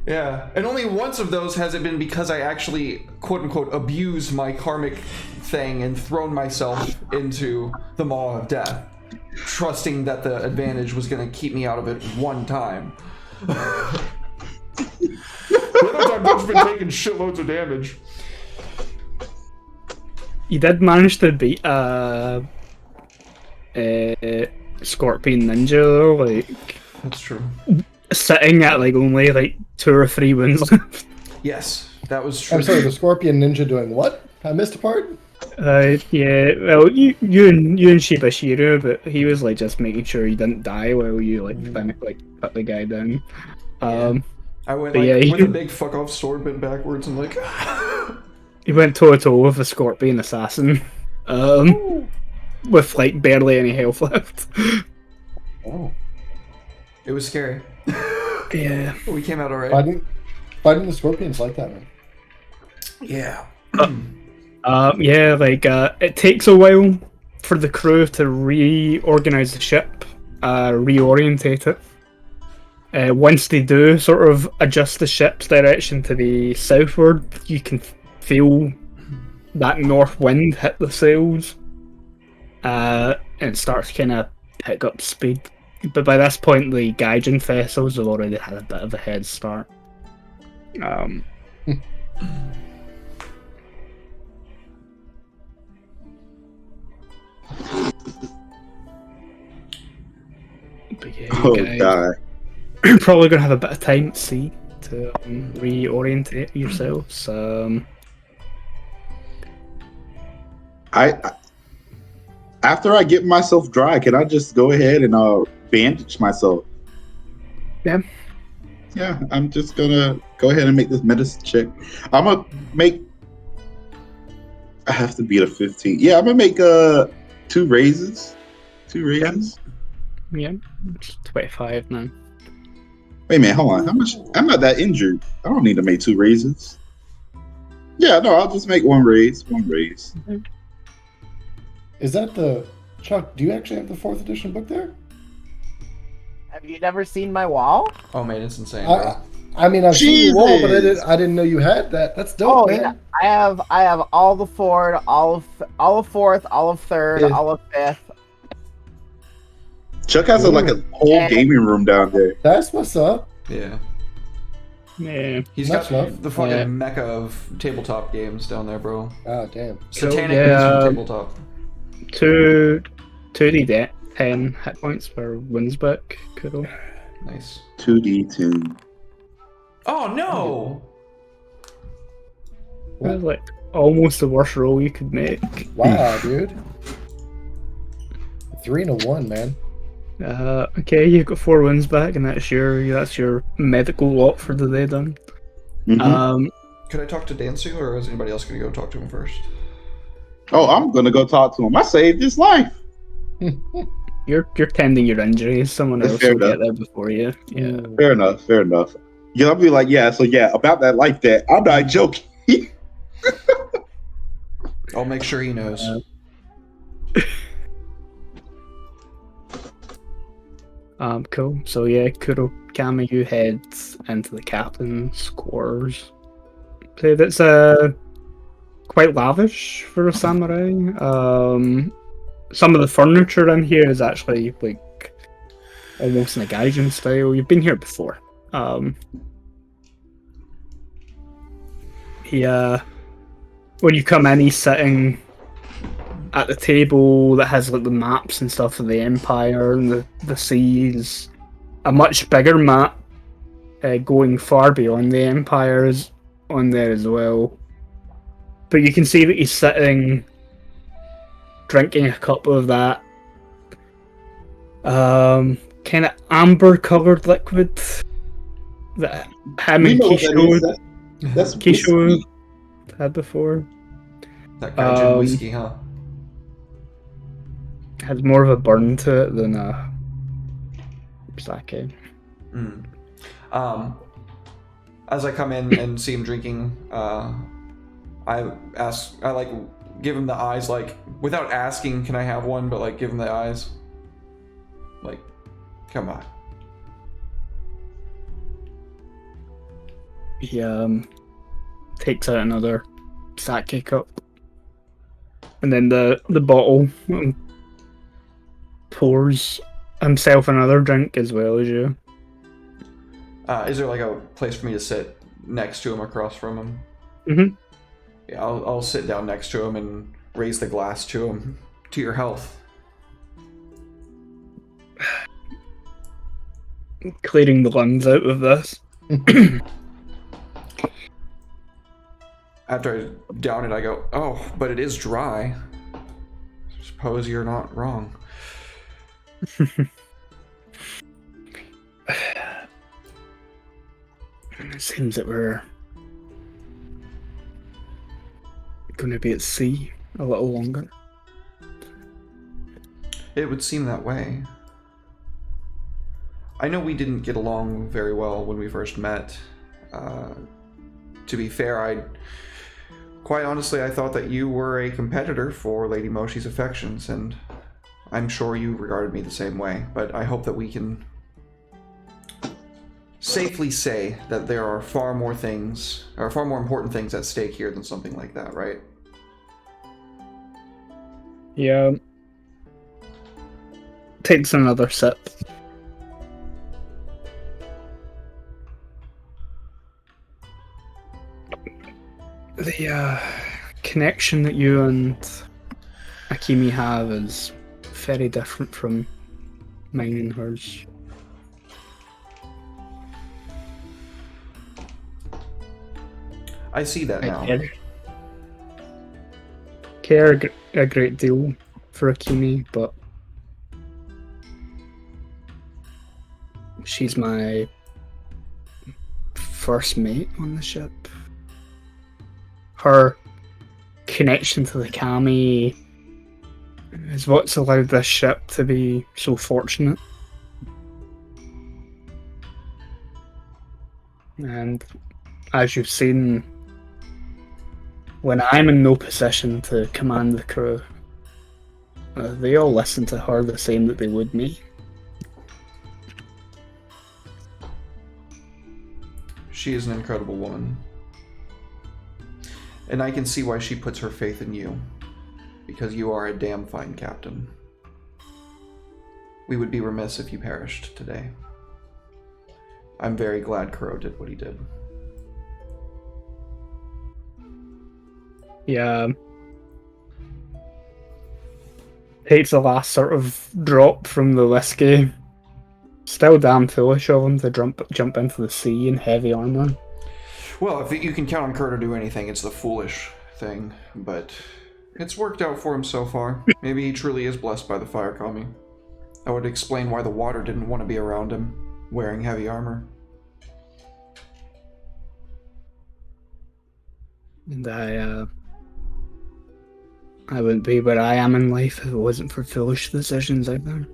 Speaker 1: Yeah, and only once of those has it been because I actually quote unquote abused my karmic thing and thrown myself into the maw of death, trusting that the advantage was going to keep me out of it one time. The other time I've been taking shitloads of damage.
Speaker 3: You did manage to beat Scorpion Ninja though, like
Speaker 1: That's true.
Speaker 3: sitting at like only like 2 or 3 wins left.
Speaker 1: Yes, that was true.
Speaker 5: I'm sorry, the Scorpion Ninja doing what? I missed a part?
Speaker 3: Yeah, well, you and Shiba Shiru, but he was like just making sure he didn't die while you like put the guy down.
Speaker 1: I went
Speaker 3: but
Speaker 1: like,
Speaker 3: yeah,
Speaker 1: with a big fuck off sword bent backwards and like.
Speaker 3: He went toe to toe with a Scorpion assassin, with like barely any health left.
Speaker 5: Oh.
Speaker 1: It was scary.
Speaker 3: Yeah.
Speaker 1: We came out alright.
Speaker 5: Fighting the Scorpions like that, man.
Speaker 1: Yeah.
Speaker 3: Yeah, like it takes a while for the crew to reorganize the ship, reorientate it. Once they do sort of adjust the ship's direction to the southward, you can feel that north wind hit the sails, and it starts kind of pick up speed. But by this point, the Gaijin vessels have already had a bit of a head start. But yeah,
Speaker 2: Oh
Speaker 3: you guys
Speaker 2: god.
Speaker 3: are probably gonna have a bit of time at sea to reorientate yourselves.
Speaker 2: I after I get myself dry, can I just go ahead and bandage myself?
Speaker 3: Yeah.
Speaker 2: Yeah, I'm just gonna go ahead and make this medicine check. I'm gonna make. I have to beat a 15. Yeah, I'm gonna make 2 raises. 2 raises.
Speaker 3: Yeah, it's 25 now.
Speaker 2: Wait a minute, hold on. How much? I'm not that injured. I don't need to make 2 raises. Yeah, no, I'll just make 1 raise. 1 raise.
Speaker 5: Is that the Chuck? Do you actually have the 4th edition book there?
Speaker 4: Have you never seen my wall?
Speaker 1: Oh man, it's insane, bro.
Speaker 5: I mean, I've seen the wall, but
Speaker 2: Jesus.
Speaker 5: I didn't know you had that. That's dope, man.
Speaker 4: Yeah, I have all the 4th, all of 4th, all of 3rd,
Speaker 5: Yeah.
Speaker 4: all of 5th.
Speaker 2: Chuck has like a whole gaming room down there.
Speaker 5: That's what's up.
Speaker 1: Yeah.
Speaker 3: Yeah.
Speaker 1: He's
Speaker 5: Much
Speaker 1: got
Speaker 5: love.
Speaker 1: the fucking
Speaker 3: Yeah.
Speaker 1: mecca of tabletop games down there, bro.
Speaker 5: Oh, damn.
Speaker 1: Satanic
Speaker 3: yeah,
Speaker 1: from tabletop.
Speaker 3: 2d10 hit points for Winsback. Cool.
Speaker 1: Nice.
Speaker 2: 2d10.
Speaker 1: Oh no!
Speaker 3: That was like almost the worst roll you could make.
Speaker 5: Wow, dude. 3 and a 1, man.
Speaker 3: Okay, you've got 4 wins back, and that's your medical lot for the day done.
Speaker 2: Mhm.
Speaker 1: Could I talk to Dansu, or is anybody else gonna go talk to him first?
Speaker 2: Oh, I'm gonna go talk to him. I saved his life.
Speaker 3: You're tending your injuries. Someone
Speaker 2: That's
Speaker 3: else
Speaker 2: fair
Speaker 3: will get
Speaker 2: enough.
Speaker 3: there before you. Yeah.
Speaker 2: Fair enough. Fair enough. Yeah, I'll be like, yeah. So yeah, about that life debt. I'm not joking.
Speaker 1: I'll make sure he knows.
Speaker 3: Cool. So yeah, Kurokami, you head into the captain's quarters. Say that's quite lavish for a samurai. Some of the furniture in here is actually like almost in a gaijin style. You've been here before. When you come in, he's sitting at the table that has like the maps and stuff of the empire and the seas. A much bigger map going far beyond the empire is on there as well. But you can see that he's sitting drinking a cup of that kind of amber coloured liquid that him
Speaker 2: You
Speaker 3: and
Speaker 2: know what that
Speaker 3: Kisho
Speaker 2: is? That's
Speaker 3: Kisho
Speaker 2: whiskey.
Speaker 3: had before.
Speaker 1: That gaijin
Speaker 3: um,
Speaker 1: whiskey, huh?
Speaker 3: Has more of a burn to it than a sake.
Speaker 1: Mm. As I come in and see him drinking, I like give him the eyes, like without asking, can I have one? But like give him the eyes, like, come on.
Speaker 3: He takes out another sake cup, and then the bottle, and pours himself another drink as well as you.
Speaker 1: Is there like a place for me to sit next to him, across from him?
Speaker 3: Mhm.
Speaker 1: Yeah, I'll sit down next to him and raise the glass to him. To your health.
Speaker 3: Clearing the lungs out of this.
Speaker 1: After I down it, I go, oh, but it is dry. Suppose you're not wrong.
Speaker 3: It seems that we're going to be at sea a little longer.
Speaker 1: It would seem that way. I know we didn't get along very well when we first met. To be fair, quite honestly, I thought that you were a competitor for Lady Moshi's affections, and I'm sure you regarded me the same way. But I hope that we can safely say that there are far more important things at stake here than something like that, right?
Speaker 3: Yeah. Takes another sip. The connection that you and Akimi have is very different from mine and hers.
Speaker 1: I see that now.
Speaker 3: Care a great deal for Akimi, but she's my first mate on the ship. Her connection to the Kami is what's allowed this ship to be so fortunate. And as you've seen, when I'm in no position to command the crew, they all listen to her the same that they would me.
Speaker 1: She is an incredible woman. And I can see why she puts her faith in you. Because you are a damn fine captain. We would be remiss if you perished today. I'm very glad Kuro did what he did.
Speaker 3: Yeah. Takes the last sort of drop from the whiskey. Still damn foolish of him to jump into the sea in heavy armor.
Speaker 1: Well, if you can count on Kuro to do anything, it's the foolish thing. But it's worked out for him so far. Maybe he truly is blessed by the fire kami. That would explain why the water didn't want to be around him, wearing heavy armor.
Speaker 3: And I wouldn't be where I am in life if it wasn't for foolish decisions out there.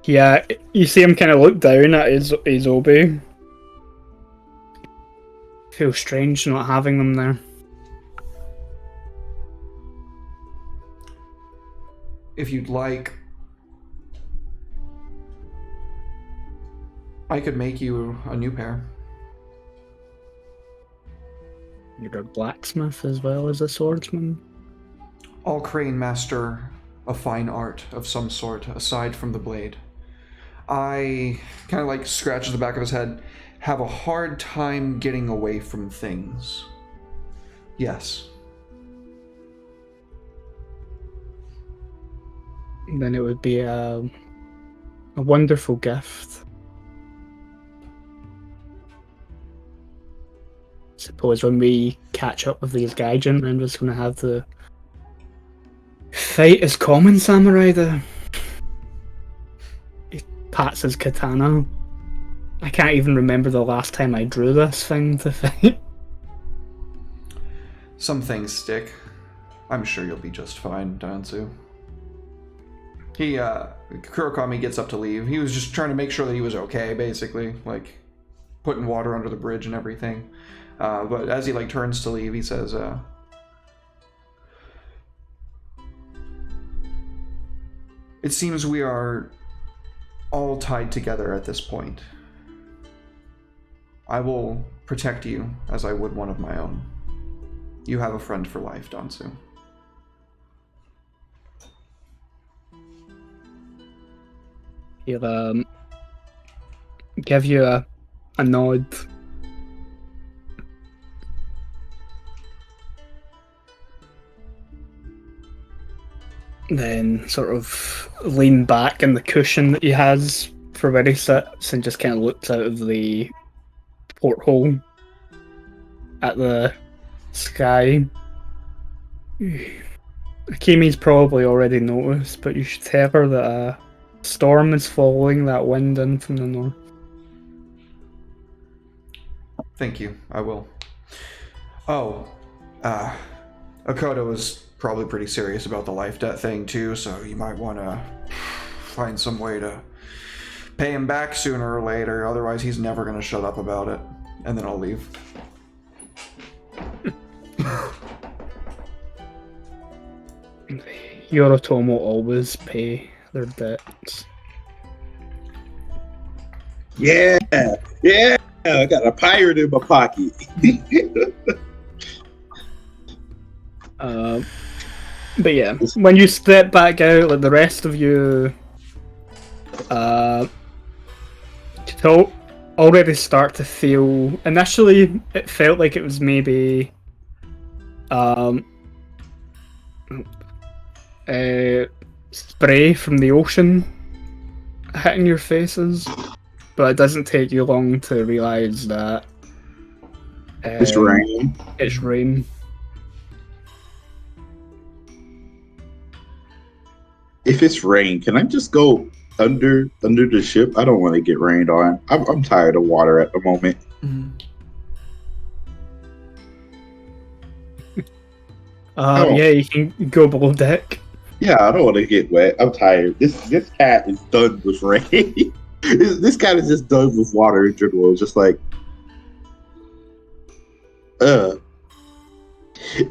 Speaker 3: Yeah, you see him kind of look down at his obi. Feels strange not having them there.
Speaker 1: If you'd like, I could make you a new pair.
Speaker 3: You're a blacksmith as well as a swordsman.
Speaker 1: All Crane master a fine art of some sort, aside from the blade. I kind of like scratches the back of his head, have a hard time getting away from things. Yes.
Speaker 3: Then it would be a wonderful gift. Suppose when we catch up with these Gaijin, I'm just going to have to fight as common samurai there. He pats his katana. I can't even remember the last time I drew this thing to fight.
Speaker 1: Some things stick. I'm sure you'll be just fine, Dansu. Kurokami gets up to leave. He was just trying to make sure that he was okay, basically. Like, putting water under the bridge and everything. But as he, like, turns to leave, he says, it seems we are all tied together at this point. I will protect you as I would one of my own. You have a friend for life, Dansu.
Speaker 3: He'll give you a nod. Then sort of lean back in the cushion that he has for where he sits and just kind of looks out of the porthole at the sky. Akimi's probably already noticed, but you should tell her that a storm is following that wind in from the north.
Speaker 1: Thank you, I will. Oh, Okoto is probably pretty serious about the life debt thing too, so you might want to find some way to pay him back sooner or later, otherwise he's never going to shut up about it. And then I'll leave.
Speaker 3: Yoritomo always pay their debts.
Speaker 2: Yeah, yeah. I got a pirate in my pocket.
Speaker 3: But yeah, when you step back out, like the rest of you, already start to feel. Initially, it felt like it was maybe, spray from the ocean hitting your faces, but it doesn't take you long to realize that
Speaker 2: It's rain.
Speaker 3: It's rain.
Speaker 2: If it's rain, can I just go under the ship? I don't want to get rained on. I'm tired of water at the moment.
Speaker 3: Yeah, you can go below deck.
Speaker 2: Yeah, I don't want to get wet. I'm tired. This cat is done with rain. This cat is just done with water in general. Just like, and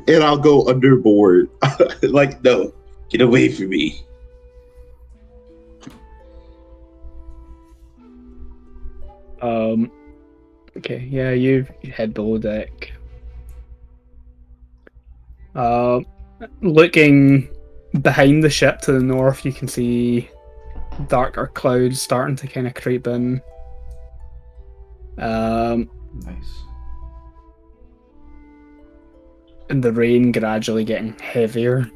Speaker 2: I'll go underboard. Like, no, get away from me.
Speaker 3: Okay, yeah, you head below deck. Looking behind the ship to the north, you can see darker clouds starting to kind of creep in.
Speaker 1: Nice.
Speaker 3: And the rain gradually getting heavier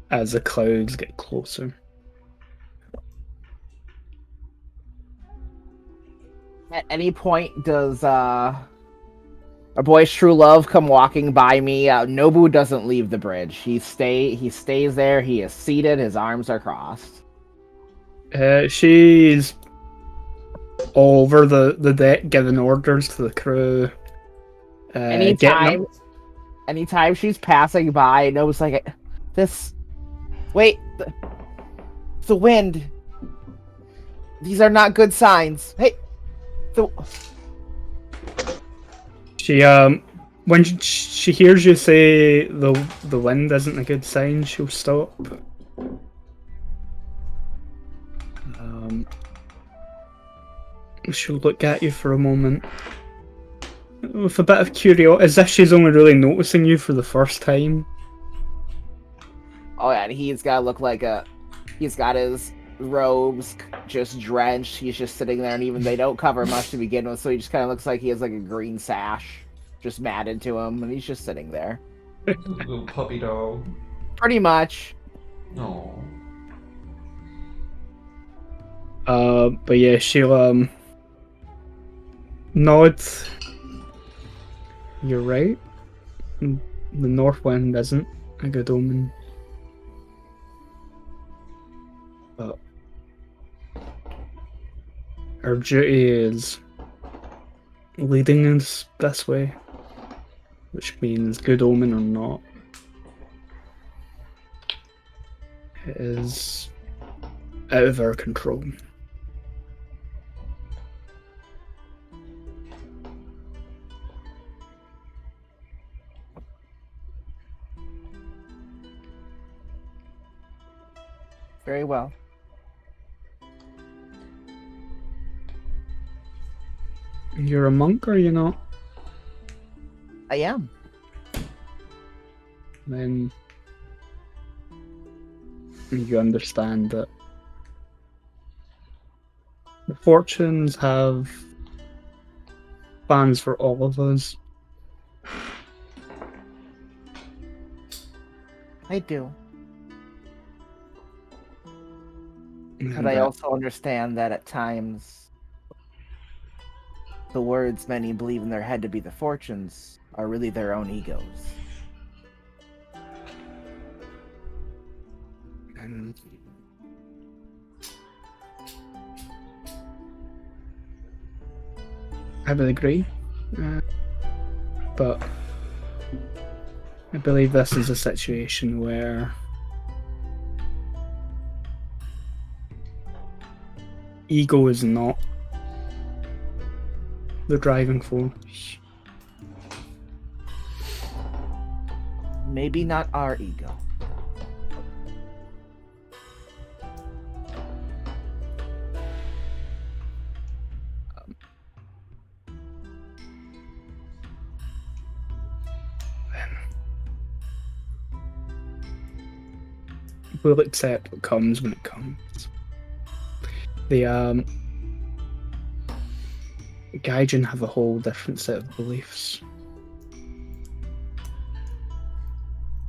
Speaker 3: as the clouds get closer.
Speaker 4: At any point, does our boy's true love come walking by me? Nobu doesn't leave the bridge. He stays there. He is seated. His arms are crossed.
Speaker 3: She's all over the deck, giving orders to the crew.
Speaker 4: Anytime she's passing by, Nobu's like, "This, wait, the wind. These are not good signs. Hey,
Speaker 3: She when she hears you say the wind isn't a good sign, she'll stop. She'll look at you for a moment with a bit of curiosity, as if she's only really noticing you for the first time.
Speaker 4: oh yeah, and he's got to look like he's got his robes just drenched. He's just sitting there, and even they don't cover much to begin with, so he just kind of looks like he has like a green sash just matted to him, and he's just sitting there.
Speaker 1: Little puppy dog.
Speaker 4: Pretty much.
Speaker 1: No.
Speaker 3: But yeah, she'll nod. You're right. The north wind isn't a good omen. But our duty is leading us this way, which means good omen or not, it is out of our control.
Speaker 4: Very well.
Speaker 3: You're a monk, are you not?
Speaker 4: I am.
Speaker 3: Then you understand that the fortunes have plans for all of us.
Speaker 4: I do.
Speaker 3: And
Speaker 4: But I
Speaker 3: that
Speaker 4: also understand that at times the words many believe in their head to be the fortunes are really their own egos.
Speaker 3: and I would agree. But I believe this is a situation where ego is not the driving force.
Speaker 4: Maybe not our ego.
Speaker 3: We'll accept what comes when it comes. The Gaijin have a whole different set of beliefs.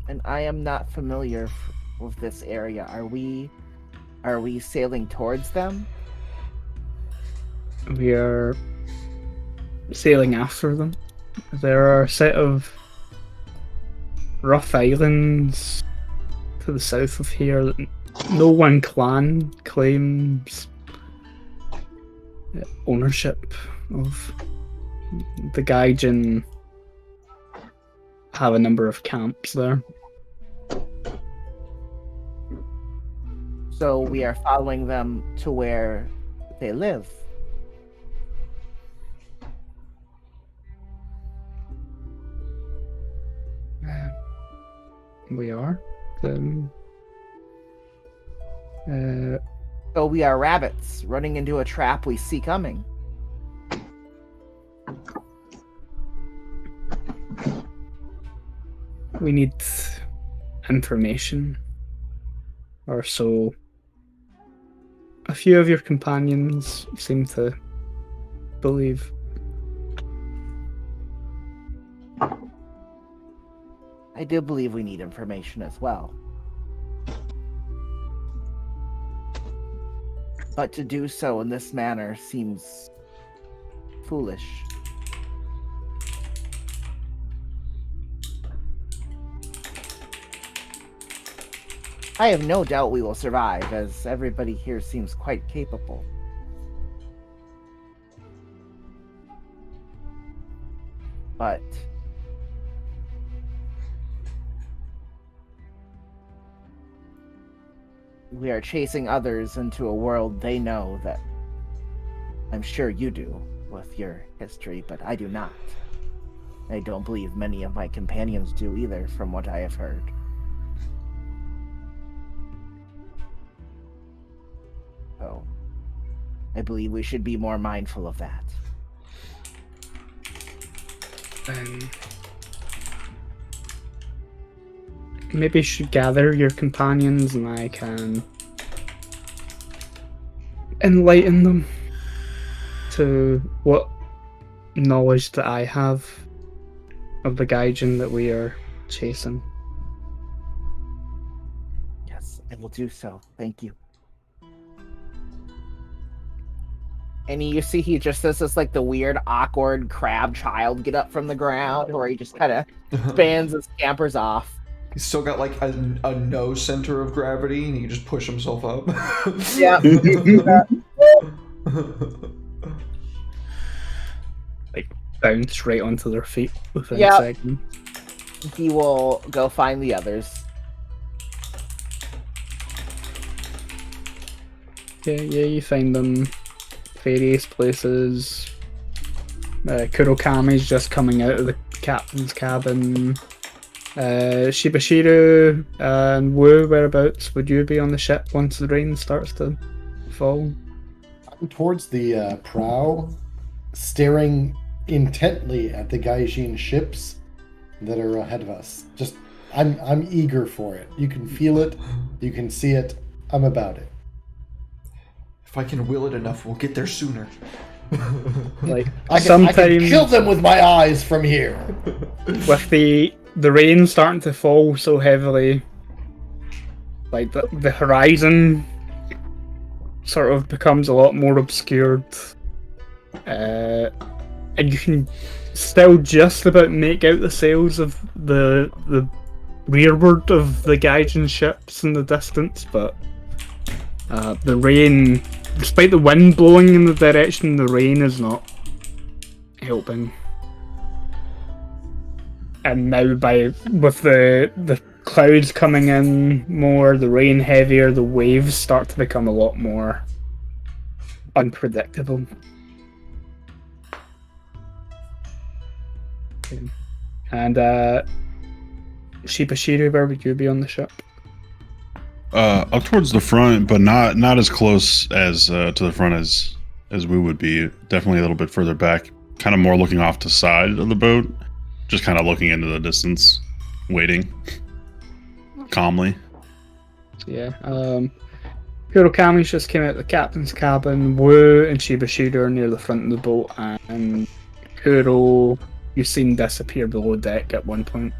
Speaker 4: And I am not familiar with this area. Are we sailing towards them?
Speaker 3: We are sailing after them. There are a set of rough islands to the south of here that no one clan claims ownership of. The Gaijin have a number of camps there.
Speaker 4: So we are following them to where they live.
Speaker 3: We are.
Speaker 4: So we are rabbits running into a trap we see coming.
Speaker 3: We need information, or so a few of your companions seem to believe.
Speaker 4: I do believe we need information as well. But to do so in this manner seems foolish. I have no doubt we will survive, as everybody here seems quite capable. But we are chasing others into a world they know that I'm sure you do with your history, but I do not. I don't believe many of my companions do either, from what I have heard. So, I believe we should be more mindful of that.
Speaker 3: Maybe you should gather your companions and I can enlighten them to what knowledge that I have of the Gaijin that we are chasing.
Speaker 4: Yes, I will do so. Thank you. And you see he just does this like the weird, awkward crab child get up from the ground where he just kind of spans and scampers off.
Speaker 1: He's still got like a no center of gravity, and he can just push himself up.
Speaker 4: Yeah.
Speaker 3: Bounce right onto their feet within
Speaker 4: Yep.
Speaker 3: seconds.
Speaker 4: He will go find the others.
Speaker 3: Yeah, you find them various places. Kurokami's just coming out of the captain's cabin. Shibashiro and Wu, whereabouts would you be on the ship once the rain starts to fall?
Speaker 5: I'm towards the prow, staring intently at the Gaijin ships that are ahead of us. Just, I'm eager for it. You can feel it, you can see it. I'm about it.
Speaker 1: If I can will it enough, we'll get there sooner.
Speaker 3: Like
Speaker 5: I
Speaker 3: sometimes
Speaker 5: can kill them with my eyes from here.
Speaker 3: with the rain starting to fall so heavily, like the horizon sort of becomes a lot more obscured, and you can still just about make out the sails of the rearward of the Gaijin ships in the distance, but the rain, despite the wind blowing in the direction, the rain is not helping. And now, with the clouds coming in more, the rain heavier, the waves start to become a lot more unpredictable. Okay. And Shibashiro, where would you be on the ship?
Speaker 6: Up towards the front, but not as close as to the front as we would be. Definitely a little bit further back, kind of more looking off the side of the boat, just kind of looking into the distance, waiting calmly.
Speaker 3: Yeah. Kurokami's just came out of the captain's cabin. Wu and Shibashiro are near the front of the boat, and Kuro, you've seen disappear below deck at one point.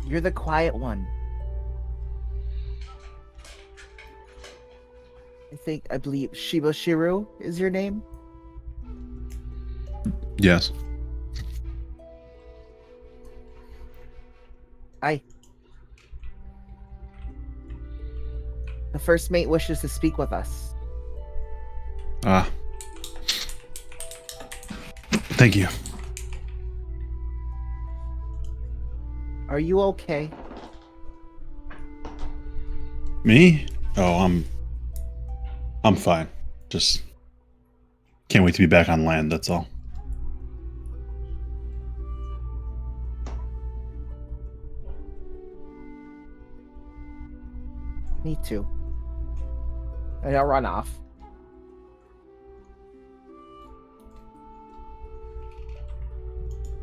Speaker 4: You're the quiet one. I believe Shibashiro is your name?
Speaker 6: Yes.
Speaker 4: Aye. The first mate wishes to speak with us.
Speaker 6: Thank you.
Speaker 4: Are you okay?
Speaker 6: Me? Oh, I'm fine. Just can't wait to be back on land, that's all.
Speaker 4: Me too. And I'll run off.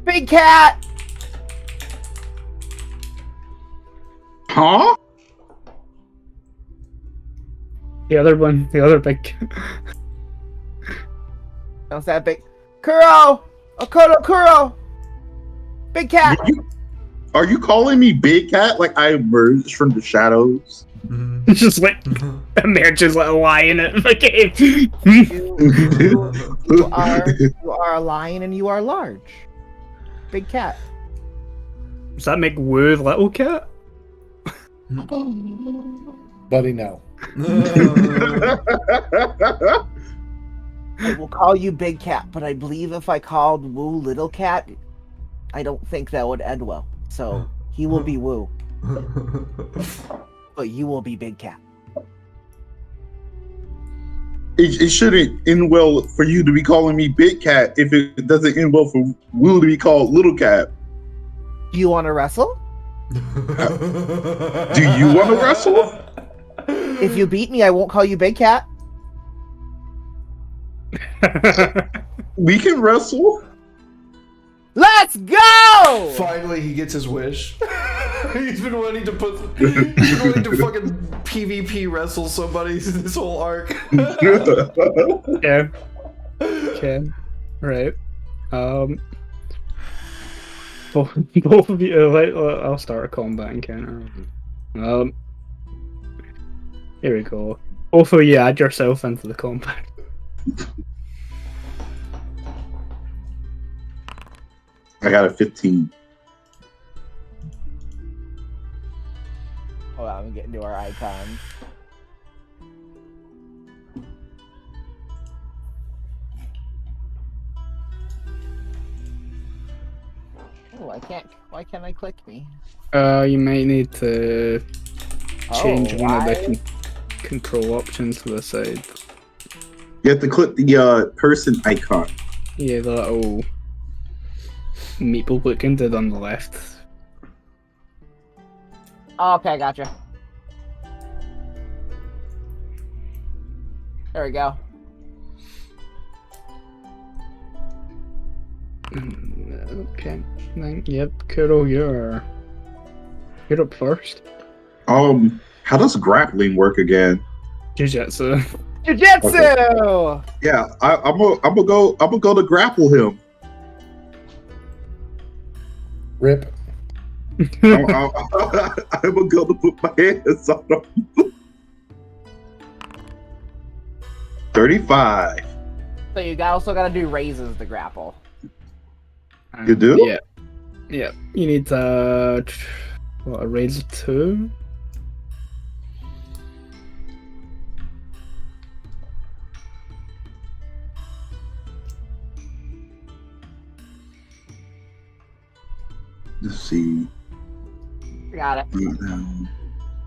Speaker 4: Big cat!
Speaker 2: Huh?
Speaker 3: The other big.
Speaker 4: How's that big? Kuro! Okoto Kuro! Big cat!
Speaker 2: Are you calling me Big Cat like I emerged from the shadows?
Speaker 3: Just like emerges like a lion at the cave.
Speaker 4: You are a lion and you are large. Big cat.
Speaker 3: Does that make Wu little cat?
Speaker 5: Buddy, no.
Speaker 4: I will call you Big Cat, but I believe if I called Wu Little Cat, I don't think that would end well. So he will be Wu. But you will be Big Cat.
Speaker 2: It shouldn't end well for you to be calling me Big Cat if it doesn't end well for Will to be called Little Cat.
Speaker 4: Do you want to wrestle?
Speaker 2: Do you want to wrestle?
Speaker 4: If you beat me, I won't call you Big Cat.
Speaker 2: We can wrestle.
Speaker 4: Let's go!
Speaker 1: Finally, he gets his wish. He's been wanting to fucking PvP wrestle somebody this whole arc.
Speaker 3: Yeah. Okay. Right. Both of you. I'll start a combat encounter. Here we go. Both of you add yourself into the combat.
Speaker 2: I got a 15.
Speaker 4: Hold on, I'm getting to our icons. Oh, I can't. Why can't I click me?
Speaker 3: You might need to change one of the
Speaker 4: why?
Speaker 3: control options to the side.
Speaker 2: You have to click the person icon.
Speaker 3: Yeah, the little meeple looking dude on the left.
Speaker 4: Oh, okay, gotcha. There we go.
Speaker 3: Okay. Yep, Kuro, you're up first.
Speaker 2: How does grappling work again?
Speaker 3: Jiu-Jitsu.
Speaker 4: Jiu-Jitsu!
Speaker 2: Yeah, I'm gonna go to grapple him.
Speaker 5: Rip.
Speaker 2: I'm gonna go to put my hands on him. 35.
Speaker 4: So you also gotta do raises to grapple.
Speaker 2: You do?
Speaker 3: Yeah. Yeah. You need a raise of 2.
Speaker 2: Let's see.
Speaker 4: Got it.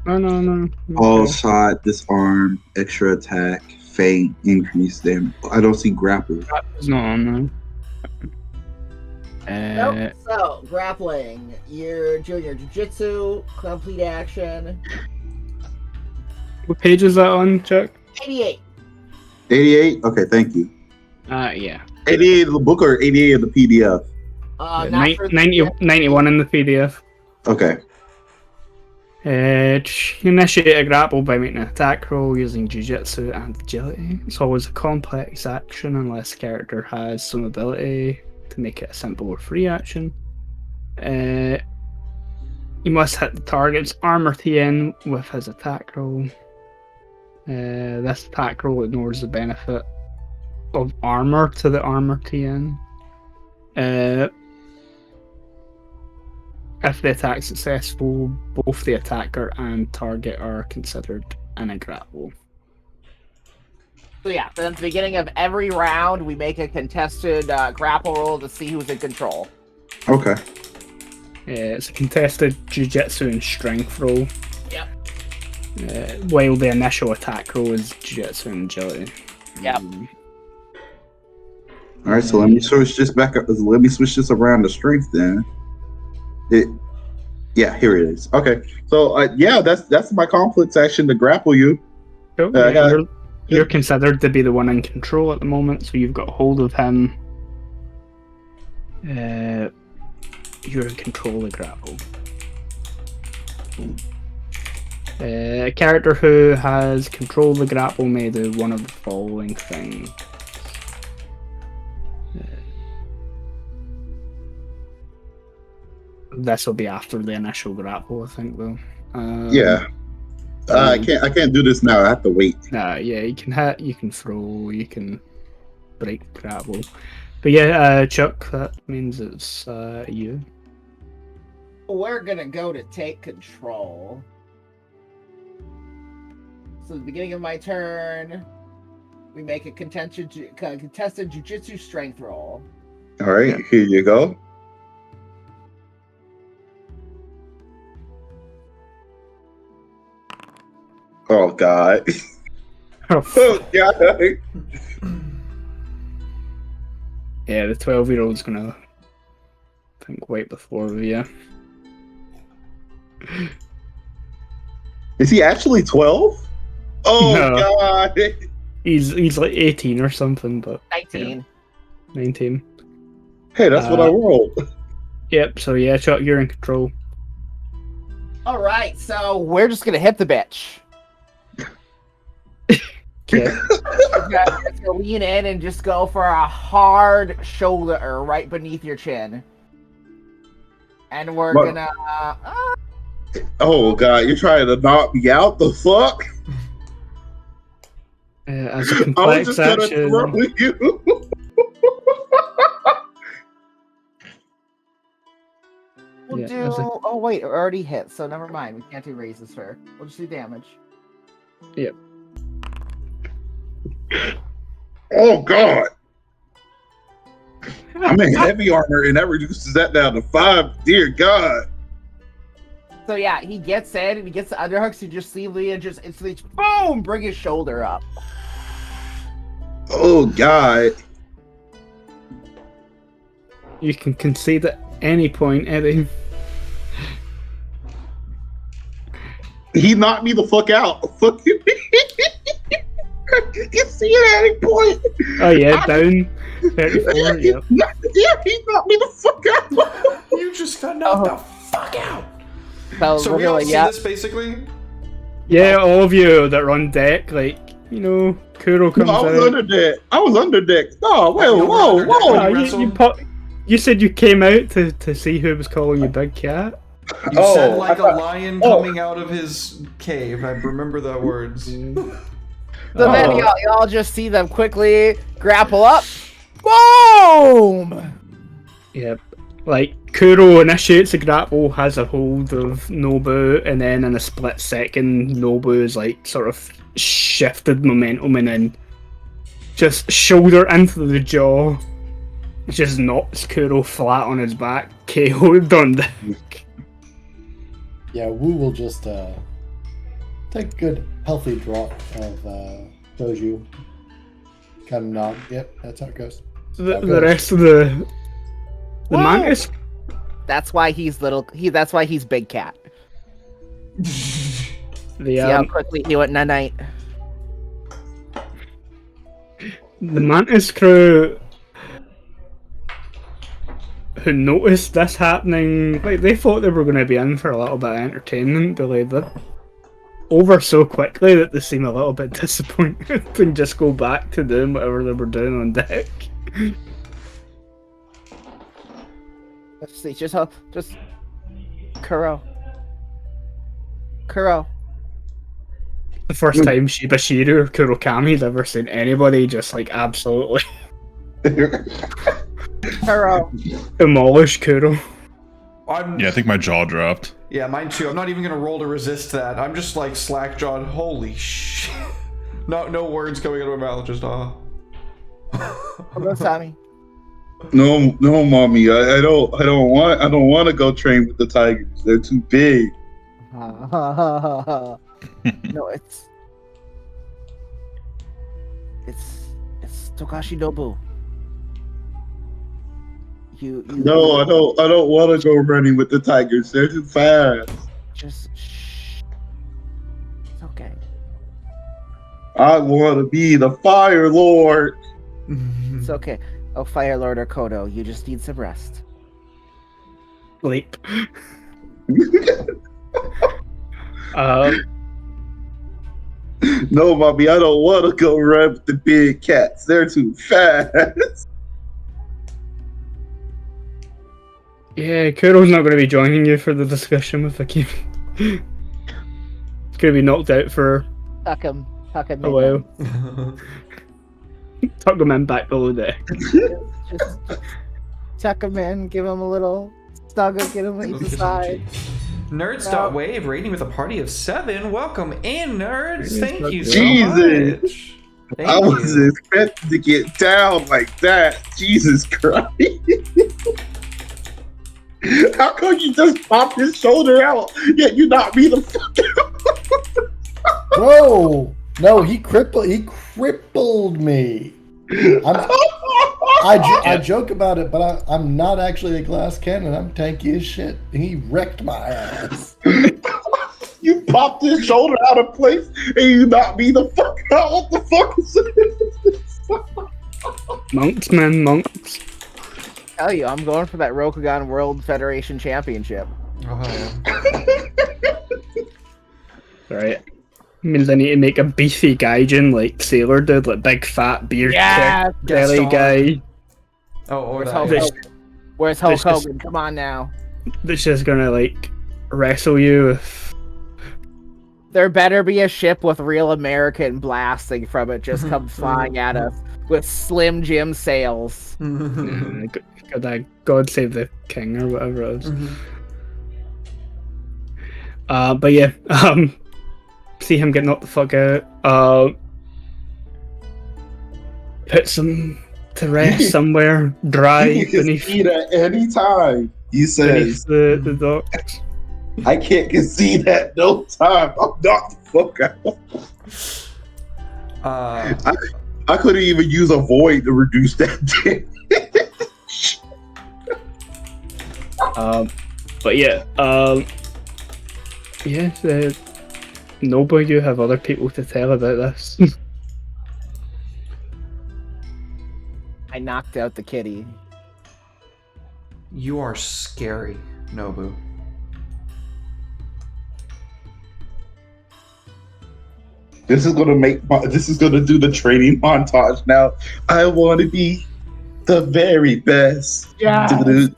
Speaker 3: No.
Speaker 2: All
Speaker 3: Okay.
Speaker 2: shot, disarm, extra attack, feint, increase them. I don't see grapple.
Speaker 3: It's not on there.
Speaker 4: Nope. So, grappling. You're doing your jiu-jitsu, complete action.
Speaker 3: What page is that on, Chuck?
Speaker 4: 88.
Speaker 2: 88? Okay, thank you.
Speaker 3: Yeah.
Speaker 2: 88 of the book or 88 of the PDF?
Speaker 3: Yeah,
Speaker 4: Not for
Speaker 3: 91 in the PDF.
Speaker 2: Okay.
Speaker 3: Initiate a grapple by making an attack roll using Jiu-Jitsu and Agility. It's always a complex action unless the character has some ability to make it a simple or free action. You must hit the target's armor TN with his attack roll. This attack roll ignores the benefit of armor to the armor TN. If the attack is successful, both the attacker and target are considered in a grapple.
Speaker 4: So yeah, then at the beginning of every round, we make a contested grapple roll to see who's in control.
Speaker 2: Okay.
Speaker 3: It's a contested Jiu-Jitsu and strength roll.
Speaker 4: Yep.
Speaker 3: While the initial attack roll is Jiu-Jitsu and agility.
Speaker 4: Yep.
Speaker 2: All right, so let me switch this back up. Let me switch this around to strength then. Yeah, here it is. Okay, so yeah, that's my conflicts action to grapple you.
Speaker 3: Cool. You're considered to be the one in control at the moment, so you've got hold of him. You're in control of the grapple. A character who has control of the grapple may do one of the following things. This will be after the initial grapple, I think, though.
Speaker 2: Yeah. I can't do this now. I have to wait.
Speaker 3: Yeah, you can hit, you can throw, you can break grapple. But yeah, Chuck, that means it's you.
Speaker 4: We're gonna go to take control. So at the beginning of my turn, we make a contested jiu-jitsu strength roll.
Speaker 2: All right, here you go. Oh God.
Speaker 3: Oh,
Speaker 2: Oh God.
Speaker 3: yeah, the 12-year-old's gonna think wipe the floor with you.
Speaker 2: Is he actually 12? Oh
Speaker 3: No.
Speaker 2: God.
Speaker 3: He's like 18 or something, but
Speaker 4: 19.
Speaker 3: 19.
Speaker 2: Hey, that's what I rolled.
Speaker 3: Yep, so yeah, Chuck, you're in control.
Speaker 4: All right, so we're just gonna hit the bitch.
Speaker 3: Okay.
Speaker 4: We're gonna lean in and just go for a hard shoulder right beneath your chin. And we're
Speaker 2: What?
Speaker 4: gonna.
Speaker 2: Oh God, you're trying to knock me out? The fuck?
Speaker 3: As a
Speaker 2: I was
Speaker 3: complex
Speaker 2: just gonna
Speaker 3: action,
Speaker 2: throw you.
Speaker 4: We'll
Speaker 3: Yeah,
Speaker 4: do.
Speaker 3: as a-
Speaker 4: Oh wait, it already hit, so never mind. We can't do raises for. We'll just do damage.
Speaker 2: Oh God. I'm in heavy armor, and that reduces that down to 5. Dear God.
Speaker 4: So yeah, he gets in and he gets the underhooks. You just see Leah just instantly boom, bring his shoulder up.
Speaker 2: Oh God.
Speaker 3: you can concede at any point, Eddie.
Speaker 2: He knocked me the fuck out. Fuck you. You can see it at any point.
Speaker 3: Oh yeah, down 34.
Speaker 2: He
Speaker 3: Yep.
Speaker 2: knocked me the fuck out.
Speaker 1: You just got knocked the fuck out. So
Speaker 4: we're
Speaker 1: we all
Speaker 4: gonna,
Speaker 1: see
Speaker 4: yeah.
Speaker 1: this basically.
Speaker 3: Yeah, all of you that are on deck, like, you know, Kuro comes
Speaker 2: No, I was
Speaker 3: out.
Speaker 2: under deck. I was under deck. No, wait,
Speaker 1: You were
Speaker 2: whoa,
Speaker 1: under deck
Speaker 2: whoa.
Speaker 1: when
Speaker 3: Ah,
Speaker 1: you
Speaker 3: you,
Speaker 1: wrestled?
Speaker 3: you said you came out to see who was calling you Big Cat.
Speaker 1: You said
Speaker 2: Oh,
Speaker 1: like
Speaker 2: I thought-
Speaker 1: a lion
Speaker 2: oh.
Speaker 1: coming out of his cave. I remember the words.
Speaker 4: So then
Speaker 3: Oh.
Speaker 4: y'all just see them quickly grapple up. Boom!
Speaker 3: Yep. Like, Kuro initiates a grapple, has a hold of Nobu, and then in a split second, Nobu's like sort of shifted momentum and then just shoulder into the jaw. Just knocks Kuro flat on his back, KO'd on deck.
Speaker 5: Yeah, Wu will just take a good healthy drop of Doju. Kind of nod. Yep, that's how it goes.
Speaker 3: The rest of the
Speaker 4: Whoa!
Speaker 3: Mantis.
Speaker 4: That's why he's little. That's why he's Big Cat.
Speaker 3: The
Speaker 4: See how quickly he went night.
Speaker 3: The Mantis crew who noticed this happening, like, they thought they were going to be in for a little bit of entertainment, but like, they're over so quickly that they seem a little bit disappointed and just go back to doing whatever they were doing on deck.
Speaker 4: Let's see, just Kuro.
Speaker 3: The first time Shibashiro or Kurokami's ever seen anybody just like absolutely
Speaker 4: Kuro.
Speaker 3: demolish Kuro.
Speaker 6: Yeah, I think my jaw dropped.
Speaker 1: Yeah, mine too. I'm not even gonna roll to resist that. I'm just like slack-jawed. Holy shit! No words coming out of my mouth. Just
Speaker 4: What about Sammy?
Speaker 2: No, mommy. I don't want to go train with the tigers. They're too big.
Speaker 4: No, it's Togashi Nobu. You
Speaker 2: No, I don't want to go running with the tigers. They're too fast.
Speaker 4: just shh. It's okay.
Speaker 2: I want to be the Fire Lord.
Speaker 4: It's okay. Oh, Fire Lord or Kodo, you just need some rest.
Speaker 3: Leap.
Speaker 2: No, mommy, I don't want to go run with the big cats. They're too fast.
Speaker 3: Yeah, Kuro's not going to be joining you for the discussion with Akimi. He's going to be knocked out for
Speaker 4: Tuck him
Speaker 3: a
Speaker 4: in.
Speaker 3: while. Tuck him in back below deck.
Speaker 4: Just tuck him in, give him a little snuggle, get him each side.
Speaker 1: Nerds.wave rating with a party of 7. Welcome in, nerds. Thank you so
Speaker 2: Jesus.
Speaker 1: much. Thank
Speaker 2: I was
Speaker 1: you.
Speaker 2: expecting to get down like that. Jesus Christ. How come you just pop his shoulder out, yet you knock me the fuck out?
Speaker 5: Whoa! No, he crippled me. I joke about it, but I'm not actually a glass cannon. I'm tanky as shit. He wrecked my ass.
Speaker 2: You popped his shoulder out of place and you knocked me the fuck out. What the fuck is this?
Speaker 3: Monks, man, monks.
Speaker 4: Tell you, I'm going for that Rokugan World Federation Championship.
Speaker 1: Oh,
Speaker 3: Right. Means I need to make a beefy gaijin like Sailor did, like big fat beard
Speaker 4: Yes!
Speaker 3: belly
Speaker 1: Gaston.
Speaker 3: guy.
Speaker 1: Oh, or
Speaker 4: Where's
Speaker 1: that.
Speaker 4: Hulk
Speaker 1: Yeah.
Speaker 3: This-
Speaker 4: Hogan? Where's Hulk
Speaker 3: this just-
Speaker 4: Hogan? Come on now.
Speaker 3: That's just gonna like wrestle you with
Speaker 4: There better be a ship with real American blasting from it just come flying at us with Slim Jim sails.
Speaker 3: God save the king or whatever it is.
Speaker 1: Mhm.
Speaker 3: But yeah, see him get knocked the fuck out. Put some to rest somewhere dry
Speaker 2: You can
Speaker 3: beneath,
Speaker 2: see at any time. He says,
Speaker 3: beneath the docks.
Speaker 2: I can't concede at no time. I'm not the fuck out. I couldn't even use a void to reduce that damage.
Speaker 3: But yeah, yes, Nobu, you have other people to tell about this.
Speaker 4: I knocked out the kitty.
Speaker 1: You are scary, Nobu.
Speaker 2: This is gonna do the training montage now. I want to be the very best.
Speaker 4: Yeah.
Speaker 2: To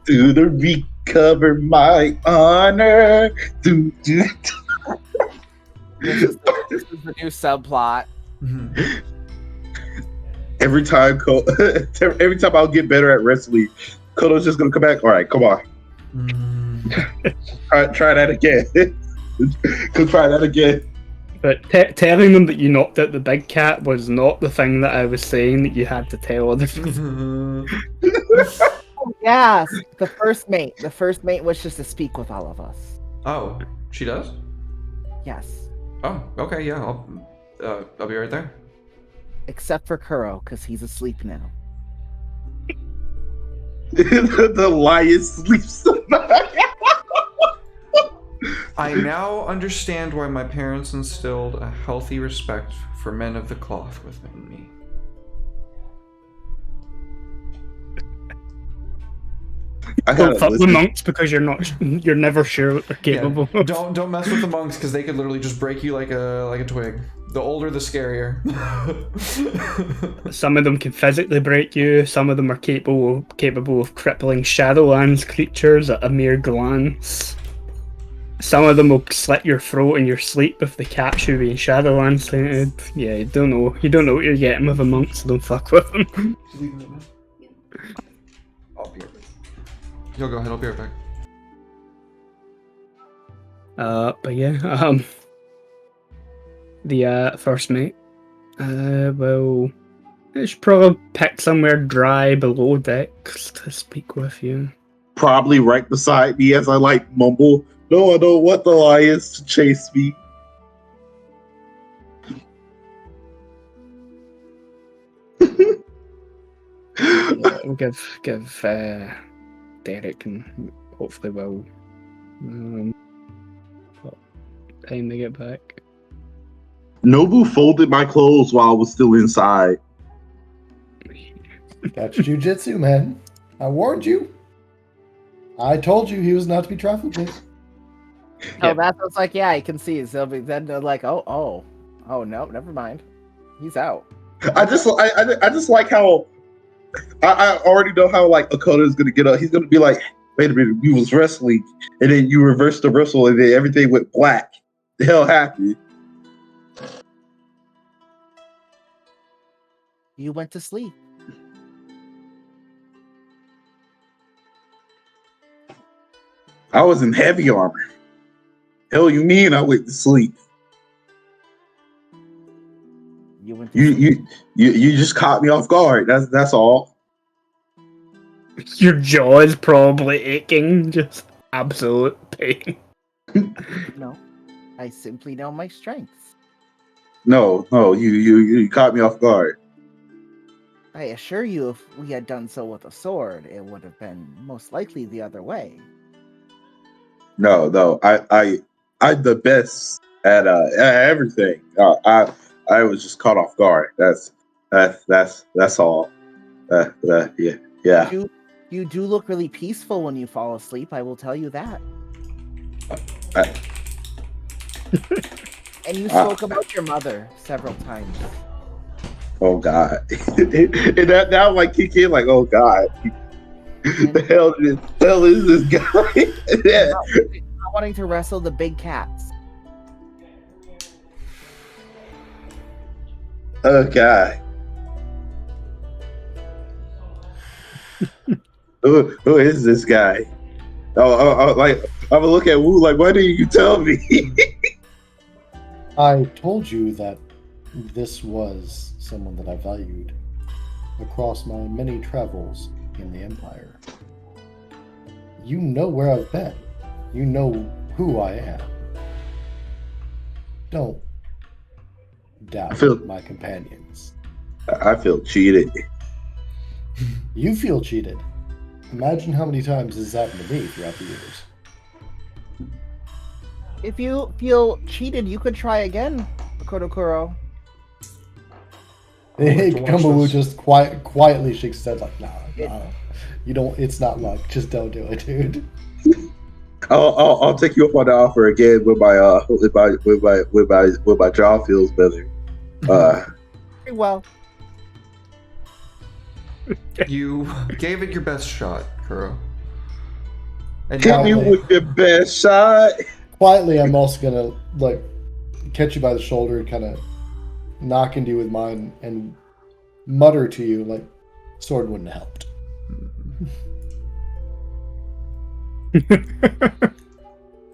Speaker 2: recover my honor. Do.
Speaker 4: This is the new subplot.
Speaker 1: Mhm.
Speaker 2: Every time I'll get better at wrestling, Kodo's just gonna come back. All right, come on, try that again. Try that again.
Speaker 3: But telling them that you knocked out the big cat was not the thing that I was saying that you had to tell other people.
Speaker 4: Oh, yes, the first mate. The first mate wishes to speak with all of us.
Speaker 1: Oh, she does?
Speaker 4: Yes,
Speaker 1: Oh, okay, yeah, I'll be right there.
Speaker 4: except for Kuro, because he's asleep now.
Speaker 2: The lion sleeps tonight.
Speaker 1: I now understand why my parents instilled a healthy respect for men of the cloth within me.
Speaker 2: I
Speaker 3: Don't
Speaker 2: gotta
Speaker 3: fuck with
Speaker 2: listen.
Speaker 3: monks because you're never sure what they're capable of.
Speaker 1: Don't mess with the monks because they could literally just break you like a twig. The older, the scarier.
Speaker 3: Some of them can physically break you. Some of them are capable of crippling Shadowlands creatures at a mere glance. Some of them will slit your throat in your sleep if they catch you being Shadowlands tainted. Yeah, you don't know what you're getting with a monk, so don't fuck with them.
Speaker 1: I'll be right back. Yo, go ahead. I'll be right back.
Speaker 3: But yeah, the first mate, well, I should probably pick somewhere dry below decks to speak with you.
Speaker 2: Probably right beside me as I like mumble. No, I don't want the lions to chase me.
Speaker 3: We'll give Derek and hopefully Will time to get back.
Speaker 2: Nobu folded my clothes while I was still inside.
Speaker 5: Got your jujitsu, man. I warned you. I told you he was not to be trifled with.
Speaker 4: Oh, that's what's like. Yeah, I can see. So then they're like, oh, no, never mind. He's out.
Speaker 2: I just like how I already know how like Akoda is gonna get up. He's gonna be like, wait a minute, you was wrestling, and then you reversed the wrestle, and then everything went black. The hell happened?
Speaker 4: You went to sleep.
Speaker 2: I was in heavy armor. Hell, you mean I went to sleep?
Speaker 4: You went to sleep.
Speaker 2: You just caught me off guard. That's all.
Speaker 3: Your jaw is probably aching, just absolute pain.
Speaker 4: No, I simply know my strengths.
Speaker 2: No, you caught me off guard.
Speaker 4: I assure you, if we had done so with a sword, it would have been most likely the other way.
Speaker 2: No, I'm the best at everything. I was just caught off guard. That's all. Yeah.
Speaker 4: You do look really peaceful when you fall asleep, I will tell you that.
Speaker 2: I-
Speaker 4: And you spoke about your mother several times.
Speaker 2: Oh God. And that now like kick in like, oh God. The hell is this guy? Yeah.
Speaker 4: Not wanting to wrestle the big cats.
Speaker 2: Oh God. Who is this guy? Like I'm gonna look at Wu like, why didn't you tell me?
Speaker 5: I told you that this was someone that I valued across my many travels in the Empire. You know where I've been. You know who I am. Don't doubt my companions.
Speaker 2: I feel cheated.
Speaker 5: You feel cheated. Imagine how many times this has happened to me throughout the years.
Speaker 4: If you feel cheated, you could try again, Kodokuro.
Speaker 5: Hey,
Speaker 1: to watch
Speaker 5: Kumbawu
Speaker 1: this.
Speaker 5: just quietly shakes his head like, nah, you don't. It's not luck. Just don't do it, dude.
Speaker 2: I'll take you up on the offer again when my jaw feels better.
Speaker 4: Very well.
Speaker 1: You gave it your best shot, Kuro. And
Speaker 2: Hit
Speaker 1: now,
Speaker 2: me with your best shot.
Speaker 5: Quietly, I'm also gonna like catch you by the shoulder and kind of knock into you with mine and mutter to you like, "Sword wouldn't have helped."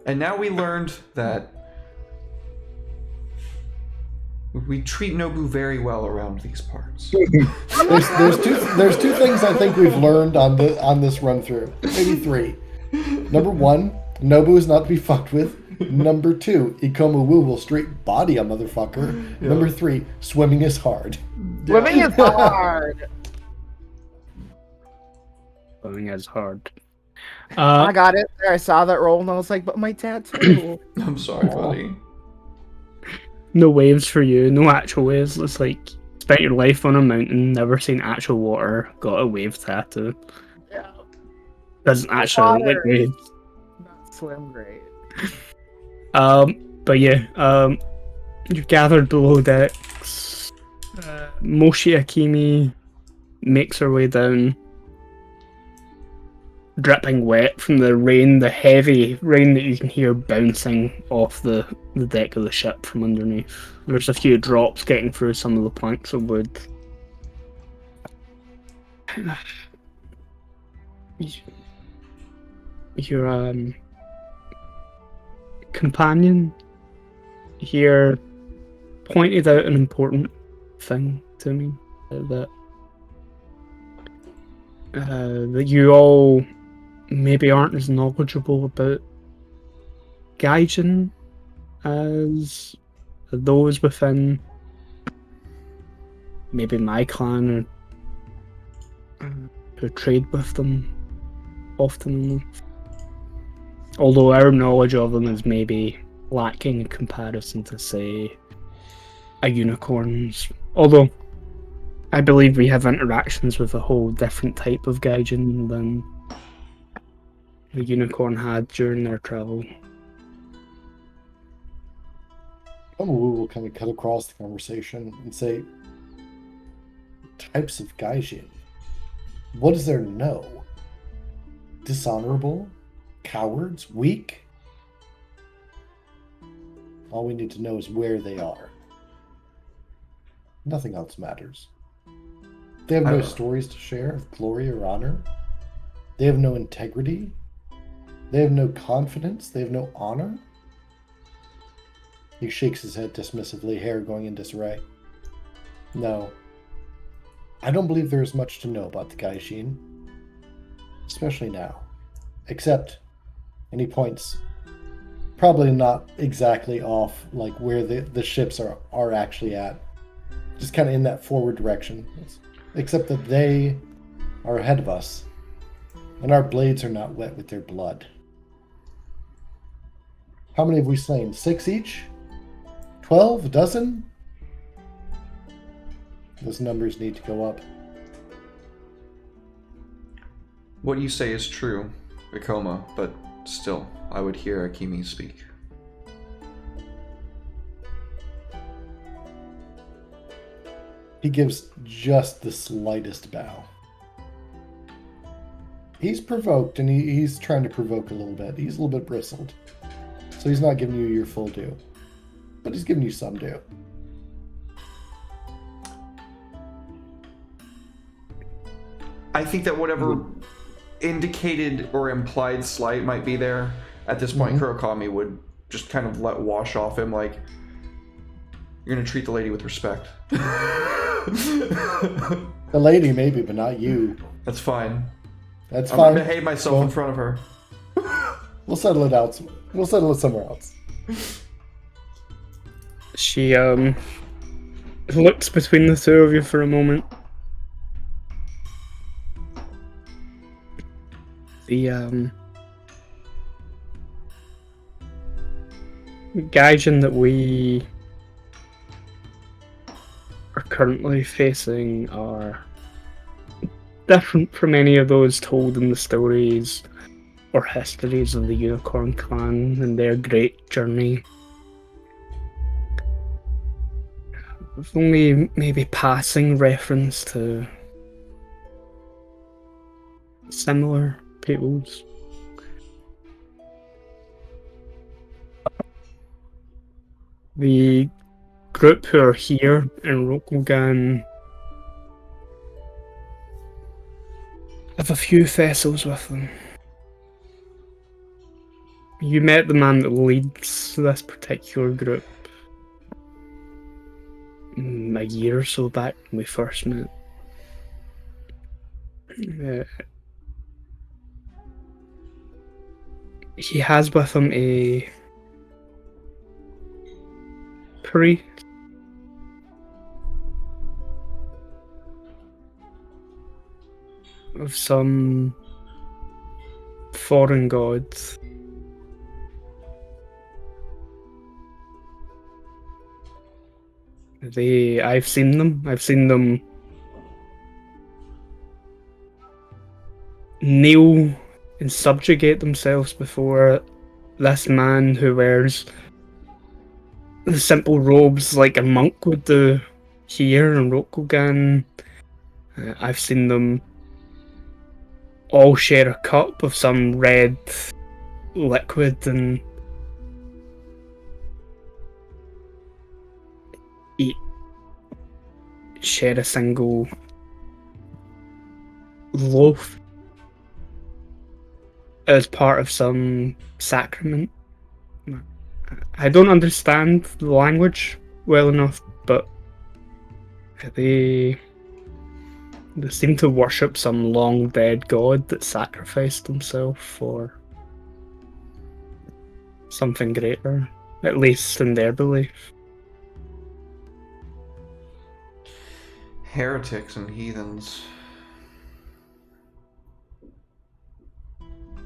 Speaker 1: and now we learned that we treat Nobu very well around these parts.
Speaker 5: There's two things I think we've learned on this run through. Maybe three. Number one, Nobu is not to be fucked with. Number two, Ikomu Wu will straight body a motherfucker.
Speaker 1: Yeah.
Speaker 5: Number three, swimming is hard.
Speaker 4: Swimming is hard.
Speaker 3: Swimming is hard.
Speaker 4: I got it there. I saw that roll and I was like, but my tattoo.
Speaker 1: I'm sorry, buddy.
Speaker 3: No waves for you, no actual waves. It's like spent your life on a mountain, never seen actual water, got a wave tattoo.
Speaker 4: Yeah.
Speaker 3: Doesn't actually look like
Speaker 4: Water.
Speaker 3: waves.
Speaker 4: Not swim great.
Speaker 3: But yeah, you've gathered below decks. Moshi Akimi makes her way down, dripping wet from the rain, the heavy rain that you can hear bouncing off the deck of the ship from underneath. There's a few drops getting through some of the planks of wood. Your companion here pointed out an important thing to me, that you all maybe aren't as knowledgeable about Gaijin as those within maybe my clan or who trade with them often enough. Although our knowledge of them is maybe lacking in comparison to, say, a unicorn's. Although I believe we have interactions with a whole different type of Gaijin than the unicorn had during their travel.
Speaker 5: Ikomu will kind of cut across the conversation and say, types of Gaijin. What is there to know? Dishonorable? Cowards? Weak? All we need to know is where they are. Nothing else matters. They have no stories to share of glory or honor. They have no integrity. They have no confidence. They have no honor. He shakes his head dismissively, hair going in disarray. No. I don't believe there is much to know about the Gaijin. Especially now. Except, and he points probably not exactly off like where the ships are actually at. Just kind of in that forward direction. Except that they are ahead of us. And our blades are not wet with their blood. How many have we slain? 6 each? 12? A dozen? Those numbers need to go up.
Speaker 1: What you say is true, Ikoma, but still, I would hear Akimi speak.
Speaker 5: He gives just the slightest bow. He's provoked, and he's trying to provoke a little bit. He's a little bit bristled. So he's not giving you your full due. But he's giving you some due.
Speaker 1: I think that whatever indicated or implied slight might be there, at this point, Kurokami would just kind of let wash off him, like, you're gonna treat the lady with respect.
Speaker 5: The lady, maybe, but not you.
Speaker 1: That's fine.
Speaker 5: That's
Speaker 1: I'm
Speaker 5: fine.
Speaker 1: gonna behave myself in front of her.
Speaker 5: We'll settle it out. We'll settle it somewhere else.
Speaker 3: She looks between the two of you for a moment. The Gaijin that we are currently facing are different from any of those told in the stories or histories of the Unicorn Clan and their great journey. With only maybe passing reference to similar peoples. The group who are here in Rokugan have a few vessels with them. You met the man that leads this particular group a year or so back when we first met. He has with him a priest of some foreign gods. I've seen them kneel and subjugate themselves before this man who wears the simple robes like a monk would do here in Rokugan. I've seen them all share a cup of some red liquid and share a single loaf as part of some sacrament. I don't understand the language well enough, but they seem to worship some long dead god that sacrificed himself for something greater, at least in their belief.
Speaker 1: Heretics and heathens.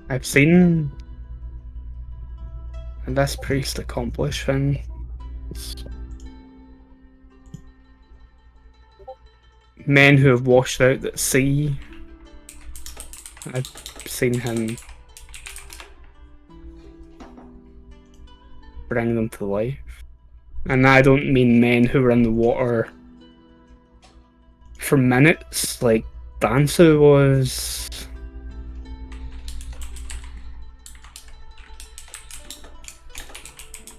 Speaker 3: I've seen this priest accomplish things. Men who have washed out at sea. I've seen him bring them to life. And I don't mean men who were in the water for minutes, like Dansu was.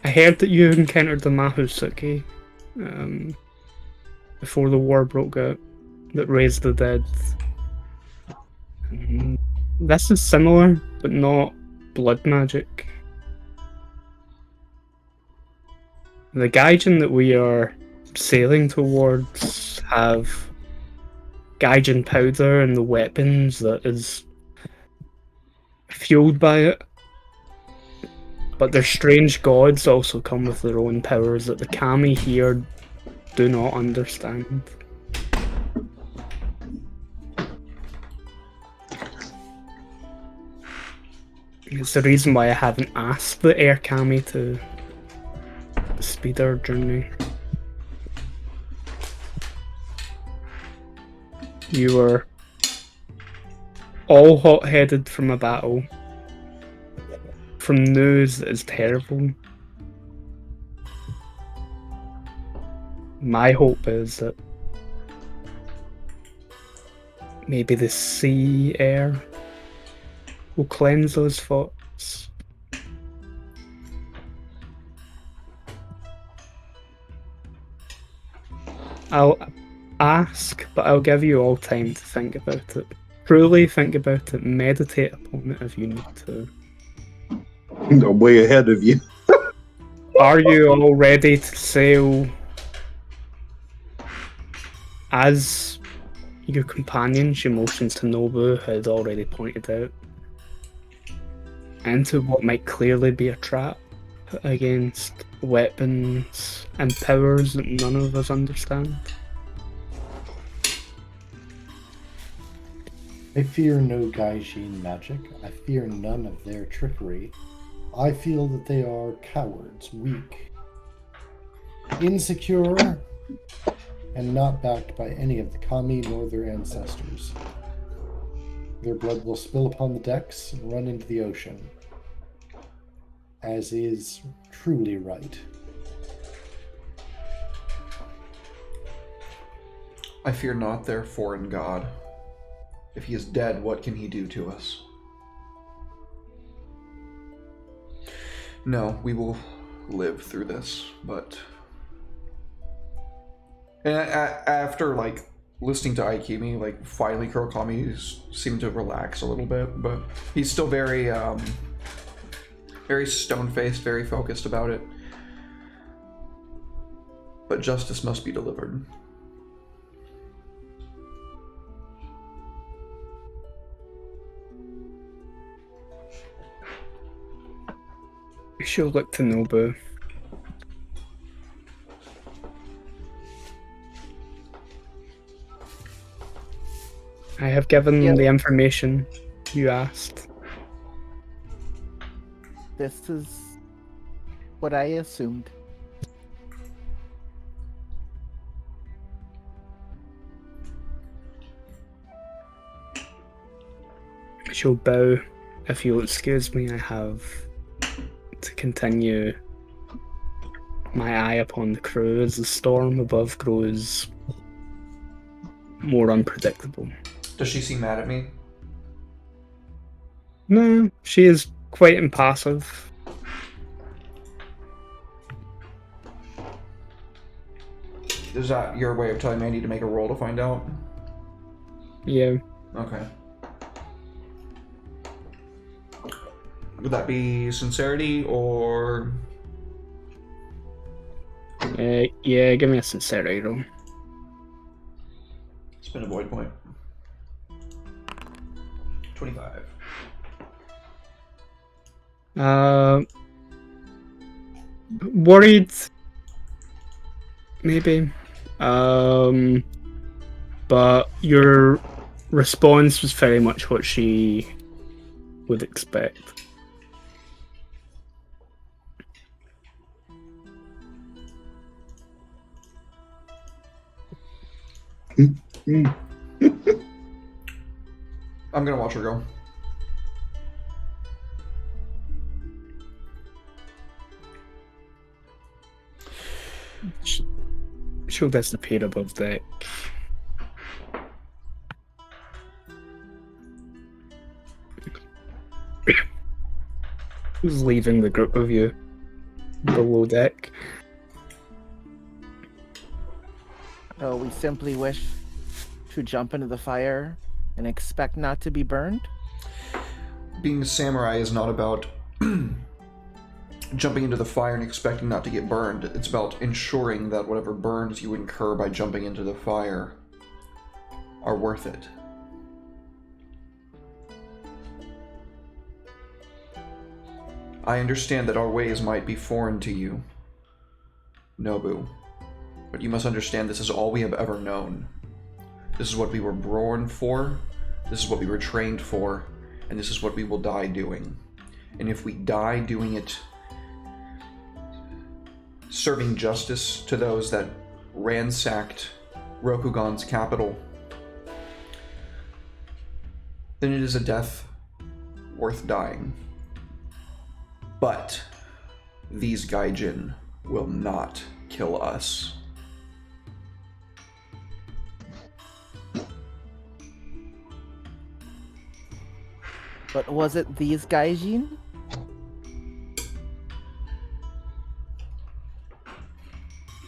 Speaker 3: I heard that you encountered the Mahusuki before the war broke out that raised the dead. This is similar, but not blood magic. The Gaijin that we are sailing towards have Gaijin powder and the weapons that is fueled by it. But their strange gods also come with their own powers that the kami here do not understand. It's the reason why I haven't asked the air kami to speed our journey. You were all hot-headed from a battle, from news that is terrible. My hope is that maybe the sea air will cleanse those thoughts. I'll ask, but I'll give you all time to think about it. Truly think about it, meditate upon it if you need to.
Speaker 2: I'm way ahead of you.
Speaker 3: Are you all ready to sail as your companions, emotions to Nobu had already pointed out, into what might clearly be a trap against weapons and powers that none of us understand?
Speaker 5: I fear no Gaijin magic. I fear none of their trickery. I feel that they are cowards, weak, insecure, and not backed by any of the kami nor their ancestors. Their blood will spill upon the decks and run into the ocean, as is truly right.
Speaker 1: I fear not their foreign god. If he is dead, what can he do to us? No, we will live through this, but... And after, like, listening to Aikimi, like, finally Kurokami seemed to relax a little bit, but he's still very, very stone-faced, very focused about it. But justice must be delivered.
Speaker 3: She'll look to Nobu. I have given the information you asked.
Speaker 4: This is what I assumed.
Speaker 3: She'll bow. If you'll excuse me, I have to continue my eye upon the crew as the storm above grows more unpredictable.
Speaker 1: Does she seem mad at me?
Speaker 3: No, she is quite impassive.
Speaker 1: Is that your way of telling me I need to make a roll to find out?
Speaker 3: Yeah.
Speaker 1: Okay. Would that be sincerity or...
Speaker 3: Yeah, give me a sincerity roll.
Speaker 1: Spin a void point. 25.
Speaker 3: Worried, maybe. But your response was very much what she would expect.
Speaker 1: I'm gonna watch her go.
Speaker 3: She'll disappear above deck. Who's leaving the group of you below deck?
Speaker 4: Oh, we simply wish to jump into the fire and expect not to be burned?
Speaker 1: Being a samurai is not about jumping into the fire and expecting not to get burned. It's about ensuring that whatever burns you incur by jumping into the fire are worth it. I understand that our ways might be foreign to you, Nobu, but you must understand this is all we have ever known. This is what we were born for, this is what we were trained for, and this is what we will die doing. And if we die doing it, serving justice to those that ransacked Rokugan's capital, then it is a death worth dying. But these Gaijin will not kill us.
Speaker 4: But was it these Gaijin?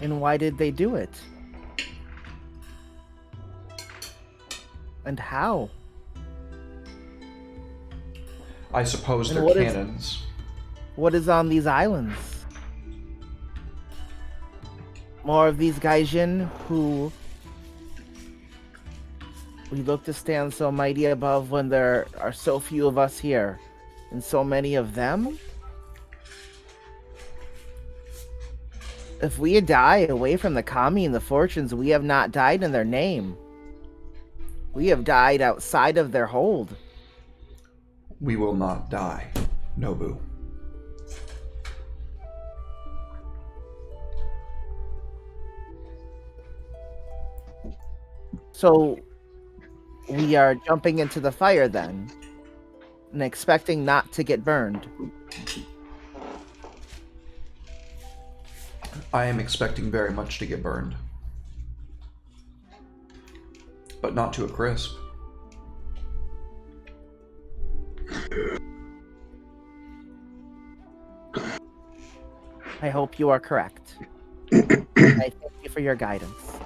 Speaker 4: And why did they do it? And how?
Speaker 1: I suppose
Speaker 4: And
Speaker 1: they're
Speaker 4: what is-
Speaker 1: cannons.
Speaker 4: What is on these islands? More of these Gaijin who we look to stand so mighty above when there are so few of us here, and so many of them? If we die away from the Kami and the Fortunes, we have not died in their name. We have died outside of their hold.
Speaker 1: We will not die, Nobu.
Speaker 4: So we are jumping into the fire then, and expecting not to get burned.
Speaker 1: I am expecting very much to get burned. But not to a crisp.
Speaker 4: I hope you are correct. I thank you for your guidance.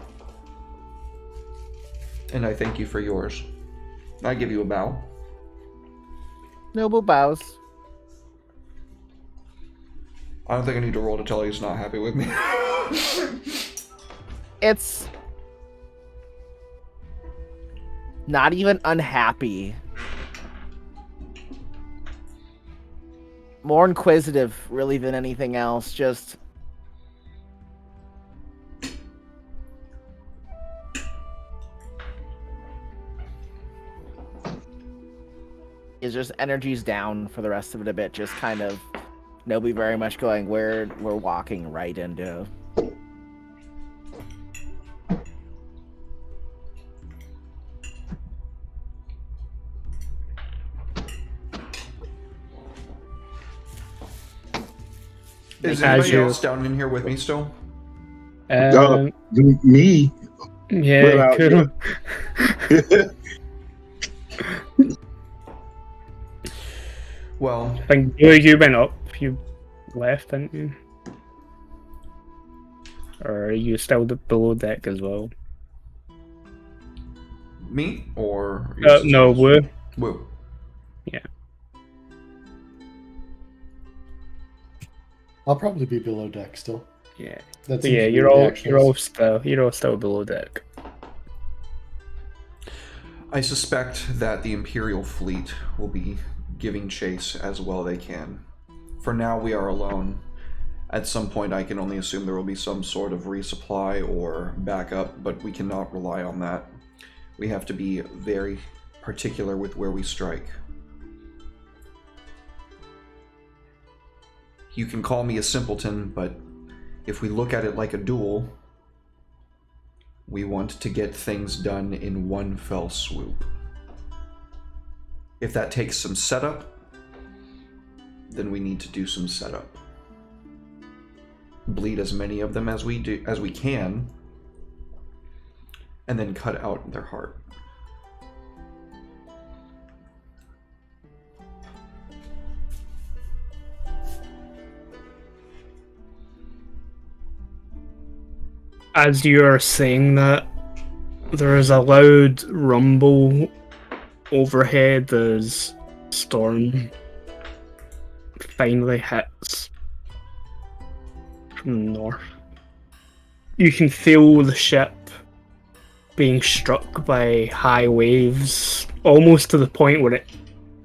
Speaker 1: And I thank you for yours. I give you a bow.
Speaker 4: Noble bows.
Speaker 1: I don't think I need to roll to tell you he's not happy with me.
Speaker 4: It's not even unhappy. More inquisitive, really, than anything else. Just is just energy's down for the rest of it a bit. Just kind of nobody very much going where we're walking right into.
Speaker 1: Is
Speaker 3: As
Speaker 1: anybody
Speaker 3: you-
Speaker 1: else down in here with me still?
Speaker 2: Me?
Speaker 3: Yeah,
Speaker 2: Without
Speaker 3: cool.
Speaker 1: Well,
Speaker 3: I think you went up, you left, didn't you? Or are you still below deck as well?
Speaker 1: me or
Speaker 3: No, Wu.
Speaker 1: Woo.
Speaker 5: I'll probably be below deck still.
Speaker 3: Yeah.
Speaker 5: That's
Speaker 3: But yeah, you're all still below deck.
Speaker 1: I suspect that the Imperial fleet will be giving chase as well they can. For now, we are alone. At some point, I can only assume there will be some sort of resupply or backup, but we cannot rely on that. We have to be very particular with where we strike. You can call me a simpleton, but if we look at it like a duel, we want to get things done in one fell swoop. If that takes some setup, then we need to do some setup. Bleed as many of them as we can, and then cut out their heart.
Speaker 3: As you're saying that, there is a loud rumble overhead as storm finally hits from the north. You can feel the ship being struck by high waves, almost to the point where it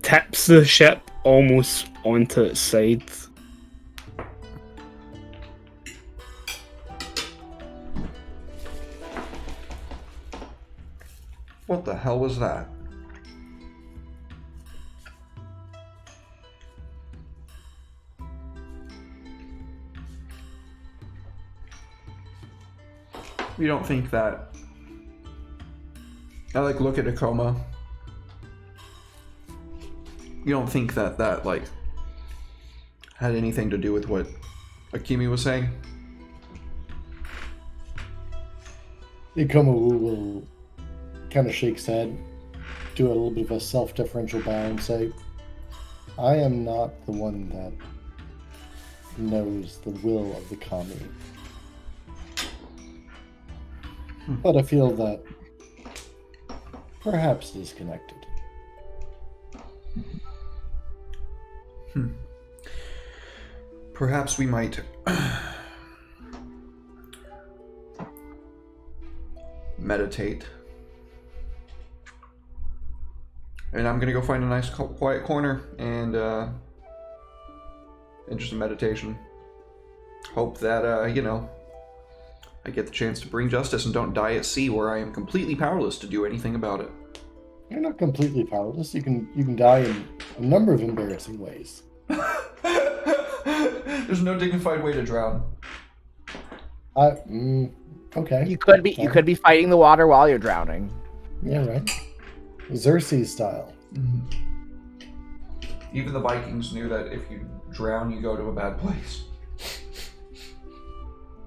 Speaker 3: tips the ship almost onto its side.
Speaker 1: What the hell was that? You don't think that... I look at Akoma. You don't think that had anything to do with what Akimi was saying?
Speaker 5: Ikoma will kind of shake his head, do a little bit of a self-deferential bow and say, I am not the one that knows the will of the kami. But I feel that perhaps it is connected.
Speaker 1: Perhaps we might meditate. And I'm gonna go find a nice quiet corner and just a meditation. Hope that I get the chance to bring justice and don't die at sea where I am completely powerless to do anything about it.
Speaker 5: You're not completely powerless. You can die in a number of embarrassing ways.
Speaker 1: There's no dignified way to drown.
Speaker 5: Okay.
Speaker 4: You could be fighting the water while you're drowning.
Speaker 5: Yeah, right. Xerxes style.
Speaker 1: Even the Vikings knew that if you drown, you go to a bad place.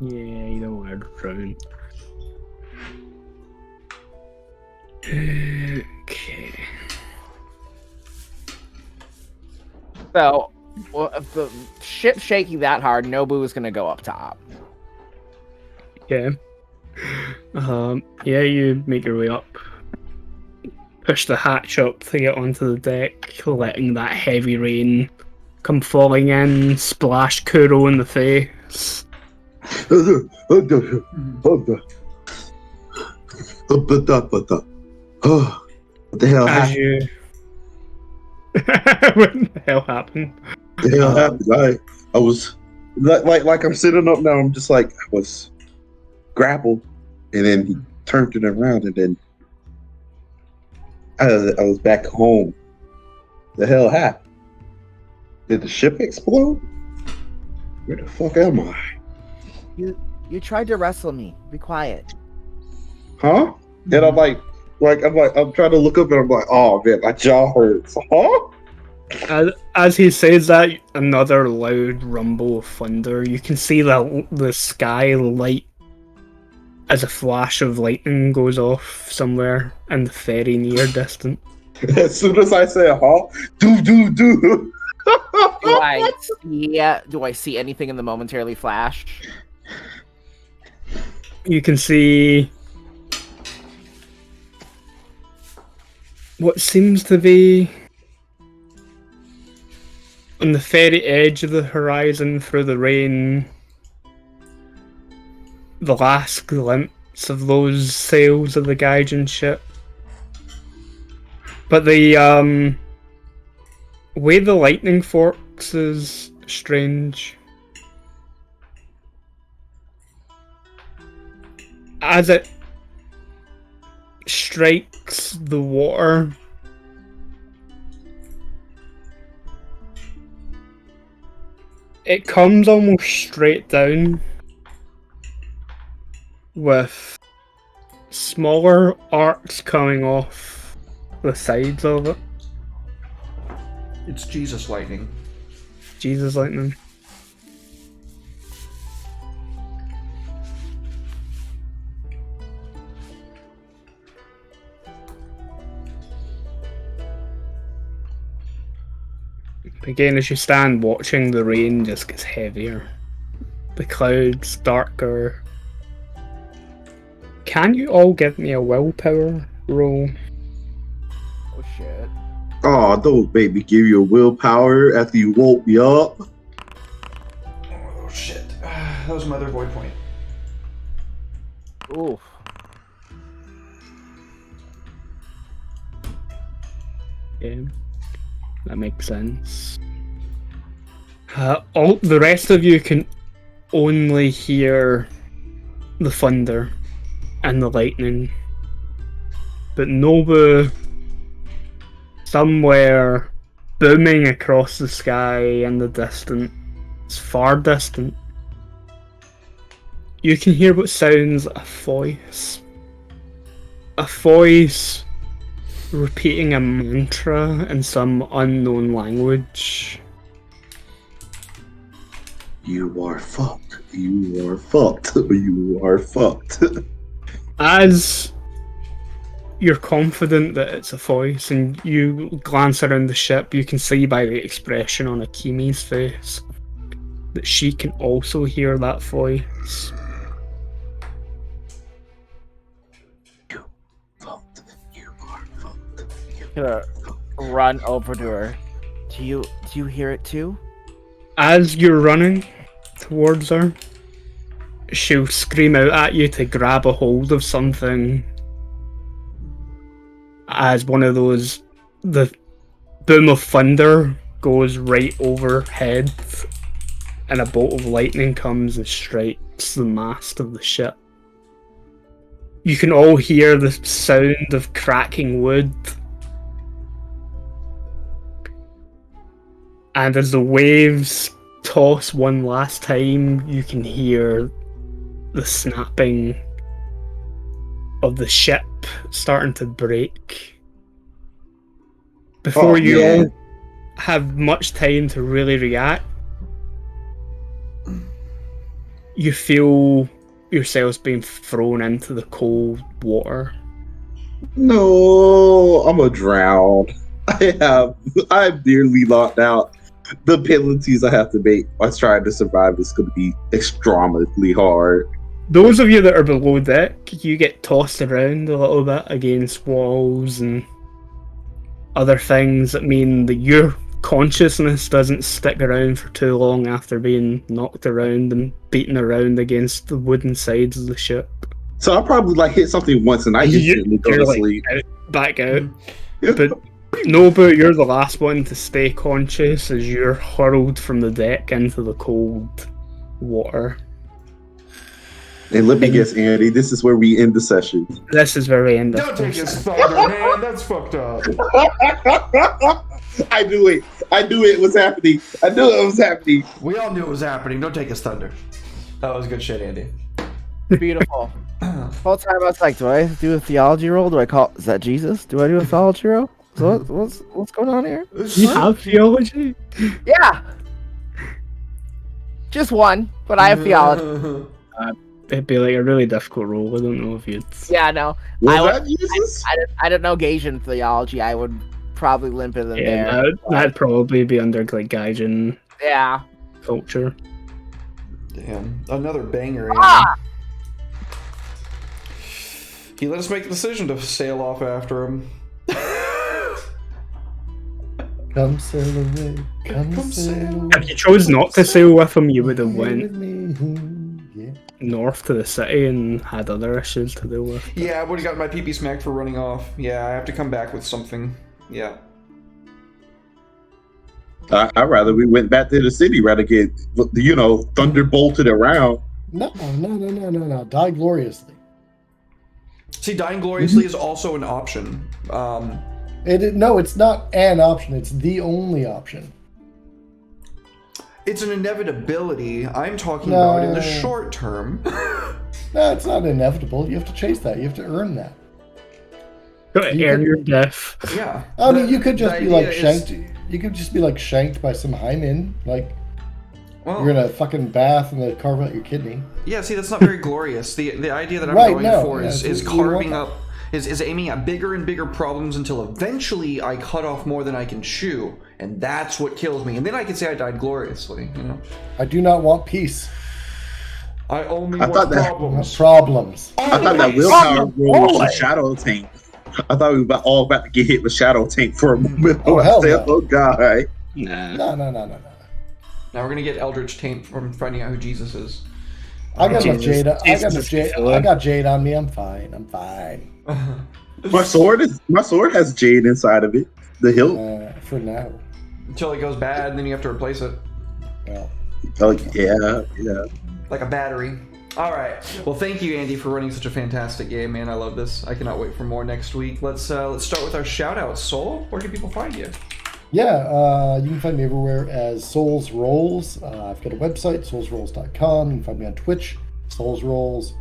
Speaker 3: Yeah, you don't want to drown. Okay.
Speaker 4: So, well, if the ship's shaking that hard, Nobu is gonna go up top.
Speaker 3: Yeah. Yeah, you make your way up. Push the hatch up to get onto the deck, letting that heavy rain come falling in, splash Kuro in the face.
Speaker 2: What the hell
Speaker 3: As
Speaker 2: happened?
Speaker 3: you... what the hell happened?
Speaker 2: The hell happened? I was like I'm sitting up now. I'm just like I was grappled, and then he turned it around, and then I was back home. The hell happened? Did the ship explode? Where the fuck am I?
Speaker 4: You tried to wrestle me. Be quiet.
Speaker 2: Huh? And I'm I'm trying to look up, and I'm like, oh man, my jaw hurts. Huh?
Speaker 3: As he says that, another loud rumble of thunder. You can see the sky light as a flash of lightning goes off somewhere in the very near distance.
Speaker 2: As soon as I say, huh? Do.
Speaker 4: Do I see anything in the momentarily flash?
Speaker 3: You can see what seems to be on the very edge of the horizon through the rain, the last glimpse of those sails of the Gaijin ship. But the way the lightning forks is strange. As it strikes the water, it comes almost straight down with smaller arcs coming off the sides of it.
Speaker 1: It's Jesus lightning.
Speaker 3: Jesus lightning. Again, as you stand watching, the rain just gets heavier. The clouds darker. Can you all give me a willpower roll?
Speaker 4: Oh shit.
Speaker 2: Oh, don't make me give you a willpower after you woke me up.
Speaker 1: Oh shit. That was my other void point.
Speaker 4: Oof.
Speaker 3: Yeah, that makes sense. All the rest of you can only hear the thunder and the lightning, but Nobu, somewhere booming across the sky in the distance, far distant, you can hear what sounds a voice. A voice repeating a mantra in some unknown language.
Speaker 2: You are fucked. You are fucked. You are fucked.
Speaker 3: As you're confident that it's a voice and you glance around the ship, you can see by the expression on Akimi's face that she can also hear that voice.
Speaker 2: Fucked. You are fucked.
Speaker 4: Gonna run over to her. Do you hear it too?
Speaker 3: As you're running towards her, she'll scream out at you to grab a hold of something as one of those, the boom of thunder goes right overhead and a bolt of lightning comes and strikes the mast of the ship. You can all hear the sound of cracking wood, and as the waves toss one last time, you can hear the snapping of the ship starting to break. Before you all have much time to really react, you feel yourselves being thrown into the cold water.
Speaker 2: No, I'm a drown. I'm nearly locked out. The penalties I have to make while trying to survive is going to be extremely hard.
Speaker 3: Those of you that are below deck, you get tossed around a little bit against walls and other things that mean that your consciousness doesn't stick around for too long after being knocked around and beaten around against the wooden sides of the ship.
Speaker 2: So I probably like hit something once and I instantly go to sleep.
Speaker 3: Back out. But Nobu, you're the last one to stay conscious as you're hurled from the deck into the cold water.
Speaker 2: And let me guess, Andy, this is where we end the session.
Speaker 3: This is where we end
Speaker 1: Don't take
Speaker 3: this.
Speaker 1: his thunder, man. That's fucked up.
Speaker 2: I knew it. I knew it was happening. I knew it was happening.
Speaker 1: We all knew it was happening. Don't take his thunder. That was good shit, Andy.
Speaker 4: Beautiful. The whole time I was like, do I do a theology roll? Do I call is that Jesus? Do I do a theology roll? So what's going on here?
Speaker 3: You have theology?
Speaker 4: Yeah. Just one, but I have theology.
Speaker 3: It'd be like a really difficult role. I don't know if you'd.
Speaker 4: Yeah, no.
Speaker 2: Was
Speaker 4: I would-
Speaker 2: that Jesus?
Speaker 4: I don't know Gaijin theology. I would probably limp it in
Speaker 3: Yeah,
Speaker 4: there.
Speaker 3: that'd probably be under like Gaijin
Speaker 4: Yeah.
Speaker 3: culture.
Speaker 1: Damn. Another banger, Andy.
Speaker 4: Ah!
Speaker 1: He let us make the decision to sail off after him.
Speaker 5: Come sail away. Come sail away.
Speaker 3: If you chose not to sail with him, you would have went
Speaker 5: with me. Yeah.
Speaker 3: north to the city and had other issues to deal with.
Speaker 1: Yeah, I would have gotten my pee smacked for running off. Yeah, I have to come back with something. Yeah.
Speaker 2: I'd rather we went back to the city rather get, thunderbolted around.
Speaker 5: No. Die gloriously.
Speaker 1: See, dying gloriously is also an option.
Speaker 5: No, it's not an option. It's the only option.
Speaker 1: It's an inevitability. I'm talking
Speaker 5: No.
Speaker 1: about in the short term.
Speaker 5: No, it's not inevitable. You have to chase that. You have to earn that.
Speaker 3: Got to earn your death.
Speaker 1: Yeah.
Speaker 5: I mean, you could just
Speaker 1: the
Speaker 5: be like
Speaker 1: idea is-
Speaker 5: shanked. You could just be like shanked by some hymen. Like
Speaker 1: Well,
Speaker 5: you're in a fucking bath and they carve out your kidney.
Speaker 1: yeah, see, that's not very glorious. The idea that I'm
Speaker 5: Right,
Speaker 1: going
Speaker 5: no,
Speaker 1: for
Speaker 5: yeah,
Speaker 1: is
Speaker 5: so you
Speaker 1: carving
Speaker 5: want
Speaker 1: up, is aiming at bigger and bigger problems until eventually I cut off more than I can chew, and that's what kills me. And then I can say I died gloriously, you know?
Speaker 5: I do not want peace.
Speaker 1: I only
Speaker 2: I
Speaker 1: want
Speaker 2: thought that-
Speaker 5: I want
Speaker 1: problems.
Speaker 5: problems.
Speaker 2: I thought that willpower roll was a shadow tank. I thought we were all about to get hit with shadow tank for a moment.
Speaker 5: Oh,
Speaker 2: I
Speaker 5: hell
Speaker 2: said,
Speaker 5: no.
Speaker 2: oh god.
Speaker 3: Nah.
Speaker 5: No.
Speaker 1: Now we're gonna get Eldritch Taint from finding out who Jesus is.
Speaker 5: I got enough
Speaker 3: Jesus.
Speaker 5: jade.
Speaker 3: Jesus.
Speaker 5: I got jade on me. I'm fine.
Speaker 2: My sword has jade inside of it. The hilt.
Speaker 5: For now.
Speaker 1: Until it goes bad, and then you have to replace it.
Speaker 5: Well,
Speaker 2: Oh yeah.
Speaker 1: Like a battery. All right. Well, thank you, Andy, for running such a fantastic game, man. I love this. I cannot wait for more next week. Let's start with our shout outs. Soul, where can people find you?
Speaker 5: yeah, you can find me everywhere as Souls Rolls. I've got a website, soulsrolls.com. You can find me on Twitch, Souls Rolls,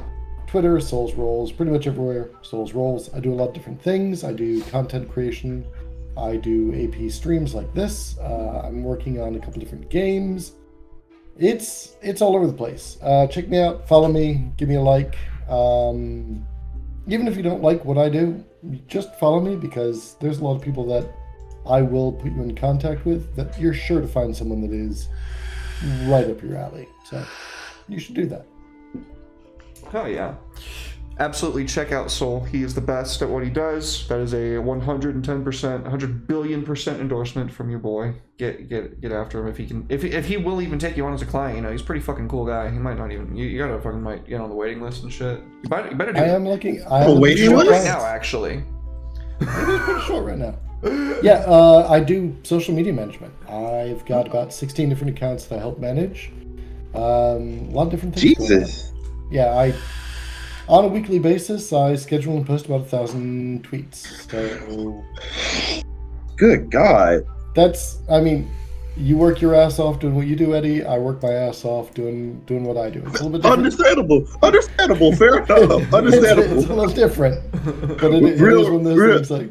Speaker 5: Twitter, Souls Rolls, pretty much everywhere, Souls Rolls. I do a lot of different things. I do content creation. I do AP streams like this. I'm working on a couple different games. It's all over the place. Check me out, follow me, give me a like. Even if you don't like what I do, just follow me, because there's a lot of people that I will put you in contact with that you're sure to find someone that is right up your alley. So you should do that.
Speaker 1: Oh, yeah. Absolutely check out Soul. He is the best at what he does. That is a 110%, 100 billion% endorsement from your boy. Get after him if he can. If he will even take you on as a client, you know, he's a pretty fucking cool guy. He might not even. You gotta fucking might get on the waiting list and shit. You better do
Speaker 5: I
Speaker 1: it.
Speaker 5: am looking.
Speaker 2: waiting
Speaker 1: Short
Speaker 2: list?
Speaker 1: right now, actually.
Speaker 5: It's pretty short right now. Yeah, I do social media management. I've got about 16 different accounts that I help manage. A lot of different things. going on.
Speaker 2: Jesus.
Speaker 5: Yeah, on a weekly basis, I schedule and post about 1,000 tweets. So
Speaker 2: Good God.
Speaker 5: I mean, you work your ass off doing what you do, Eddie. I work my ass off doing what I do. It's a little bit different.
Speaker 2: Understandable. Fair enough. Understandable.
Speaker 5: It's a little different, but it is
Speaker 2: Real-
Speaker 5: one of those
Speaker 2: real-
Speaker 5: things like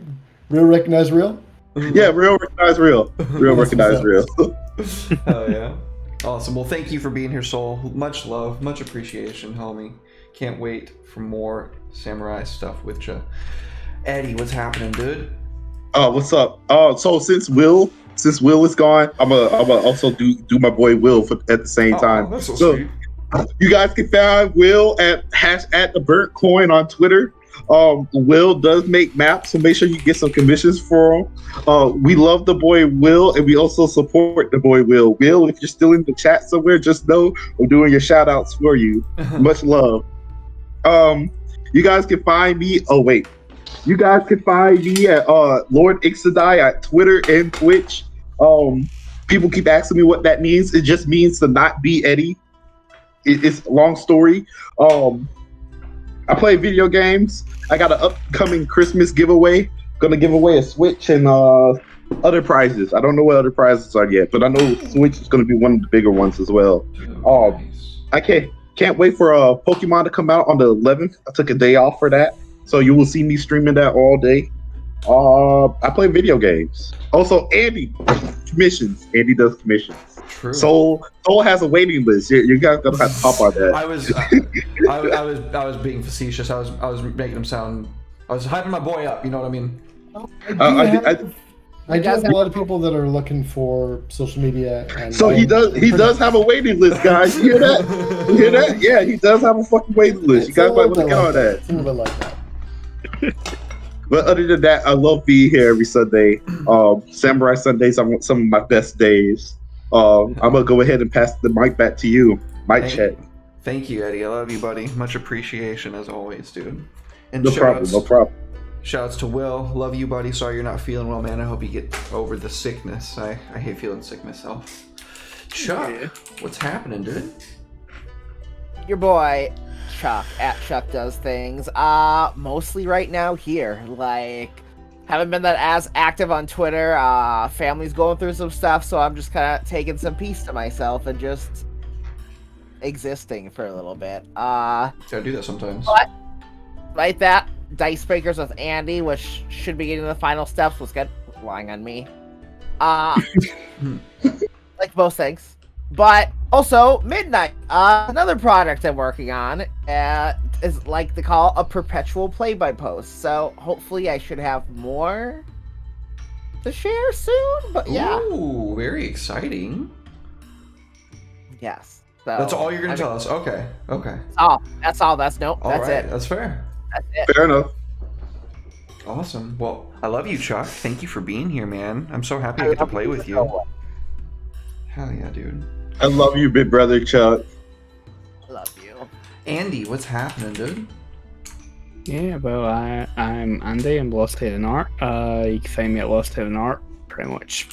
Speaker 5: real recognize real.
Speaker 2: Yeah, real recognize real. Real
Speaker 5: That's
Speaker 2: recognize real.
Speaker 1: Oh yeah. Awesome. Well, thank you for being here, Soul. Much love, much appreciation, homie. Can't wait for more samurai stuff with you. Eddie, what's happening, dude?
Speaker 2: What's up? So since Will is gone, I'm gonna also do my boy Will at the same time.
Speaker 1: That's so
Speaker 2: So-
Speaker 1: sweet.
Speaker 2: You guys can find Will at the burnt coin on Twitter. Will does make maps, so make sure you get some commissions for him. We love the boy Will, and we also support the boy Will. Will, if you're still in the chat somewhere, just know we're doing your shout outs for you. Much love. You guys can find me. You guys can find me at Lord Ixodai at Twitter and Twitch. People keep asking me what that means. It just means to not be Eddie. It's a long story. I play video games. I got an upcoming Christmas giveaway. Gonna give away a Switch and other prizes. I don't know what other prizes are yet, but I know Switch is gonna be one of the bigger ones as well.
Speaker 1: Nice.
Speaker 2: I can't wait for Pokemon to come out on the 11th. I took a day off for that, so you will see me streaming that all day. I play video games. Also, Andy commissions. Andy does commissions.
Speaker 1: True.
Speaker 2: Soul has a waiting list. You guys gotta have to hop on that.
Speaker 1: I was being facetious. I was making him sound. I was hyping my boy up. You know what I mean?
Speaker 5: I do have a lot of people that are looking for social media, and
Speaker 2: So he does have a waiting list, guys. You hear that? You hear that? Yeah, he does have a fucking waiting list. You guys might want to get on that.
Speaker 5: It's a little bit like that.
Speaker 2: But other than that, I love being here every Sunday. Samurai Sundays are some of my best days. I'm gonna go ahead and pass the mic back to you. Mic check.
Speaker 1: Thank you, Eddie. I love you, buddy. Much appreciation as always, dude. And
Speaker 2: No problem.
Speaker 1: Shouts to Will. Love you, buddy. Sorry you're not feeling well, man. I hope you get over the sickness. I hate feeling sick myself. Chuck, what's happening, dude?
Speaker 4: Your boy Chuck at Chuck Does Things. Mostly right now here. Like, haven't been that as active on Twitter. Family's going through some stuff, so I'm just kind of taking some peace to myself and just existing for a little bit.
Speaker 1: Gotta do that sometimes.
Speaker 4: But like that, Dice Breakers with Andy, which should be getting the final steps, was good. Lying on me. Like most things. But also, Midnight, another product I'm working on, is like they call a perpetual play-by-post. So hopefully I should have more to share soon. But yeah,
Speaker 1: Ooh, very exciting.
Speaker 4: yes. So,
Speaker 1: That's all you're gonna tell us. Okay.
Speaker 4: That's all. That's nope.
Speaker 1: All
Speaker 4: That's
Speaker 1: right.
Speaker 4: it.
Speaker 1: That's fair.
Speaker 4: That's it.
Speaker 2: Fair enough.
Speaker 1: Awesome. Well, I love you, Chuck. Thank you for being here, man. I'm so happy
Speaker 4: I
Speaker 1: I get to
Speaker 4: love
Speaker 1: play
Speaker 4: you
Speaker 1: with
Speaker 4: so
Speaker 1: you.
Speaker 4: much.
Speaker 1: Hell yeah, dude.
Speaker 2: I love you, big brother Chuck.
Speaker 4: Love you.
Speaker 1: Andy, what's happening, dude?
Speaker 3: Yeah, well, I'm Andy. I'm Lost Hidden Art. You can find me at Lost Hidden Art pretty much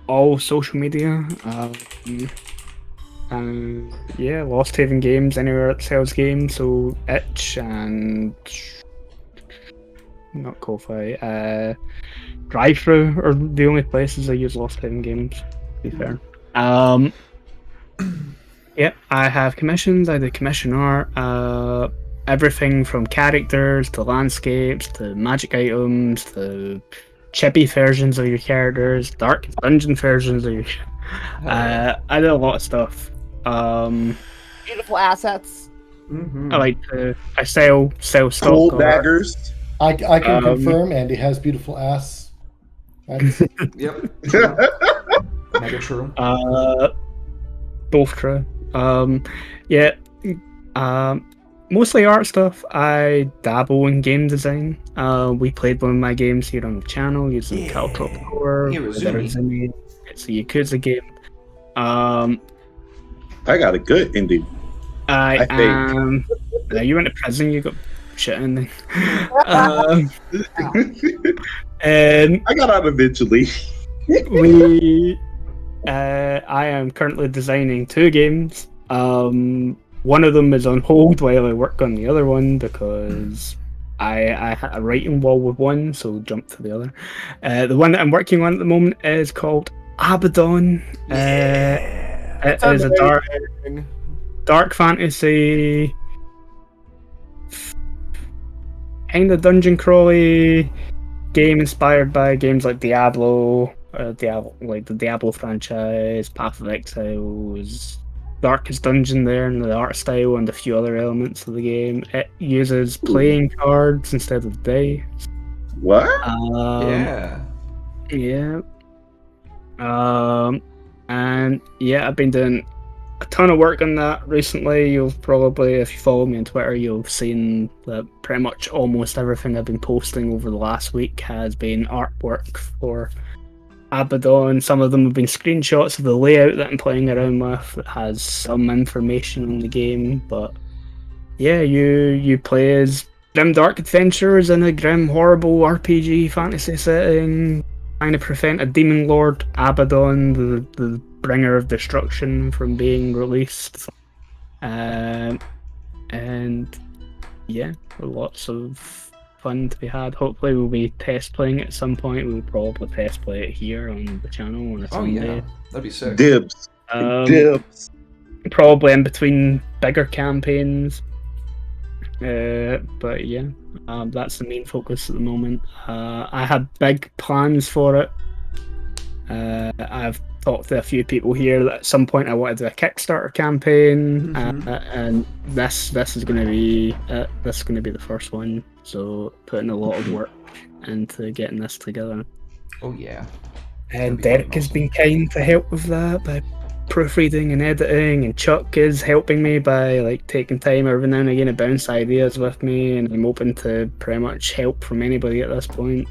Speaker 3: all social media. Yeah, Lost Haven Games, anywhere it sells games, so Itch and not Ko-Fi, Drive-Thru are the only places I use Lost Haven Games, to be fair. Yep, I have commissions, I do commission art, everything from characters to landscapes to magic items to chibi versions of your characters, dark dungeon versions of your I do a lot of stuff.
Speaker 4: Beautiful assets.
Speaker 1: Mm-hmm.
Speaker 3: I sell stock
Speaker 2: Cool
Speaker 3: art.
Speaker 2: daggers.
Speaker 5: I can confirm Andy has beautiful ass. Right?
Speaker 1: Yep. Mega true.
Speaker 3: Both true. Yeah. Mostly art stuff. I dabble in game design. We played one of my games here on the channel using Caltrop Core.
Speaker 1: Hirozumi.
Speaker 3: It's a Yakuza game.
Speaker 2: I got a good ending.
Speaker 3: I
Speaker 2: think.
Speaker 3: am. You went to prison. You got shit in there. And
Speaker 2: I got out eventually.
Speaker 3: I am currently designing 2 games. One of them is on hold while I work on the other one because I had a writing wall with one, so jump to the other. The one that I'm working on at the moment is called Abaddon. It is a dark fantasy, kind of dungeon crawly game inspired by games like Diablo, like the Diablo franchise, Path of Exiles, Darkest Dungeon there, and the art style and a few other elements of the game. It uses playing cards instead of dice.
Speaker 2: What?
Speaker 1: Yeah.
Speaker 3: Yeah. And yeah, I've been doing a ton of work on that recently. You'll probably, if you follow me on Twitter, you'll have seen that pretty much almost everything I've been posting over the last week has been artwork for Abaddon. Some of them have been screenshots of the layout that I'm playing around with that has some information on the game, but yeah, you play as grim dark adventurers in a grim, horrible RPG fantasy setting, trying to prevent a demon lord, Abaddon, the bringer of destruction, from being released. And yeah, lots of fun to be had. Hopefully we'll be test playing it at some point. We'll probably test play it here on the channel on a
Speaker 1: Oh
Speaker 3: Sunday.
Speaker 1: yeah, that'd be sick.
Speaker 2: Dibs. Dibs.
Speaker 3: Probably in between bigger campaigns. But yeah, that's the main focus at the moment. I had big plans for it. I've talked to a few people here that at some point I wanted to do a Kickstarter campaign, and this is going to be the first one. So putting a lot of work into getting this together.
Speaker 1: Oh yeah.
Speaker 3: And
Speaker 1: be
Speaker 3: Derek
Speaker 1: fucking
Speaker 3: has
Speaker 1: awesome.
Speaker 3: been kind to help with that by proofreading and editing, and Chuck is helping me by like taking time every now and again to bounce ideas with me, and I'm open to pretty much help from anybody at this point.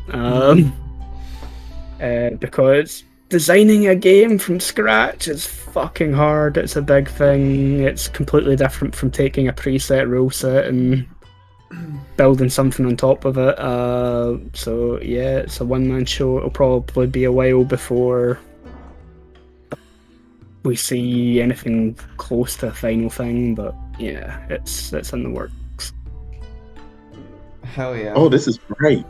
Speaker 3: Because designing a game from scratch is fucking hard. It's a big thing. It's completely different from taking a preset rule set and building something on top of it. So yeah, it's a one-man show. It'll probably be a while before we see anything close to a final thing, but yeah, it's in the works.
Speaker 1: Hell yeah.
Speaker 2: Oh, this is great.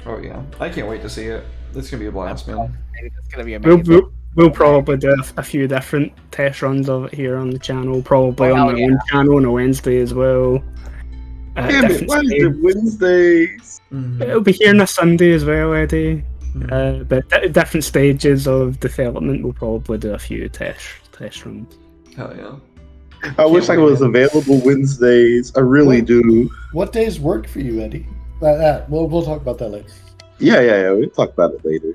Speaker 1: Oh yeah. I can't wait to see it. It's gonna be a blast, man.
Speaker 4: It's gonna be amazing.
Speaker 3: We'll probably do a few different test runs of it here on the channel, probably on my own channel on a Wednesday as well.
Speaker 2: Damn it, why is it Wednesdays?
Speaker 3: It'll be here on a Sunday as well, Eddie. But at different stages of development, we'll probably do a few test runs.
Speaker 1: Hell yeah.
Speaker 2: I wish I was available Wednesdays. I really do.
Speaker 5: What days work for you, Eddie? We'll talk about that later.
Speaker 2: Yeah. We'll talk about it later.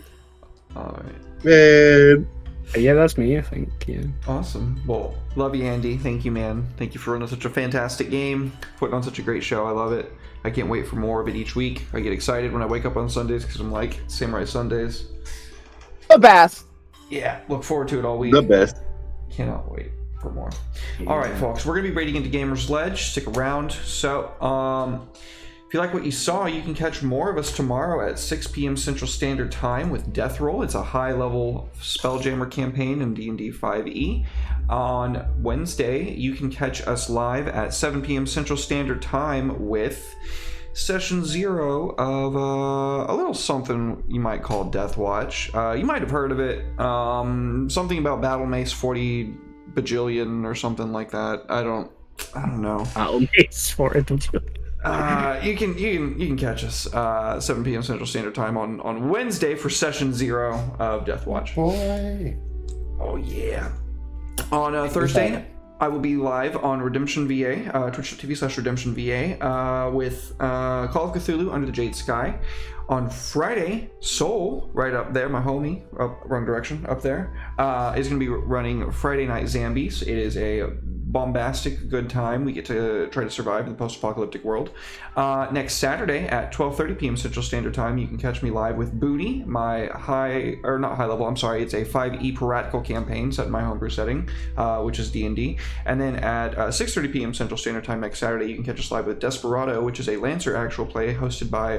Speaker 1: Alright.
Speaker 2: Man.
Speaker 3: But yeah, that's me, I think. Yeah.
Speaker 1: Awesome. Well, love you, Andy. Thank you, man. Thank you for running such a fantastic game, putting on such a great show. I love it. I can't wait for more of it each week. I get excited when I wake up on Sundays because I'm like, Samurai Sundays.
Speaker 4: The best.
Speaker 1: Yeah, look forward to it all week.
Speaker 2: The best.
Speaker 1: Cannot wait for more. All right, folks, we're going to be raiding into Gamer's Ledge. Stick around. So, if If you like what you saw, you can catch more of us tomorrow at 6 p.m. Central Standard Time with Death Roll. It's a high-level Spelljammer campaign in D&D 5e. On Wednesday, you can catch us live at 7 p.m. Central Standard Time with Session 0 of a little something you might call Death Watch. You might have heard of it. Something about Battle Mace 40 bajillion or something like that. I don't know.
Speaker 3: Mace for it.
Speaker 1: You can catch us 7 p.m. Central Standard Time on Wednesday for Session 0 of Death Watch.
Speaker 5: Boy.
Speaker 1: Oh yeah. On Thursday, I will be live on Redemption VA, twitch.tv/Redemption VA, with Call of Cthulhu Under the Jade Sky. On Friday, Soul, right up there, my homie, wrong direction, up there, is going to be running Friday Night Zombies. It is a bombastic good time. We get to try to survive in the post-apocalyptic world. Next Saturday at 12:30 p.m. Central Standard Time, you can catch me live with Booty, my it's a 5e piratical campaign set in my homebrew setting, which is D&D. And then at 6:30 p.m. Central Standard Time next Saturday, you can catch us live with Desperado, which is a Lancer actual play hosted by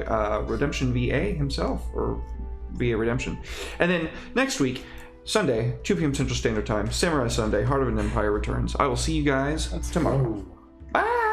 Speaker 1: Redemption VA himself, or VA Redemption. And then next week, Sunday, 2 p.m. Central Standard Time, Samurai Sunday, Heart of an Empire returns. I will see you guys tomorrow.
Speaker 5: Go.
Speaker 1: Bye!